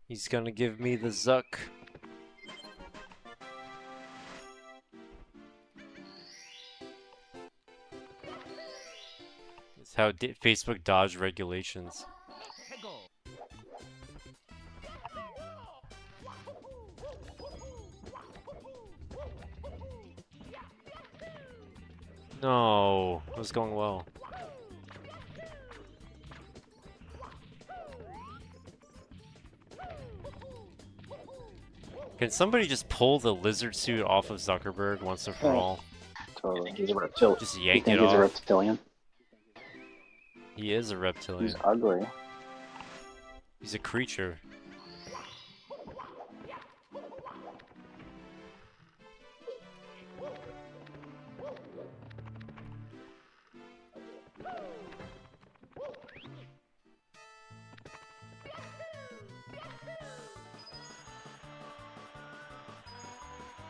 He's gonna give me the Zuck. It's how Facebook dodged regulations. No, it was going well. Can somebody just pull the lizard suit off of Zuckerberg once and for all? Totally. He's a reptilian. Just You yank think it he's a off. reptilian? He is a reptilian. He's ugly. He's a creature.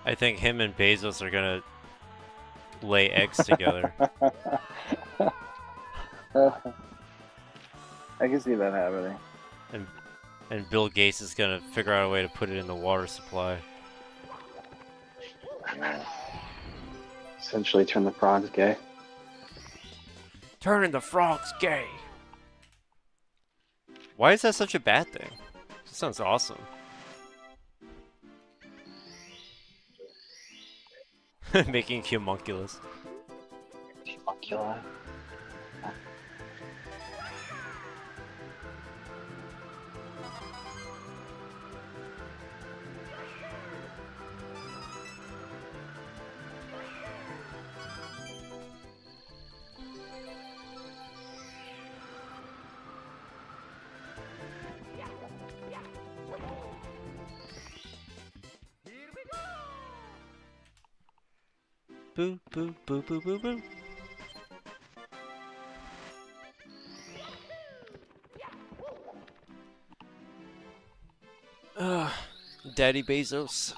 I think him and Bezos are gonna lay eggs together. I can see that happening. And Bill Gates is gonna figure out a way to put it in the water supply. Yeah. Essentially turn the frogs gay. Turning the frogs gay! Why is that such a bad thing? That sounds awesome. Making homunculus. Homunculi. Here we go. Boo, boo, boo, boo, boo, boo. Ugh, Daddy Bezos.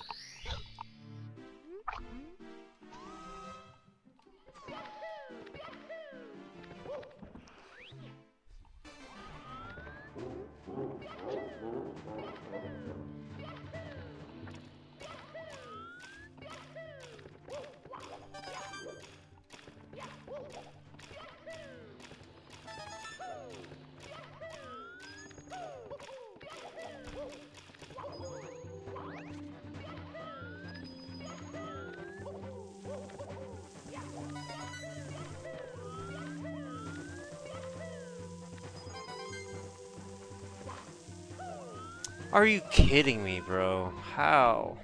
Are you kidding me, bro? How?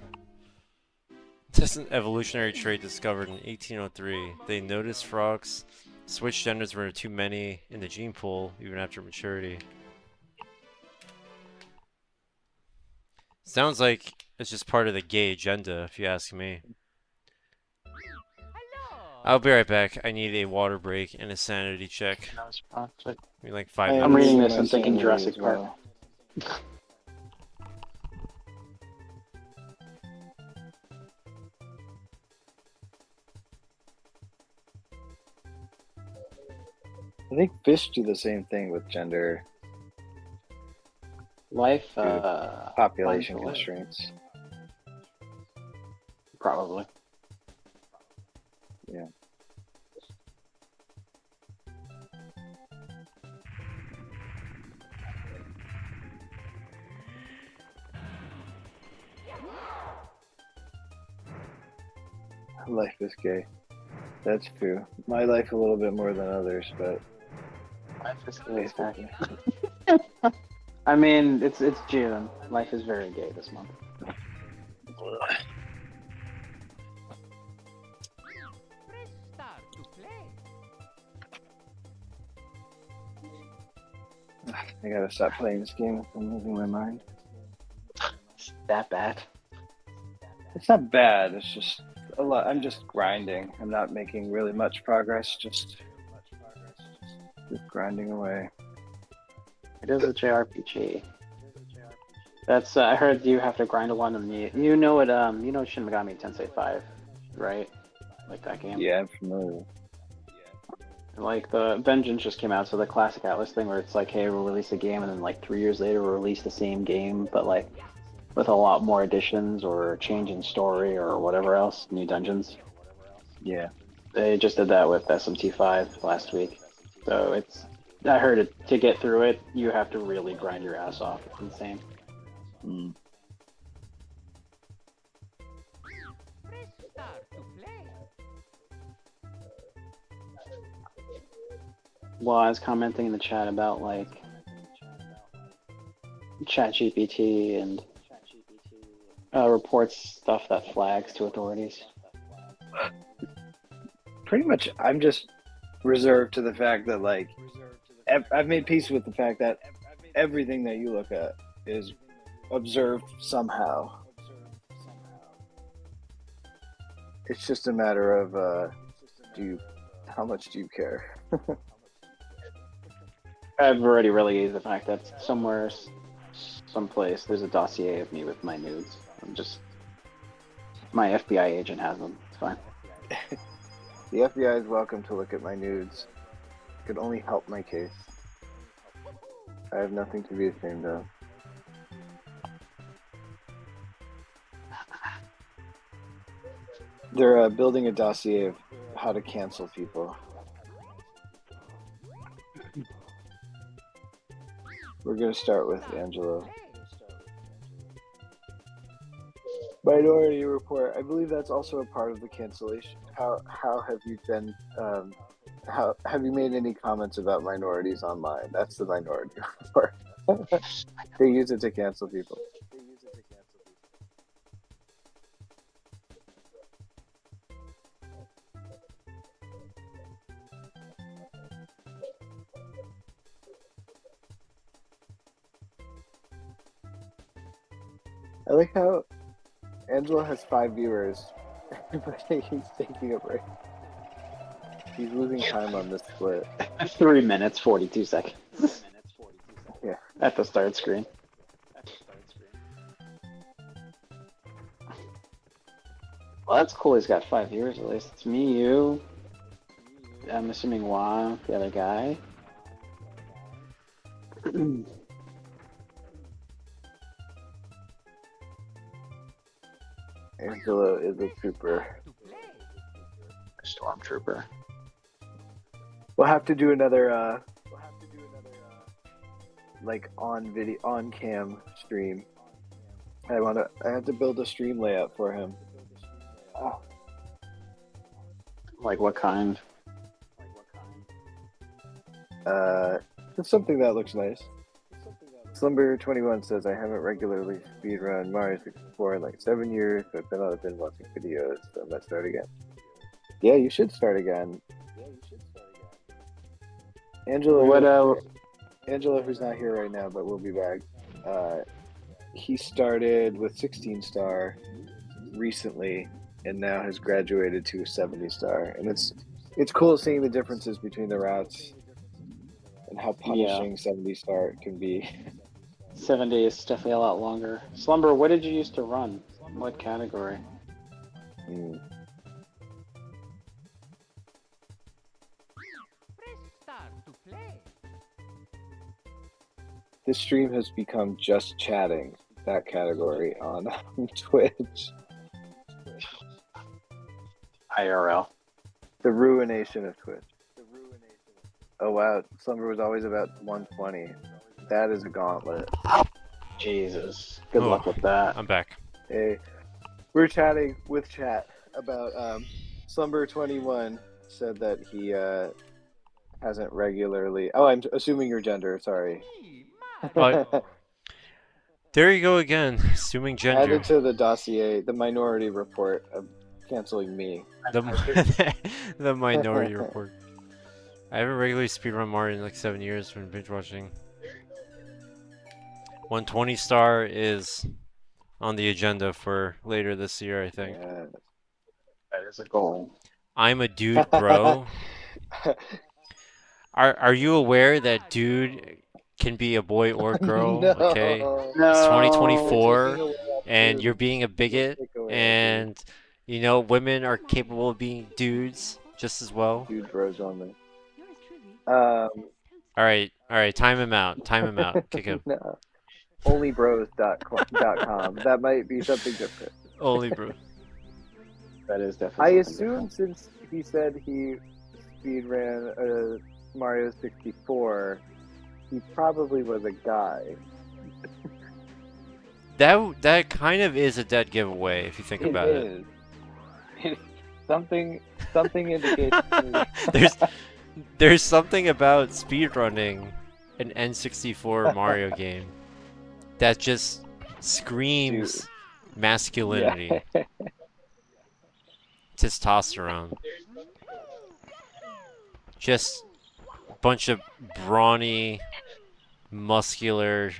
This is an evolutionary trait discovered in 1803. They noticed frogs switch genders were too many in the gene pool, even after maturity. Sounds like it's just part of the gay agenda, if you ask me. Hello. I'll be right back. I need a water break and a sanity check. Give me like 5 I minutes. I'm reading understand this my and thinking sanity Jurassic as well. I think fish do the same thing with gender Life, population finds a way. constraints. Probably. Yeah. Life is gay. That's true. My life a little bit more than others, but Life is basically. I mean, it's June. Life is very gay this month. Press start to play. I gotta stop playing this game. I'm losing my mind. Is that bad? It's not bad. It's just a lot. I'm just grinding. I'm not making really much progress. Just grinding away. It is a JRPG. That's I heard you have to grind a lot on the. You know what? You know Shin Megami Tensei 5, right? Like that game. Yeah, I'm familiar. Like the Vengeance just came out, so the classic Atlas thing where it's like, hey, we'll release a game, and then like 3 years later we'll release the same game, but like with a lot more additions or change in story or whatever else, new dungeons. Yeah. They just did that with SMT5 last week. So it's, I heard it, to get through it, you have to really grind your ass off. It's insane. Mm. Press start to play. Well, I was commenting in the chat about like ChatGPT and reports stuff that flags to authorities. Pretty much, I'm just reserved to the fact that like I've made peace with the fact that everything that you look at is observed somehow. It's just a matter of how much do you care? I've already relegated the fact that somewhere, someplace, there's a dossier of me with my nudes. My FBI agent has them. It's fine. The FBI is welcome to look at my nudes. It could only help my case. I have nothing to be ashamed of. They're building a dossier of how to cancel people. We're going to start with Angelo. Minority Report. I believe that's also a part of the cancellation. How have you been? How have you made any comments about minorities online? That's the Minority Report. They use it to cancel people. I like how Angelo has 5 viewers, but he's taking a break. He's losing time on this split. 3 minutes, 42 seconds. Yeah. At the start screen. Well, that's cool. He's got 5 viewers at least. It's me, you. I'm assuming Juan, the other guy. Angelo is a trooper. Stormtrooper. We'll have to do another like on cam stream. I have to build a stream layout for him. Oh. Like what kind? Just something that looks nice. Slumber21 says, I haven't regularly speedrun Mario 64 in like 7 years, but I've been watching videos, so I'm gonna start again. Yeah, you should start again. Angelo, Angelo, who's not here right now, but will be back. He started with 16 star recently, and now has graduated to 70 star, and it's cool seeing the differences between the routes and how punishing 70 star can be. 70 is definitely a lot longer. Slumber, what did you used to run? What category? Press start to play. This stream has become just chatting, that category on Twitch. IRL. The ruination of Twitch. Oh wow, Slumber was always about 120. That is a gauntlet. Jesus. Good luck with that. I'm back. Hey, we're chatting with chat about Slumber21 said that he hasn't regularly. Oh, I'm assuming your gender. Sorry. Me, Mario. There you go again, assuming gender. Added to the dossier, the Minority Report of canceling me. The Minority Report. I haven't regularly speedrun Mario in like 7 years from binge watching. 120 star is on the agenda for later this year, I think. Yeah. That is a goal. I'm a dude, bro. Are you aware that dude can be a boy or girl? No. Okay, No. it's 2024, and you're being a bigot, and you know women are capable of being dudes just as well. Dude bros only. Yours truly, All right, time him out, kick him. No. Onlybros.com. That might be something different. Only bro. That is I definitely. assume since he said he speedran Mario 64, he probably was a guy. That kind of is a dead giveaway if you think about it. Is. Something indicates to me. There's something about speedrunning an N64 Mario game that just screams masculinity, Yeah. testosterone. Just a bunch of brawny, muscular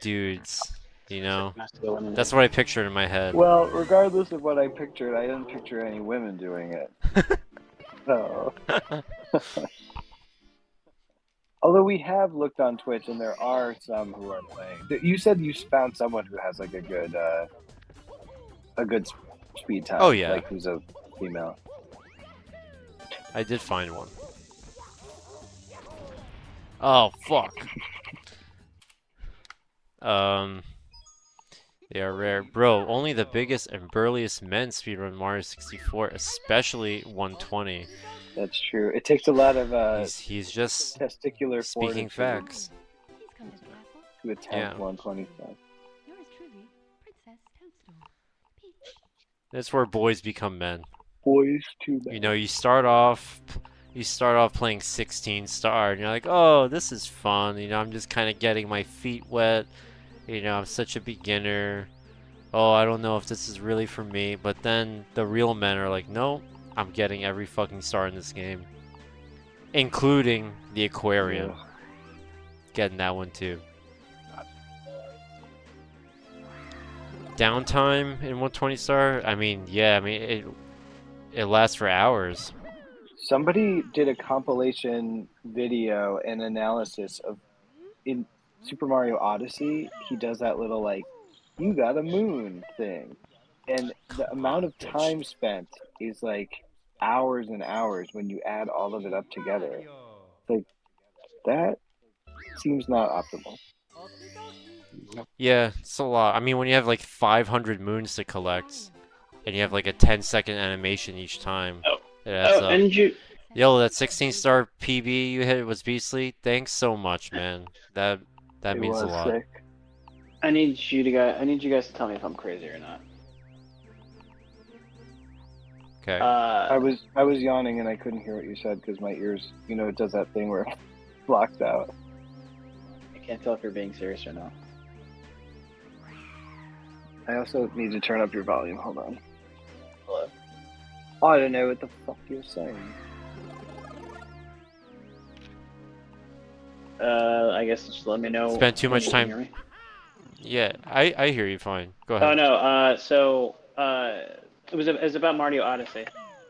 dudes, you know? Masculinity. That's what I pictured in my head. Well, regardless of what I pictured, I didn't picture any women doing it. So, although we have looked on Twitch, and there are some who are playing. You said you found someone who has like a good speed time. Oh, yeah. Like who's a female. I did find one. Oh, fuck. They are rare. Bro, only the biggest and burliest men speedrun Mario 64, especially 120. That's true. It takes a lot of He's just testicular speaking fortitude facts. Please come to the castle. to attempt Yeah. 125. Yours truly, Princess Toadstool. Peach. That's where boys become men. Boys too bad. You know, you start off playing 16 star, and you're like, oh, this is fun. You know, I'm just kind of getting my feet wet. You know, I'm such a beginner. Oh, I don't know if this is really for me. But then the real men are like, no, I'm getting every fucking star in this game, including the aquarium. Ugh. Getting that one too. Downtime in 120 star? I mean, yeah, I mean it lasts for hours. Somebody did a compilation video and analysis of in Super Mario Odyssey. He does that little like, you got a moon thing, and the amount of time spent is like hours and hours when you add all of it up together. Like that seems not optimal. Yeah, it's a lot. I mean, when you have like 500 moons to collect, and you have like a 10-second animation each time, it adds up. And you Yo, that 16-star PB you hit was beastly. Thanks so much, man. That It means a was lot. sick. I need you guys to tell me if I'm crazy or not. Okay. I was yawning and I couldn't hear what you said because my ears, you know, it does that thing where it blocks out. I can't tell if you're being serious or not. I also need to turn up your volume. Hold on. Hello. I don't know what the fuck you're saying. I guess just let me know. Spent too when much you can time- hear me. Yeah, I hear you fine. Go Oh ahead. no. It was about Mario Odyssey.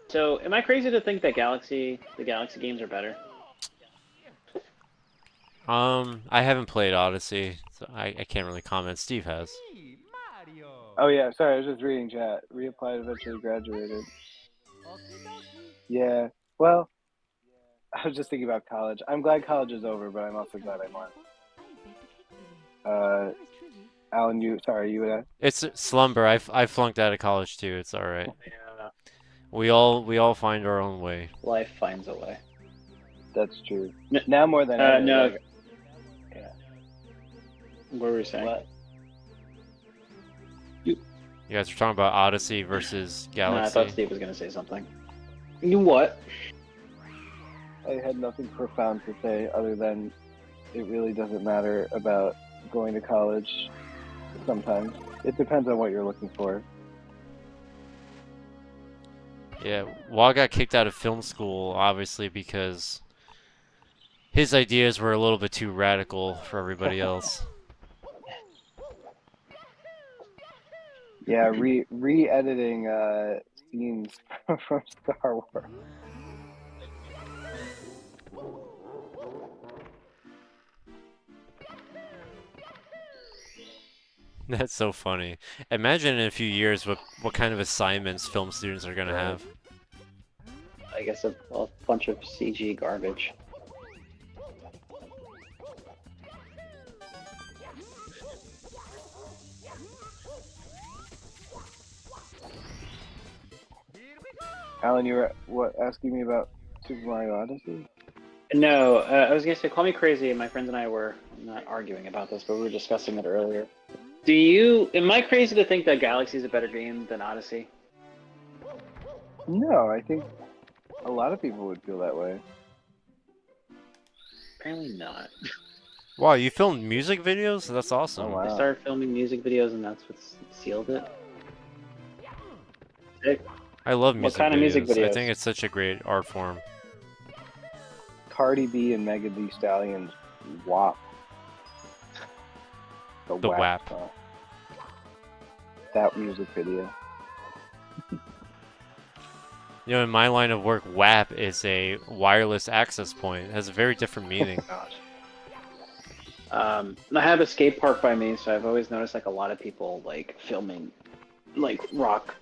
So am I crazy to think that the Galaxy games are better? I haven't played Odyssey, so I can't really comment. Steve has. Hey, Mario. Oh yeah, sorry, I was just reading chat. Reapplied, eventually graduated. Okie dokie. Yeah. Well, I was just thinking about college. I'm glad college is over, but I'm also glad I'm on. I have baked a cake for you. Yours truly, Alan, you would ask? It's slumber. I flunked out of college too. It's all right. Yeah. We all find our own way. Life finds a way. That's true. N- Now more than ever. no. like, What were we saying? what? You guys were talking about Odyssey versus No, I Galaxy. thought Steve was gonna say something. You what? I had nothing profound to say other than it really doesn't matter about going to college sometimes. It depends on what you're looking for. Yeah, Wall got kicked out of film school, obviously, because his ideas were a little bit too radical for everybody else. Yeah, re-editing scenes from Star Wars. That's so funny. Imagine in a few years what kind of assignments film students are gonna have. I guess a bunch of CG garbage. Alan, you were asking me about Super Mario Odyssey? No, I was gonna say, call me crazy. And my friends and I were not arguing about this, but we were discussing it earlier. Am I crazy to think that Galaxy is a better game than Odyssey? No, I think a lot of people would feel that way. Apparently not. Wow, you filmed music videos? That's awesome. Oh, wow. I started filming music videos, and that's what sealed it. Sick. I love music kind of music I videos? think it's such a great art form. Cardi B and Megan Thee Stallion's WAP. The WAP. song. That music video. You know, in my line of work, WAP is a wireless access point. It has a very different meaning. I have a skate park by me, so I've always noticed like a lot of people like filming like rock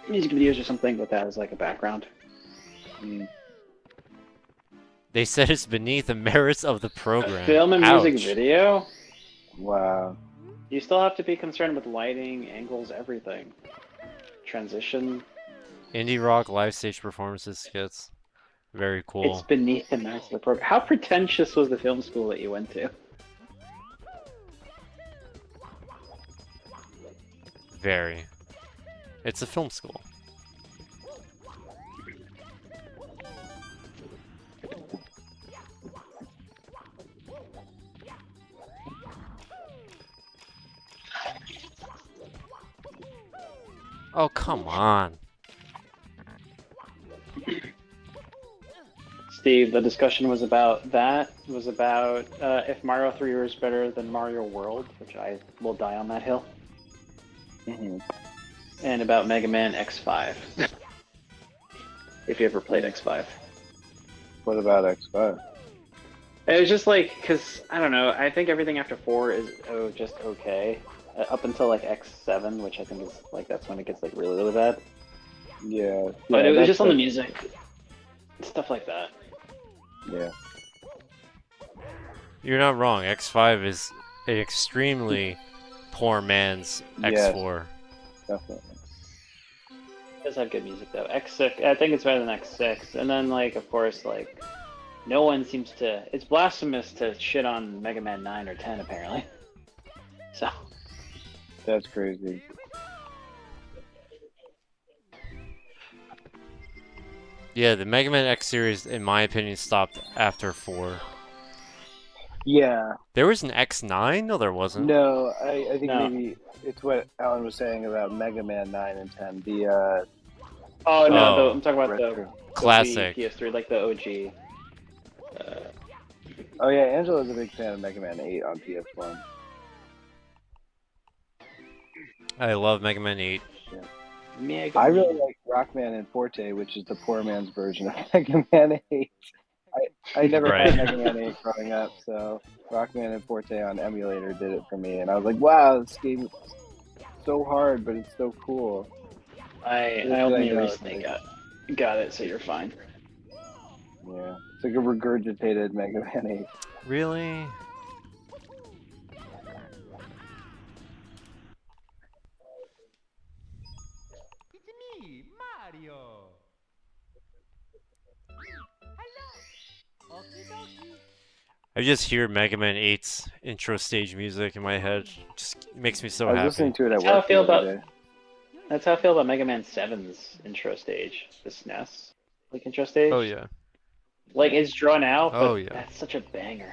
music videos or something with that as like a background. Mm. They said it's beneath the merits of the program. Film a music Ouch. video? Wow. You still have to be concerned with lighting, angles, everything. Transition. Indie rock live stage performances skits. Very cool. It's beneath the merits of the program. How pretentious was the film school that you went to? Very. It's a film school. Oh, come on. Steve, the discussion was about that. It was about if Mario 3 was better than Mario World, which I will die on that hill. Mm-hmm. And about Mega Man X5. If you ever played X5. What about X5? It was just like, because, I don't know, I think everything after 4 is just okay. Up until like X7, which I think is like, that's when it gets like really, really bad. Yeah. But yeah, it was that's just on the music. Stuff like that. Yeah. You're not wrong. X5 is an extremely poor man's Yes. X4. Definitely. It does have good music though. X6, I think it's better than X6. And then like, of course, like, no one seems to, it's blasphemous to shit on Mega Man 9 or 10 apparently. So. That's crazy. Yeah, the Mega Man X series, in my opinion, stopped after 4. Yeah. There was an X9? No, there wasn't. No, I think No. maybe it's what Alan was saying about Mega Man 9 and 10. The Oh no, Oh. I'm talking about the retro. Classic. PS3, like the OG. Oh yeah, Angela's a big fan of Mega Man 8 on PS1. I love Mega Man 8. Mega I Man. really like Rockman and Forte, which is the poor man's version of Mega Man 8. I never Right. had Mega Man 8 growing up, so Rockman and Forte on emulator did it for me, and I was like, wow, this game is so hard, but it's so cool. I only recently got it, so you're fine. Yeah, it's like a regurgitated Mega Man 8. Really? It's me, Mario. Hello. Okie dokie. I just hear Mega Man 8's intro stage music in my head. Just makes me so I was happy. listening to it at That's how I work feel the other about- day. That's how I feel about Mega Man 7's intro stage, the SNES like intro stage. Oh yeah. Like it's drawn out, but Oh, yeah. that's such a banger.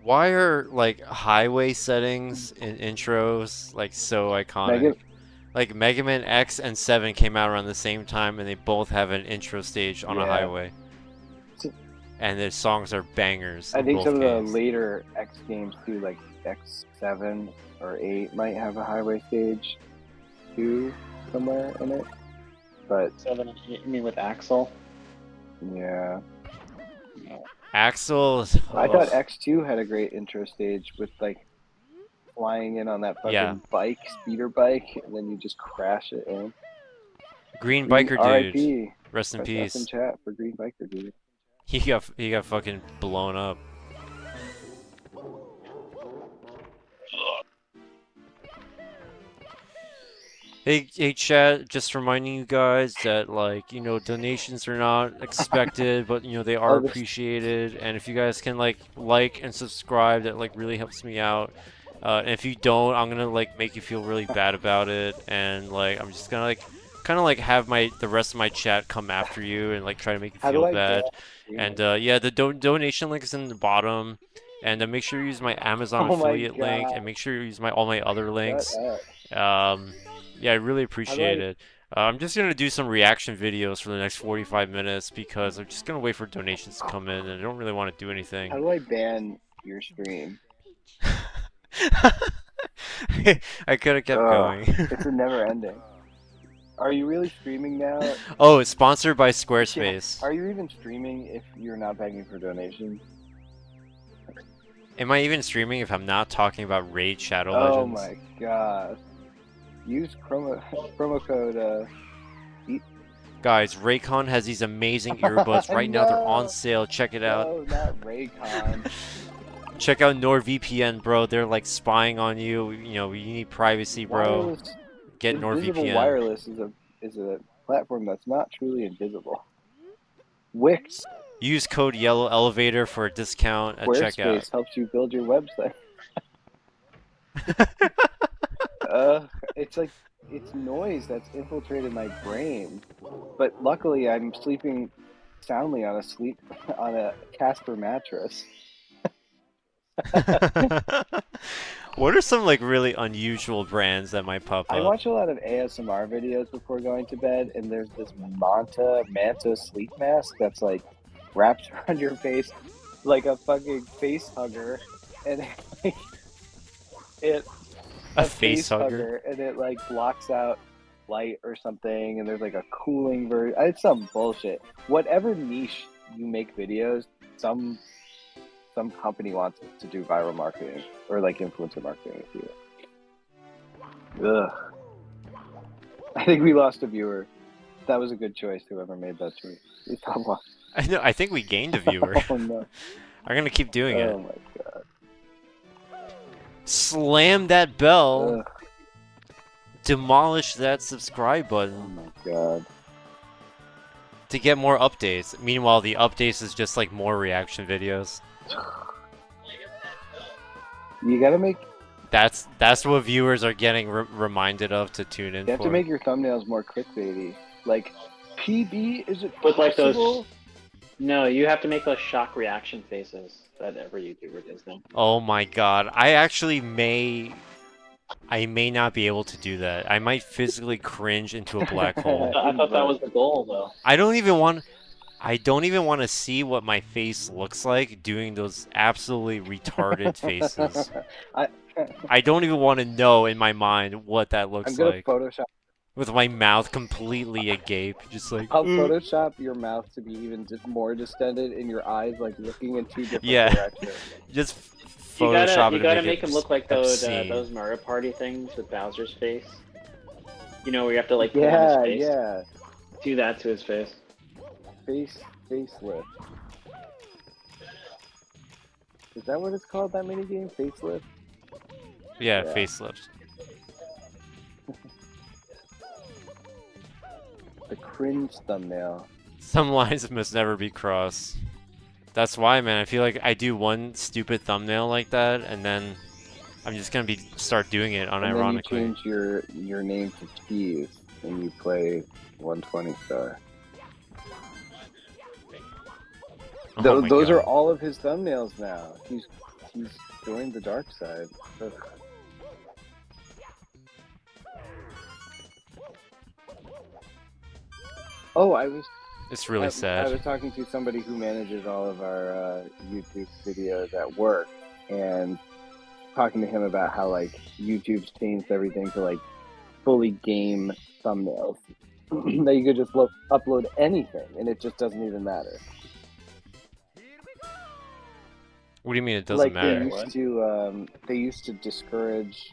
Why are like highway settings in intros like so iconic? Mega- Like Mega Man X and 7 came out around the same time and they both have an intro stage on a Yeah. highway. And the songs are bangers. I in think both some of games. the later X games too, like X7 or 8, might have a highway stage too somewhere in it. But 7, you mean with Axel? yeah, Axel. I thought X2 had a great intro stage with like flying in on that fucking Yeah. bike, speeder bike, and then you just crash it in. Green Biker Dude. R.I.P. Rest in Press F in peace. chat for Green Biker Dude. He got fucking blown up. Hey chat, just reminding you guys that like, you know, donations are not expected, but you know, they are Oh, this- appreciated, and if you guys can like and subscribe, that like really helps me out. And if you don't, I'm gonna like make you feel really bad about it, and like I'm just gonna like kind of like have the rest of my chat come after you and like try to make you How do feel I bad. get- And yeah, the donation link is in the bottom. And make sure you use my Amazon Oh my affiliate link, God. and make sure you use all my other links. Shut up. Yeah, I really appreciate I- it. I'm just gonna do some reaction videos for the next 45 minutes because I'm just gonna wait for donations to come in, and I don't really want to do anything. How do I ban your stream? I could have kept Ugh. going. It's a never ending. Are you really streaming now? Oh, it's sponsored by Squarespace. Are you even streaming if you're not begging for donations? Am I even streaming if I'm not talking about Raid Shadow Oh Legends? my god. Use promo code Guys, Raycon has these amazing earbuds right now. They're on No. sale. Check it out. No, not Raycon. Check out NordVPN, bro. They're like spying on you. You know, you need privacy, bro. Wireless, Get invisible NordVPN. wireless is a platform that's not truly invisible. Wix Use code Yellow Elevator for a discount at checkout. Squarespace helps you build your website. It's like it's noise that's infiltrated my brain. But luckily, I'm sleeping soundly on a Casper mattress. What are some like really unusual brands that might pop I up? watch a lot of ASMR videos before going to bed, and there's this Manta sleep mask that's like wrapped around your face like a fucking face hugger, and it A face hugger? and it like blocks out light or something, and there's like a cooling version. It's some bullshit. Whatever niche you make videos, some company wants to do viral marketing or like influencer marketing with you. Ugh. I think we lost a viewer. That was a good choice, whoever made that choice. We thought lost. I know. I think we gained a viewer. Oh no. I'm gonna keep doing Oh it. my god. Slam that bell. Ugh. Demolish that subscribe Oh button my god. to get more updates. Meanwhile, the updates is just like more reaction videos. You gotta make. That's what viewers are getting reminded of to tune in You have for. to make your thumbnails more clickbaity. Like, PB, is it With like those. possible? No, you have to make those shock reaction faces that every YouTuber does now. Oh my god. I may not be able to do that. I might physically cringe into a black hole. I thought that was the goal, though. I don't even want to see what my face looks like doing those absolutely retarded faces. I don't even want to know in my mind what that I'm looks gonna like. Photoshop. With my mouth completely agape, just like I'll Photoshop your mouth to be even just more distended, and your eyes like looking in two different Yeah. directions. just You Photoshop gotta, it you gotta and make it him look like those obscene. Mario Party things with Bowser's face. You know, where you have to like pull on Yeah, his face. yeah. Do that to his face. Facelift. Is that what it's called? That mini game, facelift. Yeah, Yeah. facelift. The cringe thumbnail. Some lines must never be crossed. That's why, man. I feel like I do one stupid thumbnail like that, and then I'm just gonna start doing it And then you unironically. change your name to Steve, and you play 120 star. Oh my Those are God. all of his thumbnails now. He's joined the dark side. Ugh. Oh, It's really I sad. was talking to somebody who manages all of our YouTube videos at work, and talking to him about how like YouTube's changed everything to like fully game thumbnails that you could just upload anything, and it just doesn't even matter. What do you mean it doesn't Like matter? they used to discourage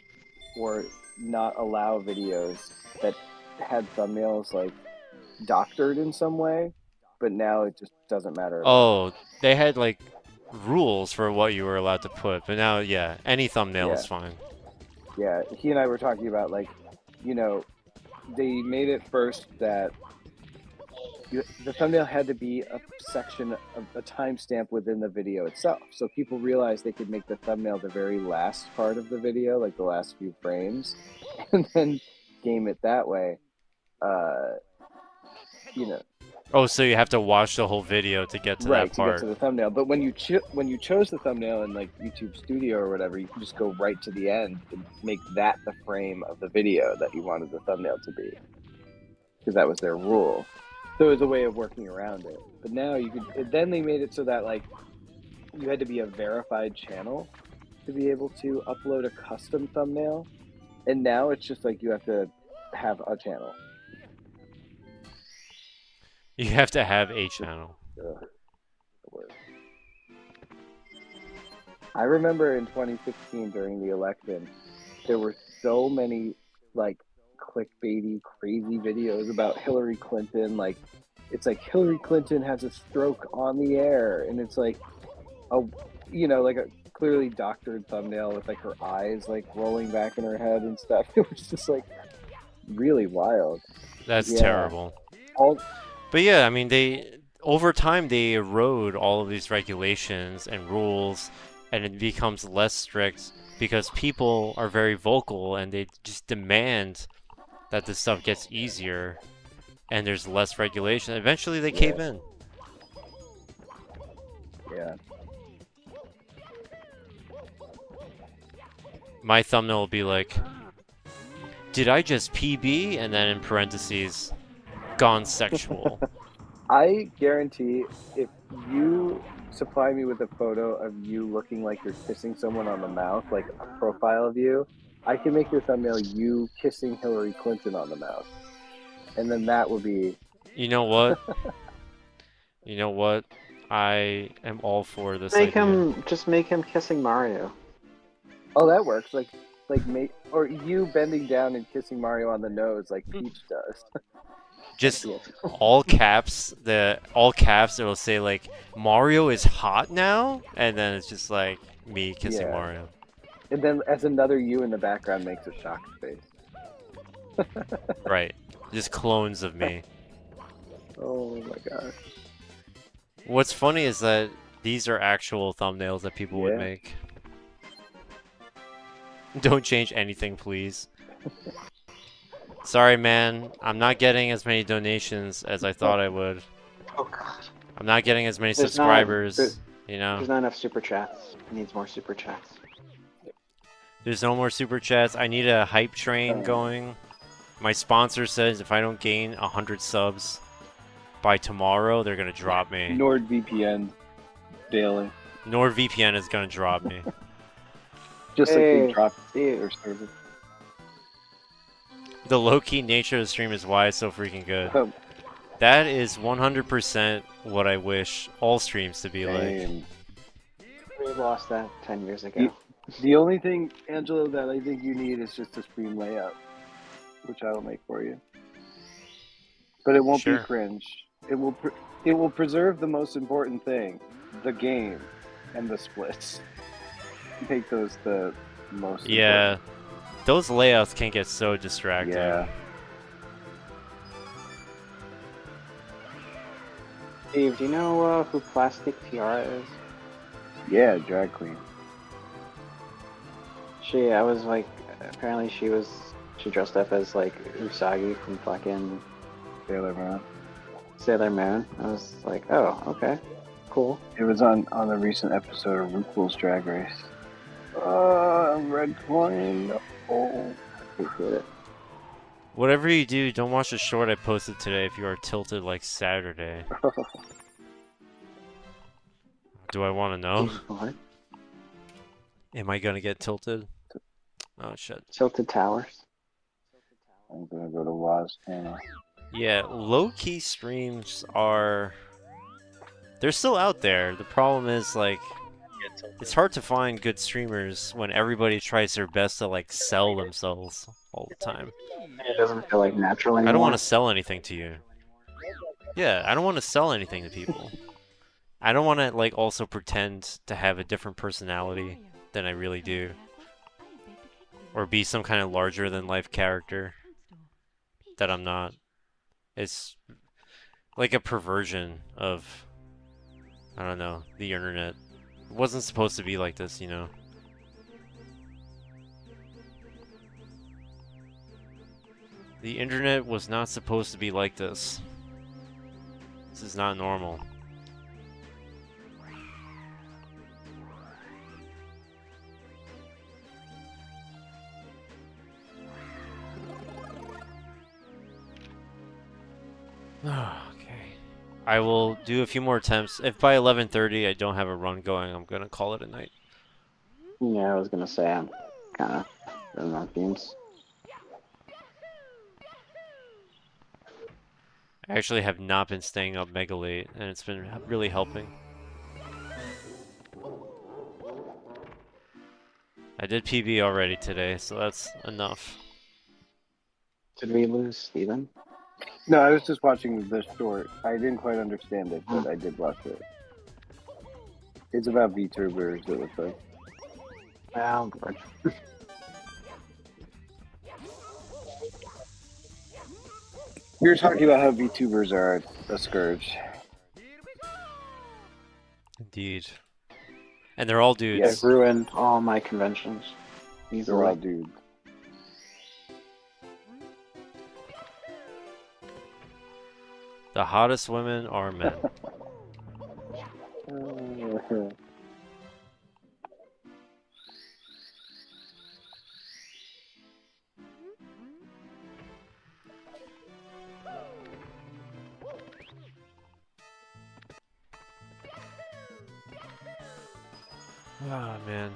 or not allow videos that had thumbnails like doctored in some way, but now it just doesn't matter. Oh, they had like rules for what you were allowed to put, but now, yeah, any thumbnail is Yeah. fine. Yeah, he and I were talking about like, you know, they made it first that the thumbnail had to be a section of a timestamp within the video itself, so people realized they could make the thumbnail the very last part of the video, like the last few frames, and then game it that way. You know, Oh, so you have to watch the whole video to get to right that to get part. to the thumbnail. But when you chose the thumbnail in like YouTube Studio or whatever, you can just go right to the end and make that the frame of the video that you wanted the thumbnail to be, because that was their rule. So it was a way of working around it. But now you could. Then they made it so that like you had to be a verified channel to be able to upload a custom thumbnail, and now it's just like you have to have a channel. You have to have a channel. Ugh, the worst. I remember in 2016 during the election, there were so many like clickbaity, crazy videos about Hillary Clinton. Like, it's like Hillary Clinton has a stroke on the air, and it's like a, like a clearly doctored thumbnail with like her eyes like rolling back in her head and stuff. It was just like really wild. That's Yeah. terrible. But yeah, I mean, over time they erode all of these regulations and rules, and it becomes less strict because people are very vocal and they just demand that this stuff gets easier, and there's less regulation. Eventually, they cave in. Yeah. My thumbnail will be like, "Did I just PB?" and then in parentheses, "Gone sexual." I guarantee if you supply me with a photo of you looking like you're kissing someone on the mouth, like a profile of you, I can make your thumbnail you kissing Hillary Clinton on the mouth. And then that will be... You know what? You know what? I am all for this Make idea. just make him kissing Mario. Oh, that works. Or you bending down and kissing Mario on the nose like Peach does. Just Yes. all caps. All caps. It will say like Mario is hot now, and then it's just like me kissing Yeah. Mario. And then as another you in the background makes a shocked face. Right. Just clones of me. Oh my gosh. What's funny is that these are actual thumbnails that people would Yeah. make. Don't change anything, please. Sorry, man. I'm not getting as many donations as I thought I would. Oh god. I'm not getting as many There's subscribers. You know, There's not enough super chats. He needs more super chats. there's no more super chats. I need a hype train going. My sponsor says if I don't gain 100 subs by tomorrow, they're gonna drop me. NordVPN daily. NordVPN is gonna drop me. Just like Hey, they dropped Steve. their service. The low-key nature of the stream is why it's so freaking good. Um, That is 100% what I wish all streams to be like. Same. We lost that 10 years ago. You- The only thing, Angelo, that I think you need is just a stream layout, which I will make for you. But it won't Sure. be cringe. It will preserve the most important thing, the game, and the splits. Make those the most. Yeah, those layouts can get so distracting. Yeah. Steve, do you know who Plastic Tiara is? Yeah, drag queen. I was like, apparently she dressed up as like Usagi from fucking Sailor Moon. Sailor Moon. I was like, oh, okay, cool. It was on a recent episode of RuPaul's Drag Race. Red coin. Oh. Appreciate it. Whatever you do, don't watch the short I posted today if you are tilted like Saturday. Do I want to know? What? Am I gonna get tilted? Oh shit. Tilted Towers. I'm gonna go to Waz channel. Yeah, low-key streams are... They're still out there. The problem is, like, it's hard to find good streamers when everybody tries their best to, like, sell themselves all the time. It doesn't feel like natural anymore. I don't want to sell anything to you. Yeah, I don't want to sell anything to people. I don't want to, like, also pretend to have a different personality than I really do. Or be some kind of larger-than-life character that I'm not. It's like a perversion of, I don't know, the internet. It wasn't supposed to be like this, you know? The internet was not supposed to be like this. This is not normal. Okay. I will do a few more attempts. If by 11:30 I don't have a run going, I'm gonna call it a night. Yeah, I was gonna say I'm kind of running out games. I actually have not been staying up mega late, and it's been really helping. I did PB already today, so that's enough. Did we lose Steven? No, I was just watching the short. I didn't quite understand it, but I did watch it. It's about VTubers, it looks like. Well, good. We were talking about how VTubers are a scourge. Indeed. And they're all dudes. I've ruined all my conventions. These They're are all dudes. The hottest women are men. Ah, man.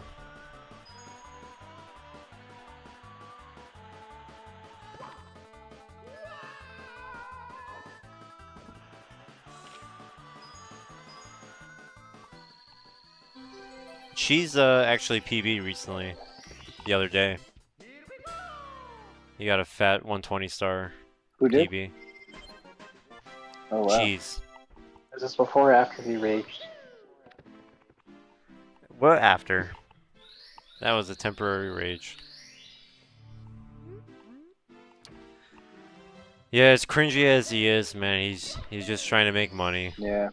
She's actually PB recently, the other day. He got a fat 120 star Who did? PB. Oh, wow. Cheese. Is this before or after he raged? What after? That was a temporary rage. Yeah, as cringy as he is, man, he's just trying to make money. Yeah.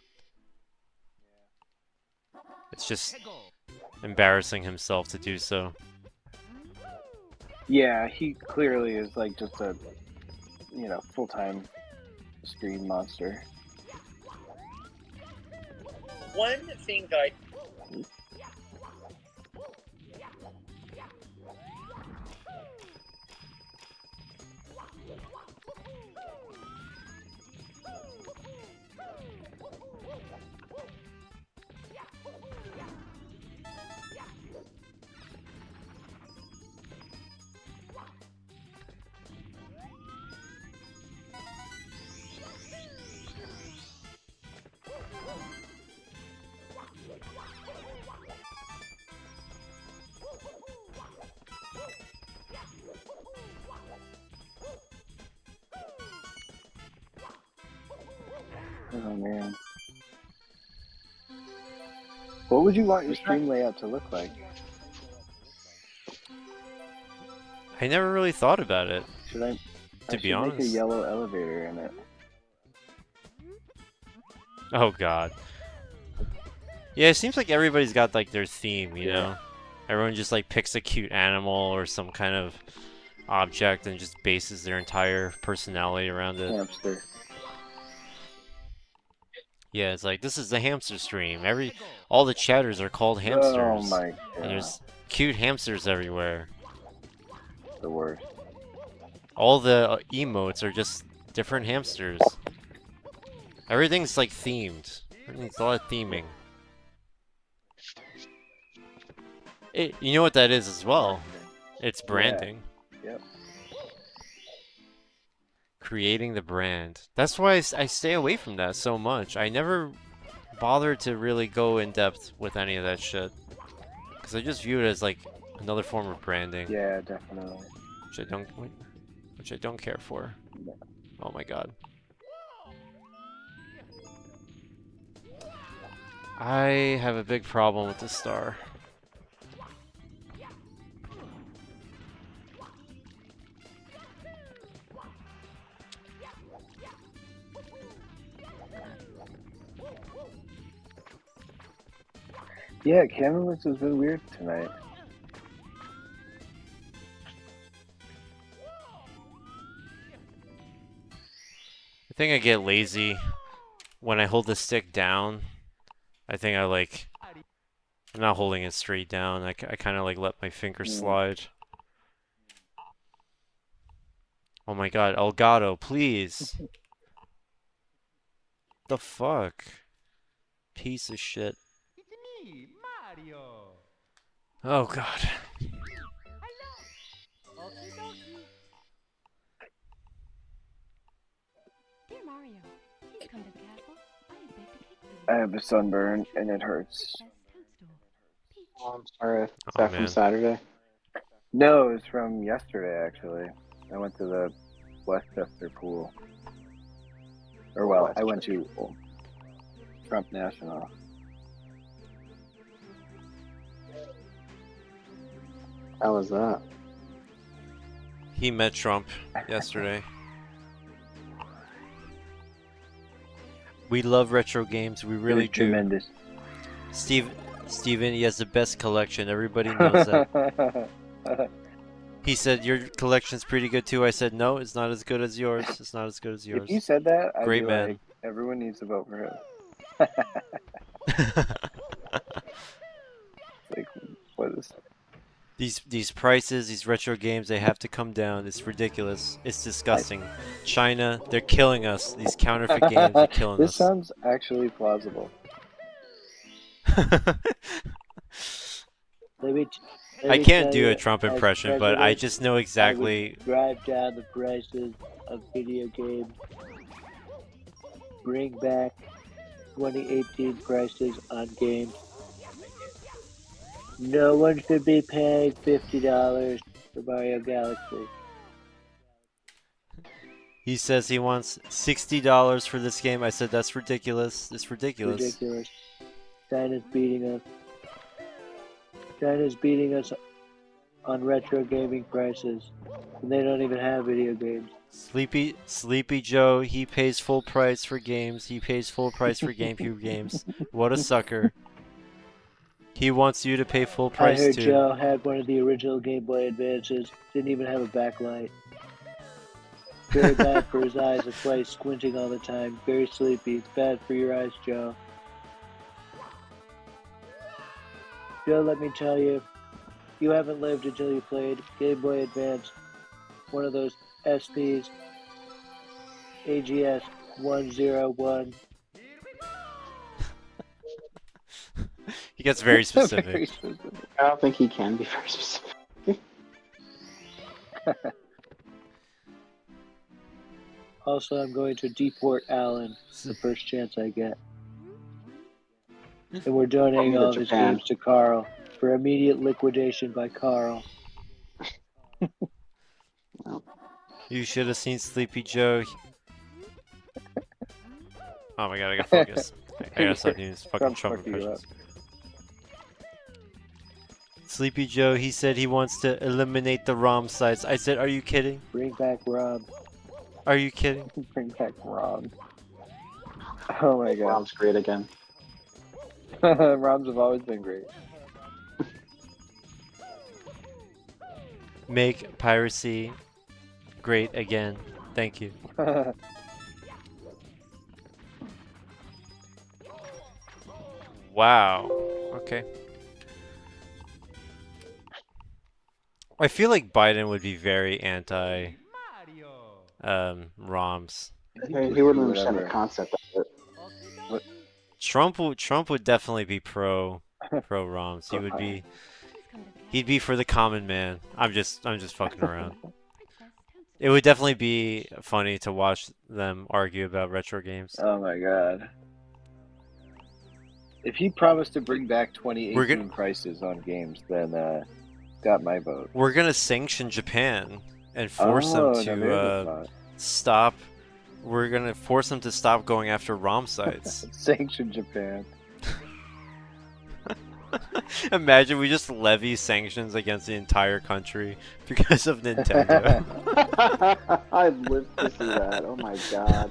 It's just embarrassing himself to do so. Yeah, he clearly is like just a, full-time stream monster. One thing that I Oh, man. What would you want your stream layout to look like? I never really thought about it, Should I to should be honest. make a yellow elevator in it? Oh god. Yeah, it seems like everybody's got like their theme, you Yeah. know? Everyone just like picks a cute animal or some kind of object and just bases their entire personality around it. Hamster. Yeah, it's like this is the hamster stream. All the chatters are called hamsters. Oh my And god. there's cute hamsters everywhere. The worst. All the emotes are just different hamsters. Everything's like themed. Everything's a lot of theming. You know what that is as well? It's branding. Yep. Creating the brand. That's why I stay away from that so much. I never bothered to really go in depth with any of that shit. Because I just view it as like another form of branding. Yeah, definitely. Which I don't care for. Oh my god. I have a big problem with this star. Yeah, Candlelight has been weird tonight. I think I get lazy when I hold the stick down, I think I like, I'm not holding it straight down. I kind of like let my finger slide. Oh my god, Elgato, please. The fuck? Piece of shit. It's me, Mario. Oh god. Hello. Okie dokie. Dear Mario, please come to the castle. I have baked a cake for you. I have a sunburn and it hurts. Princess Toadstool. Peach. Oh, I'm sorry. Is Oh, that man. from Saturday? No, it was from yesterday actually. I went to the Westchester pool. Or well, I went to Trump National. How was that? He met Trump yesterday. We love retro games, we really It was do. tremendous. Steven, he has the best collection. Everybody knows that. He said your collection's pretty good too. I said no, it's not as good as yours. It's not as good as yours. If you said that, I'd Great be man. like, everyone needs to vote for him. Like, what is? These prices, these retro games, they have to come down. It's ridiculous. It's disgusting. China, they're killing us. These counterfeit games are killing This us. sounds actually plausible. I can't do a Trump impression, but I just know exactly. Drive down the prices of video games. Bring back 2018 prices on games. No one should be paying $50 for Mario Galaxy. He says he wants $60 for this game. I said that's ridiculous. It's ridiculous. Ridiculous. China's beating us. China's beating us on retro gaming prices. And they don't even have video games. Sleepy Joe, he pays full price for games. He pays full price for GameCube games. What a sucker. He wants you to pay full I price heard too. Joe had one of the original Game Boy Advances. Didn't even have a backlight. Very bad for his eyes to play squinting all the time. Very sleepy. It's bad for your eyes, Joe. Joe, let me tell you, you haven't lived until you played Game Boy Advance, one of those SPs, AGS 101. He gets very specific. Very specific. I don't think he can be very specific. Also, I'm going to deport Alan the first chance I get. And we're donating Welcome to all these Japan. games to Carl for immediate liquidation by Carl. You should have seen Sleepy Joe. Oh my god, I gotta focus. I gotta stop doing these fucking Trump's Trump fucking you impressions. Sleepy Joe, he said he wants to eliminate the ROM sites. I said, are you kidding? Bring back Rob. Are you kidding? Bring back Rom. Oh my god. Mom's great again. Roms have always been great. Make piracy great again. Thank you. Wow. Okay. I feel like Biden would be very anti Mario. ROMs. He wouldn't understand the Whatever. concept of it. Okie dokie. Trump would definitely be pro ROMs. He would be he'd be for the common man. I'm just fucking around. It would definitely be funny to watch them argue about retro games. Oh my god. If he promised to bring back 2018 We're gonna- prices on games, then got my vote. We're gonna sanction Japan and force them Oh, now to there's a thought. stop. We're gonna force them to stop going after ROM sites. Sanction Japan. Imagine we just levy sanctions against the entire country because of Nintendo. I'd live to see that. Oh my god.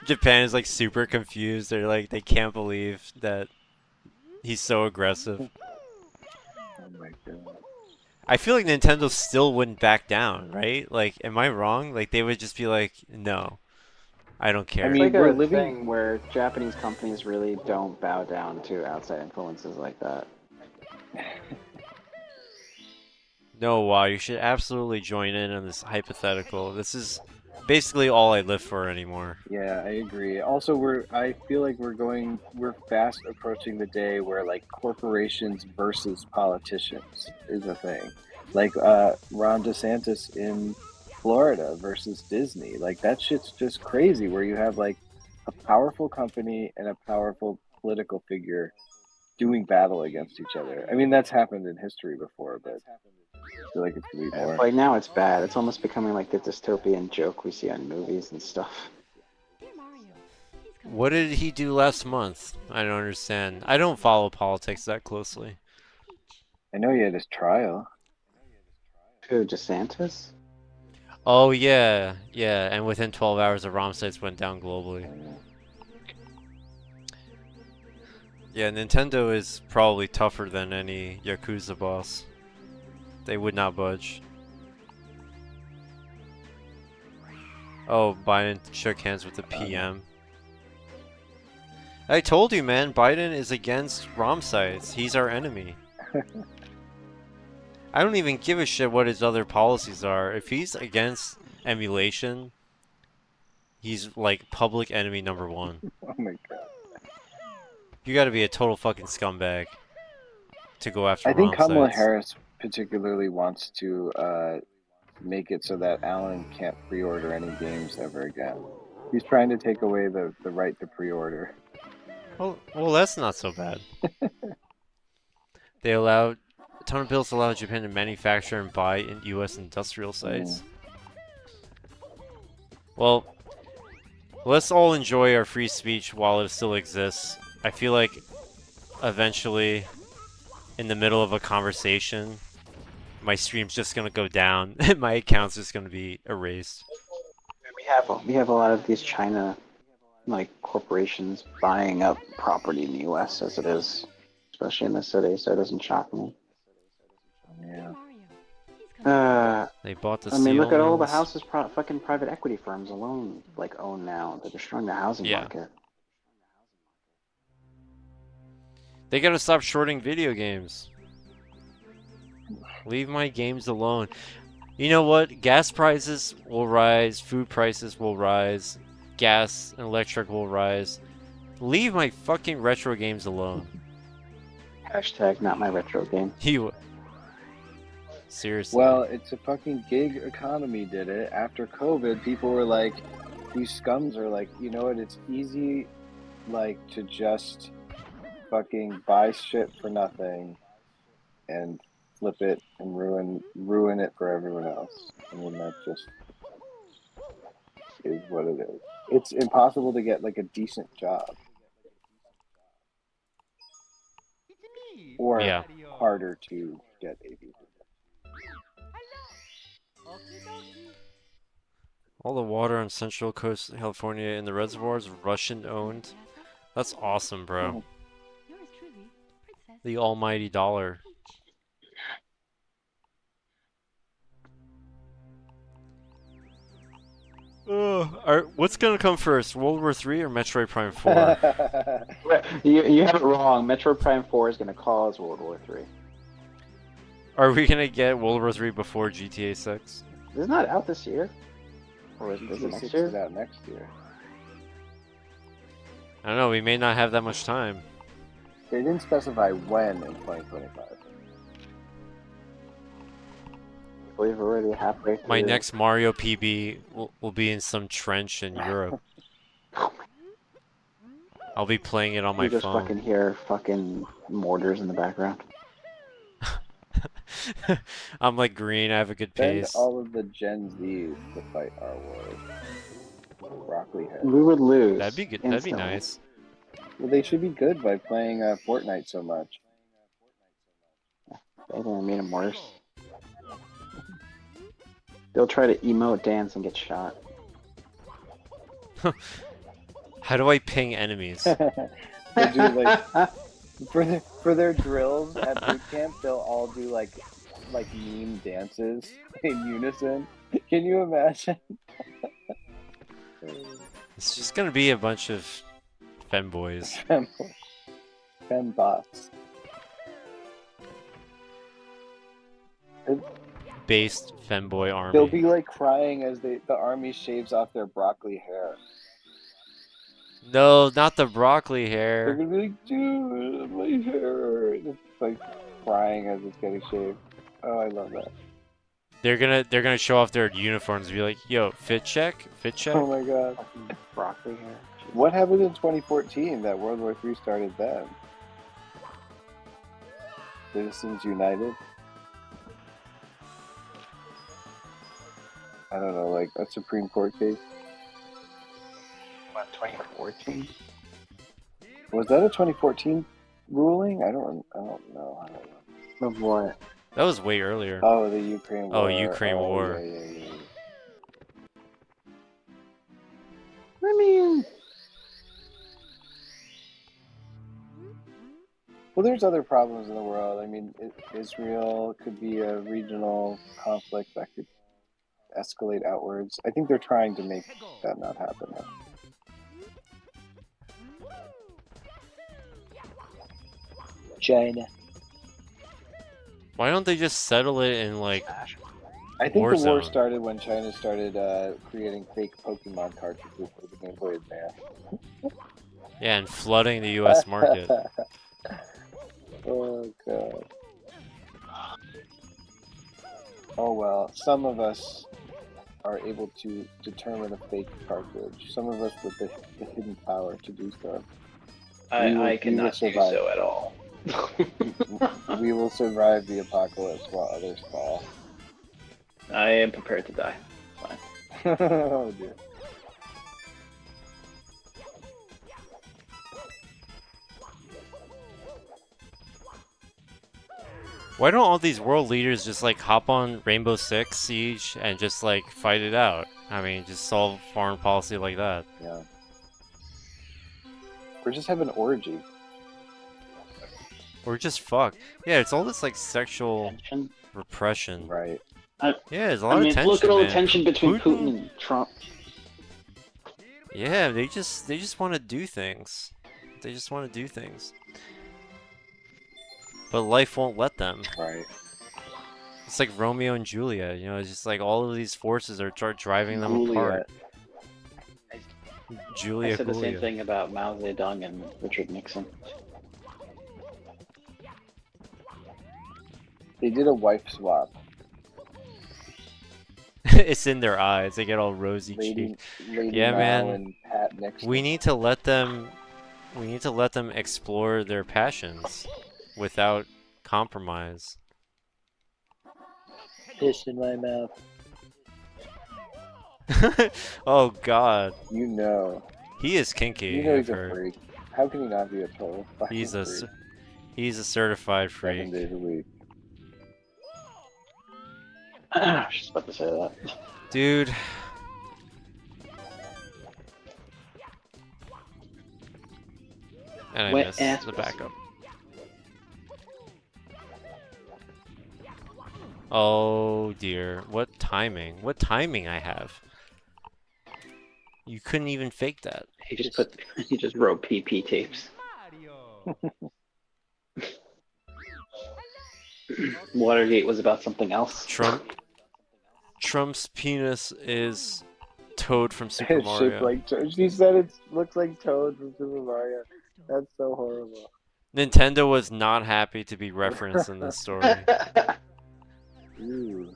Japan is like super confused. They're like they can't believe that he's so aggressive. Oh my god. I feel like Nintendo still wouldn't back down, right? Like, am I wrong? Like they would just be like, no. I don't care. I It's mean, like we're a living- thing where Japanese companies really don't bow down to outside influences like that. No, wow, you should absolutely join in on this hypothetical. This is basically all I live for anymore. Yeah, I agree. Also, I feel like we're fast approaching the day where like corporations versus politicians is a thing. Like Ron DeSantis in Florida versus Disney. Like that shit's just crazy where you have like a powerful company and a powerful political figure doing battle against each other. I mean, that's happened in history before, but I feel like it's gonna be more. Like now it's bad. It's almost becoming like the dystopian joke we see on movies and stuff. Dear Mario, please come What did he do last month? I don't understand. I don't follow politics that closely. I know he had his trial. Who, DeSantis? Oh yeah, yeah, and within 12 hours the ROM sites went down globally. Yeah, Nintendo is probably tougher than any Yakuza boss. They would not budge. Oh, Biden shook hands with the PM. I told you, man, Biden is against ROM sites. He's our enemy. I don't even give a shit what his other policies are. If he's against emulation, he's like public enemy number one. Oh my god. You gotta be a total fucking scumbag to go after I think ROM Kamala sites. Harris particularly wants to make it so that Alan can't pre-order any games ever again. He's trying to take away the right to pre-order. Well, that's not so bad. They allowed a ton of bills allow Japan to manufacture and buy in U.S. industrial sites. Well, let's all enjoy our free speech while it still exists. I feel like eventually, in the middle of a conversation, my stream's just gonna go down and my account's just gonna be erased. We have a lot of these China like corporations buying up property in the US as it is, especially in the city, so it doesn't shock me. Yeah. Mario, please come They bought the I mean, look at all the Sealmans. houses fucking private equity firms alone like own now. They're destroying the housing Yeah. market. They gotta stop shorting video games. Leave my games alone. You know what? Gas prices will rise, food prices will rise, gas and electric will rise. Leave my fucking retro games alone. Hashtag not my retro game. You. Seriously. Well, it's a fucking gig economy did it. After COVID, people were like, these scums are like, you know what, it's easy like to just fucking buy shit for nothing and flip it and ruin it for everyone else. I mean, that just is what it is. It's impossible to get like a decent job, It's me, or Yeah. Mario. harder to get a decent Okie dokie. All the water on Central Coast California in the reservoirs Russian owned. That's awesome, bro. Yours truly, Princess The almighty dollar. What's gonna come first, World War III or Metroid Prime 4? You have it wrong. Metroid Prime 4 is going to cause World War 3. Are we gonna get World War III before GTA 6? It's not out this year. Or is it GTA next 6 year? is out next year. I don't know, we may not have that much time. They didn't specify when in 2025. I believe we're already halfway through. My next Mario PB will be in some trench in Europe. I'll be playing it on my You just phone. fucking hear fucking mortars in the background. I'm like green, I have a good Send pace. all of the Gen Zs to fight our wars. Broccoli head. We would lose. That'd be good. That'd be instantly. nice. Well, they should be good by playing Fortnite so much. They're gonna make them worse. They'll try to emote dance and get shot. How do I ping enemies? They do like for their drills at boot camp. They'll all do like meme dances in unison. Can you imagine? It's just gonna be a bunch of femboys. Fembots. Based femboy They'll army. be like crying as the army shaves off their broccoli hair. No, not the broccoli They're hair. gonna be like, dude, my hair. Just like crying as it's getting shaved. Oh, I love that. They're gonna show off their uniforms and be like, yo, fit check? Fit check? Oh my god. Broccoli hair. What happened in 2014 that World War III started then? Citizens United? I don't know, like a Supreme Court case? What, 2014? Was that a 2014 ruling? I don't know. Of what? That was way earlier. Oh, the Ukraine War. Oh, Ukraine War. Yeah. I mean, Well, there's other problems in the world. I mean, Israel could be a regional conflict that could escalate outwards. I think they're trying to make that not happen. Though. China. Why don't they just settle it in like I think the war Warzone. started when China started creating fake Pokemon cartridges for the Game Boy Advance. yeah, and flooding the US market. Oh god. Oh well, some of us are able to determine a fake cartridge. Some of us with the hidden power to do so. I will cannot do survive. so at all. We will survive the apocalypse while others fall. I am prepared to die. Oh dear. Why don't all these world leaders just like hop on Rainbow Six Siege and just like fight it out? I mean, just solve foreign policy like that. Yeah. Or just have an orgy. Or just fuck. Yeah, it's all this like sexual tension. repression. Right. Yeah, there's a I lot mean, of tension. look at all the man. tension between Putin- Putin and Trump. Yeah, they just want to do things. They just want to do things. But life won't let them. Right. It's like Romeo and Juliet, you know, it's just like all of these forces are driving them Juliet. apart. I Julia said the same Julia. thing about Mao Zedong and Richard Nixon. They did a wife swap. It's in their eyes. They get all rosy Lady, cheeked. Lady Yeah, Mao man. and Pat Nixon. We need to let them explore their passions without compromise. Piss in my mouth. Oh god. You know. He is kinky. You know I've he's a heard. freak. How can he not be a total fucking He's a freak? he's a certified 7 freak. days a week. I was just about to say that. Dude. And I Wet missed ass the pussy. backup. Oh dear. What timing? What timing I have? You couldn't even fake that. He just wrote PP tapes. Mario. Watergate was about something else. Trump's penis is Toad from Super It's shaped Mario. like Toad. She said it looks like Toad from Super Mario. That's so horrible. Nintendo was not happy to be referenced in this story. Ooh.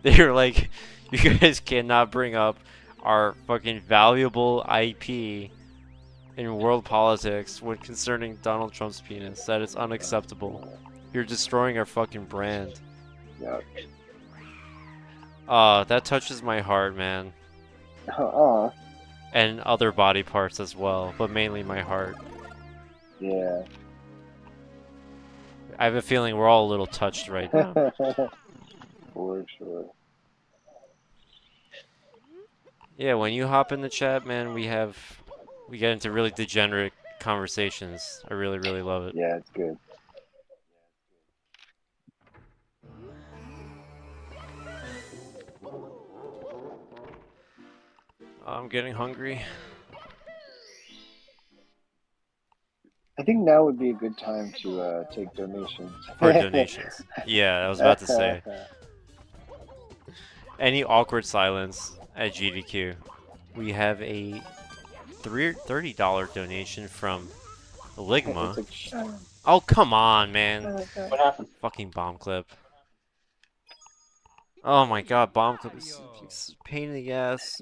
They were like, you guys cannot bring up our fucking valuable IP in world politics when concerning Donald Trump's penis. That is unacceptable. You're destroying our fucking brand. Yeah. That touches my heart, man. Oh, And other body parts as well, but mainly my heart. yeah. I have a feeling we're all a little touched right now. For sure. Yeah, when you hop in the chat, man, we get into really degenerate conversations. I really, really love it. Yeah, it's good. I'm getting hungry. I think now would be a good time to take donations. For donations. Yeah, I was about to say. Any awkward silence at GDQ. We have a $30 donation from Ligma. It's like, shut up, Oh, come on, man. shut up. What happened? Fucking bomb clip. Oh my god, bomb clip is a pain in the ass.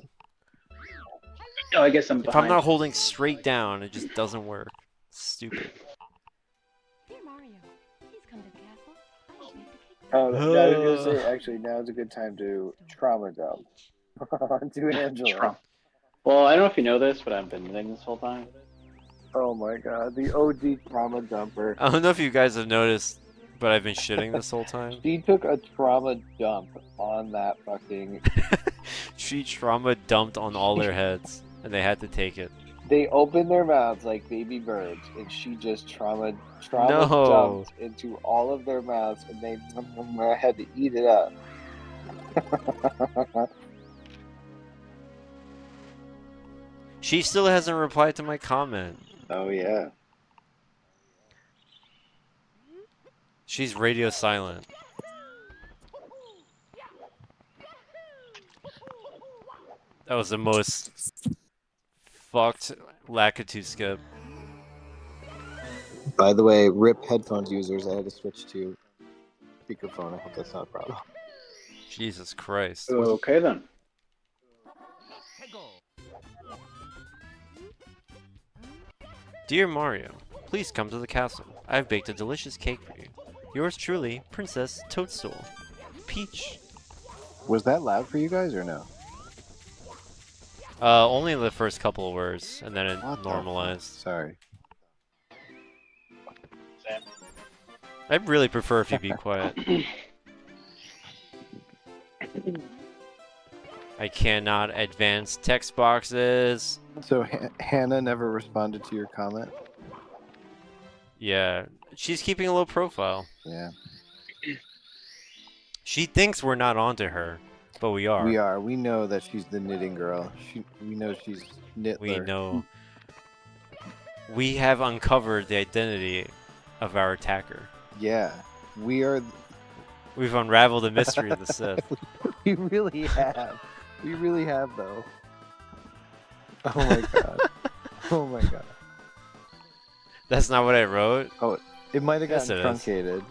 Oh, I guess I'm If I'm behind. not holding straight down, it just doesn't work. Stupid. Dear Mario, please come to the castle. I will bake the cake. Oh, no, I was gonna say actually now is a good time to trauma dump onto Angela. Trump. Well, I don't know if you know this, but I've been knitting this whole time. Oh my god, the OG trauma dumper. I don't know if you guys have noticed, but I've been shitting this whole time. She took a trauma dump on that fucking. She trauma dumped on all their heads, and they had to take it. They opened their mouths like baby birds, and she just trauma No. dumped into all of their mouths, and they had to eat it up. She still hasn't replied to my comment. Oh yeah. She's radio silent. That was the most fucked Lakitu skip. By the way, RIP headphones users, I had to switch to speakerphone. I hope that's not a problem. Jesus Christ. Okay then. Dear Mario, please come to the castle. I've baked a delicious cake for you. Yours truly, Princess Toadstool. Peach. Was that loud for you guys or no? Only the first couple of words, and then it What the normalized. Sorry. I'd really prefer if you be quiet. I cannot advance text boxes. So Hannah never responded to your comment? Yeah, she's keeping a low profile. Yeah. She thinks we're not onto her, but we are. We are. We know that she's the knitting girl. We know she's Knitler. We know. We have uncovered the identity of our attacker. Yeah. We are. We've unraveled the mystery of the Sith. We really have. We really have, though. Oh my god. Oh my god. That's not what I wrote. It might have Yes, gotten it is. truncated.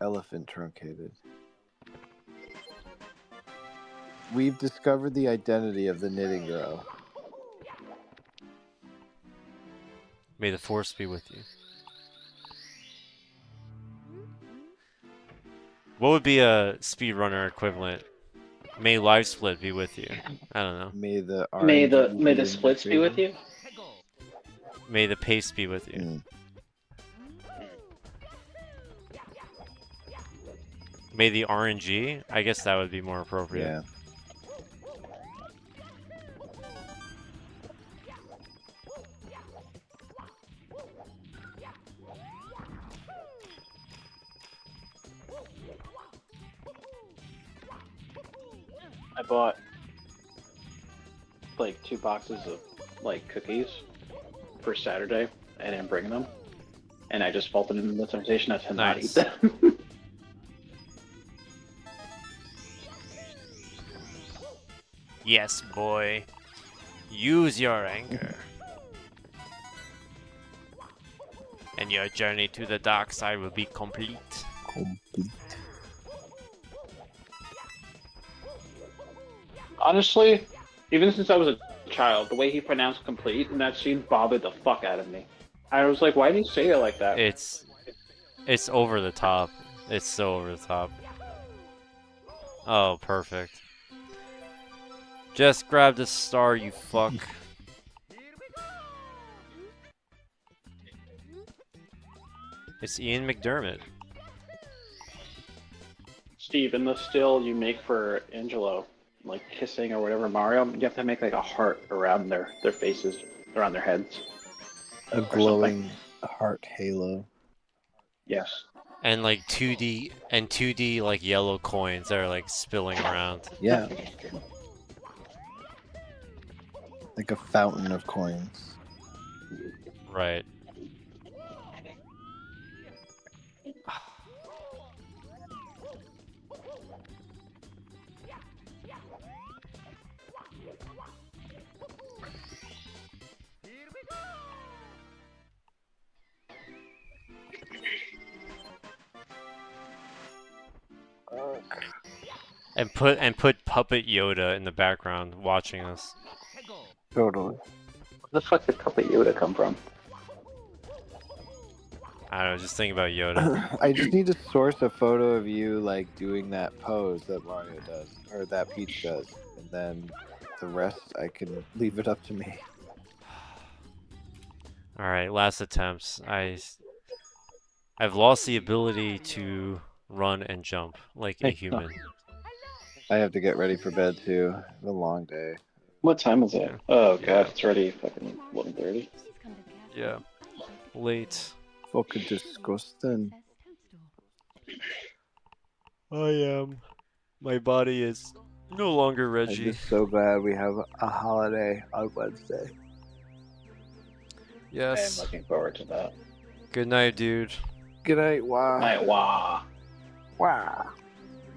Elephant truncated. We've discovered the identity of the knitting girl. May the Force be with you. What would be a speedrunner equivalent? May live split be with you. I don't know. May the May the RNG be in splits be favor. with you. May the pace be with you. Mm. May the RNG? I guess that would be more appropriate. Yeah. I bought like 2 boxes of like cookies for Saturday. I didn't bring them, and I just faltered into the temptation to not eat Nice. them. Yes, boy. Use your anger. And your journey to the dark side will be complete. Complete. Honestly, even since I was a child, the way he pronounced "complete" in that scene bothered the fuck out of me. I was like, why did he say it like that? It's over the top. It's so over the top. Oh, perfect. Just grab the star, you fuck. It's Ian McDermott. Steve, in the still you make for Angelo, like kissing or whatever Mario, you have to make like a heart around their faces, around their heads. A glowing heart halo. Yes. And like 2D like yellow coins that are like spilling around. Yeah. Like a fountain of coins. Right. And put Puppet Yoda in the background watching us. Totally. Where the fuck did Puppet Yoda come from? I don't know, just think about Yoda. I just need to source a photo of you like doing that pose that Mario does, or that Peach does, and then the rest I can leave it up to me. Alright, last attempts. I've lost the ability to run and jump like a human. I have to get ready for bed too. It's a long day. What time is it? Oh god, it's already fucking 1:30. Please come to the castle. Yeah. Late. Fucking disgusting. Princess Toadstool. I am. My body is no longer I'm Reggie. just so glad we have a holiday on Wednesday. I am Yes. looking forward to that. Good night, dude. Good night, wow. Night, wah. Wow.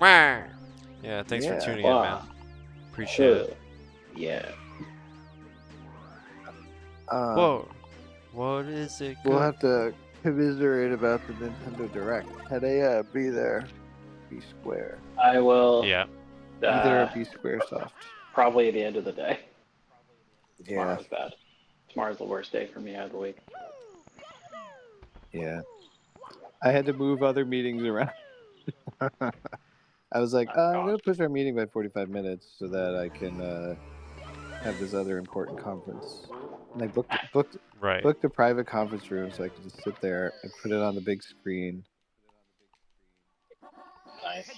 Yeah, thanks for Yeah, tuning in, man. wow. Appreciate it. Yeah. Whoa. What is it? We'll good- have to commiserate about the Nintendo Direct. 10 a.m. Be there. Be square. I will. Yeah. Be there or be square soft. Probably at the end of the day. Yeah. Tomorrow's bad. Tomorrow's the worst day for me out of the week. Yeah. I had to move other meetings around. I was like, I'm going to push our meeting by 45 minutes so that I can have this other important conference. And I booked Right. a private conference room so I could just sit there and put it on the big screen. Nice.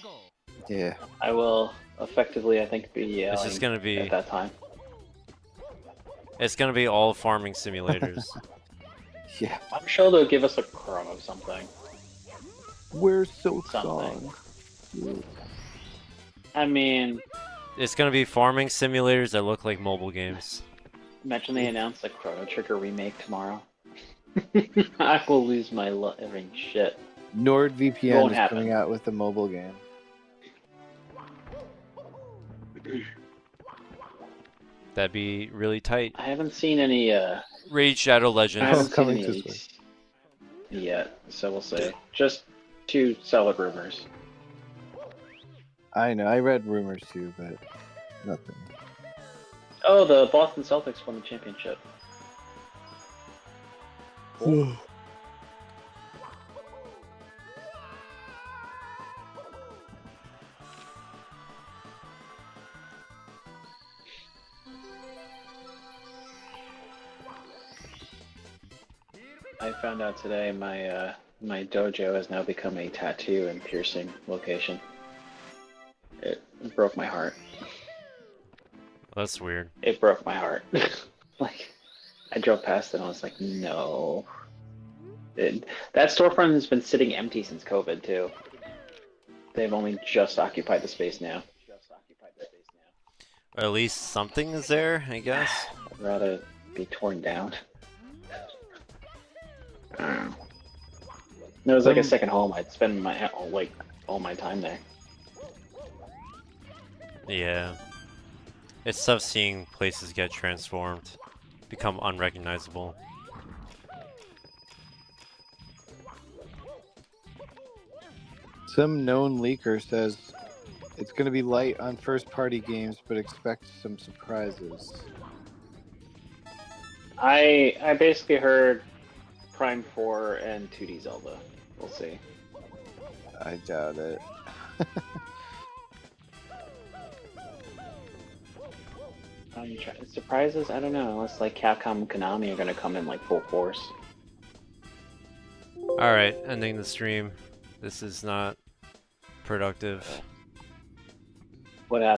Yeah. I will effectively, I think, be yelling It's just gonna be at that time. it's gonna be all farming simulators. Yeah. I'm sure they'll give us a crumb of something. Where's Silk Something. Song? I mean, It's gonna be farming simulators that look like mobile games. imagine they announce the Chrono Trigger remake tomorrow. I will lose my living shit. NordVPN Won't is happen. coming out with a mobile game. That'd be really tight. I haven't seen any. Raid Shadow I Legends. haven't seen coming any to leaks yet, so we'll see. Just 2 solid rumors. I know. I read rumors too, but nothing. Oh, the Boston Celtics won the championship. I found out today my dojo has now become a tattoo and piercing location. It broke my heart. That's weird. It broke my heart. Like, I drove past it and I was like, no. That storefront has been sitting empty since COVID too. They've only just occupied the space now. Or at least something is there, I guess. I'd rather be torn down. It was like a second home. I'd spend all my time there. Yeah. It's tough seeing places get transformed, become unrecognizable. Some known leaker says it's going to be light on first-party games, but expect some surprises. I basically heard Prime 4 and 2D Zelda. We'll see. I doubt it. Surprises? I don't know. Unless like Capcom and Konami are gonna come in like full force. Alright, ending the stream. This is not productive. What happened?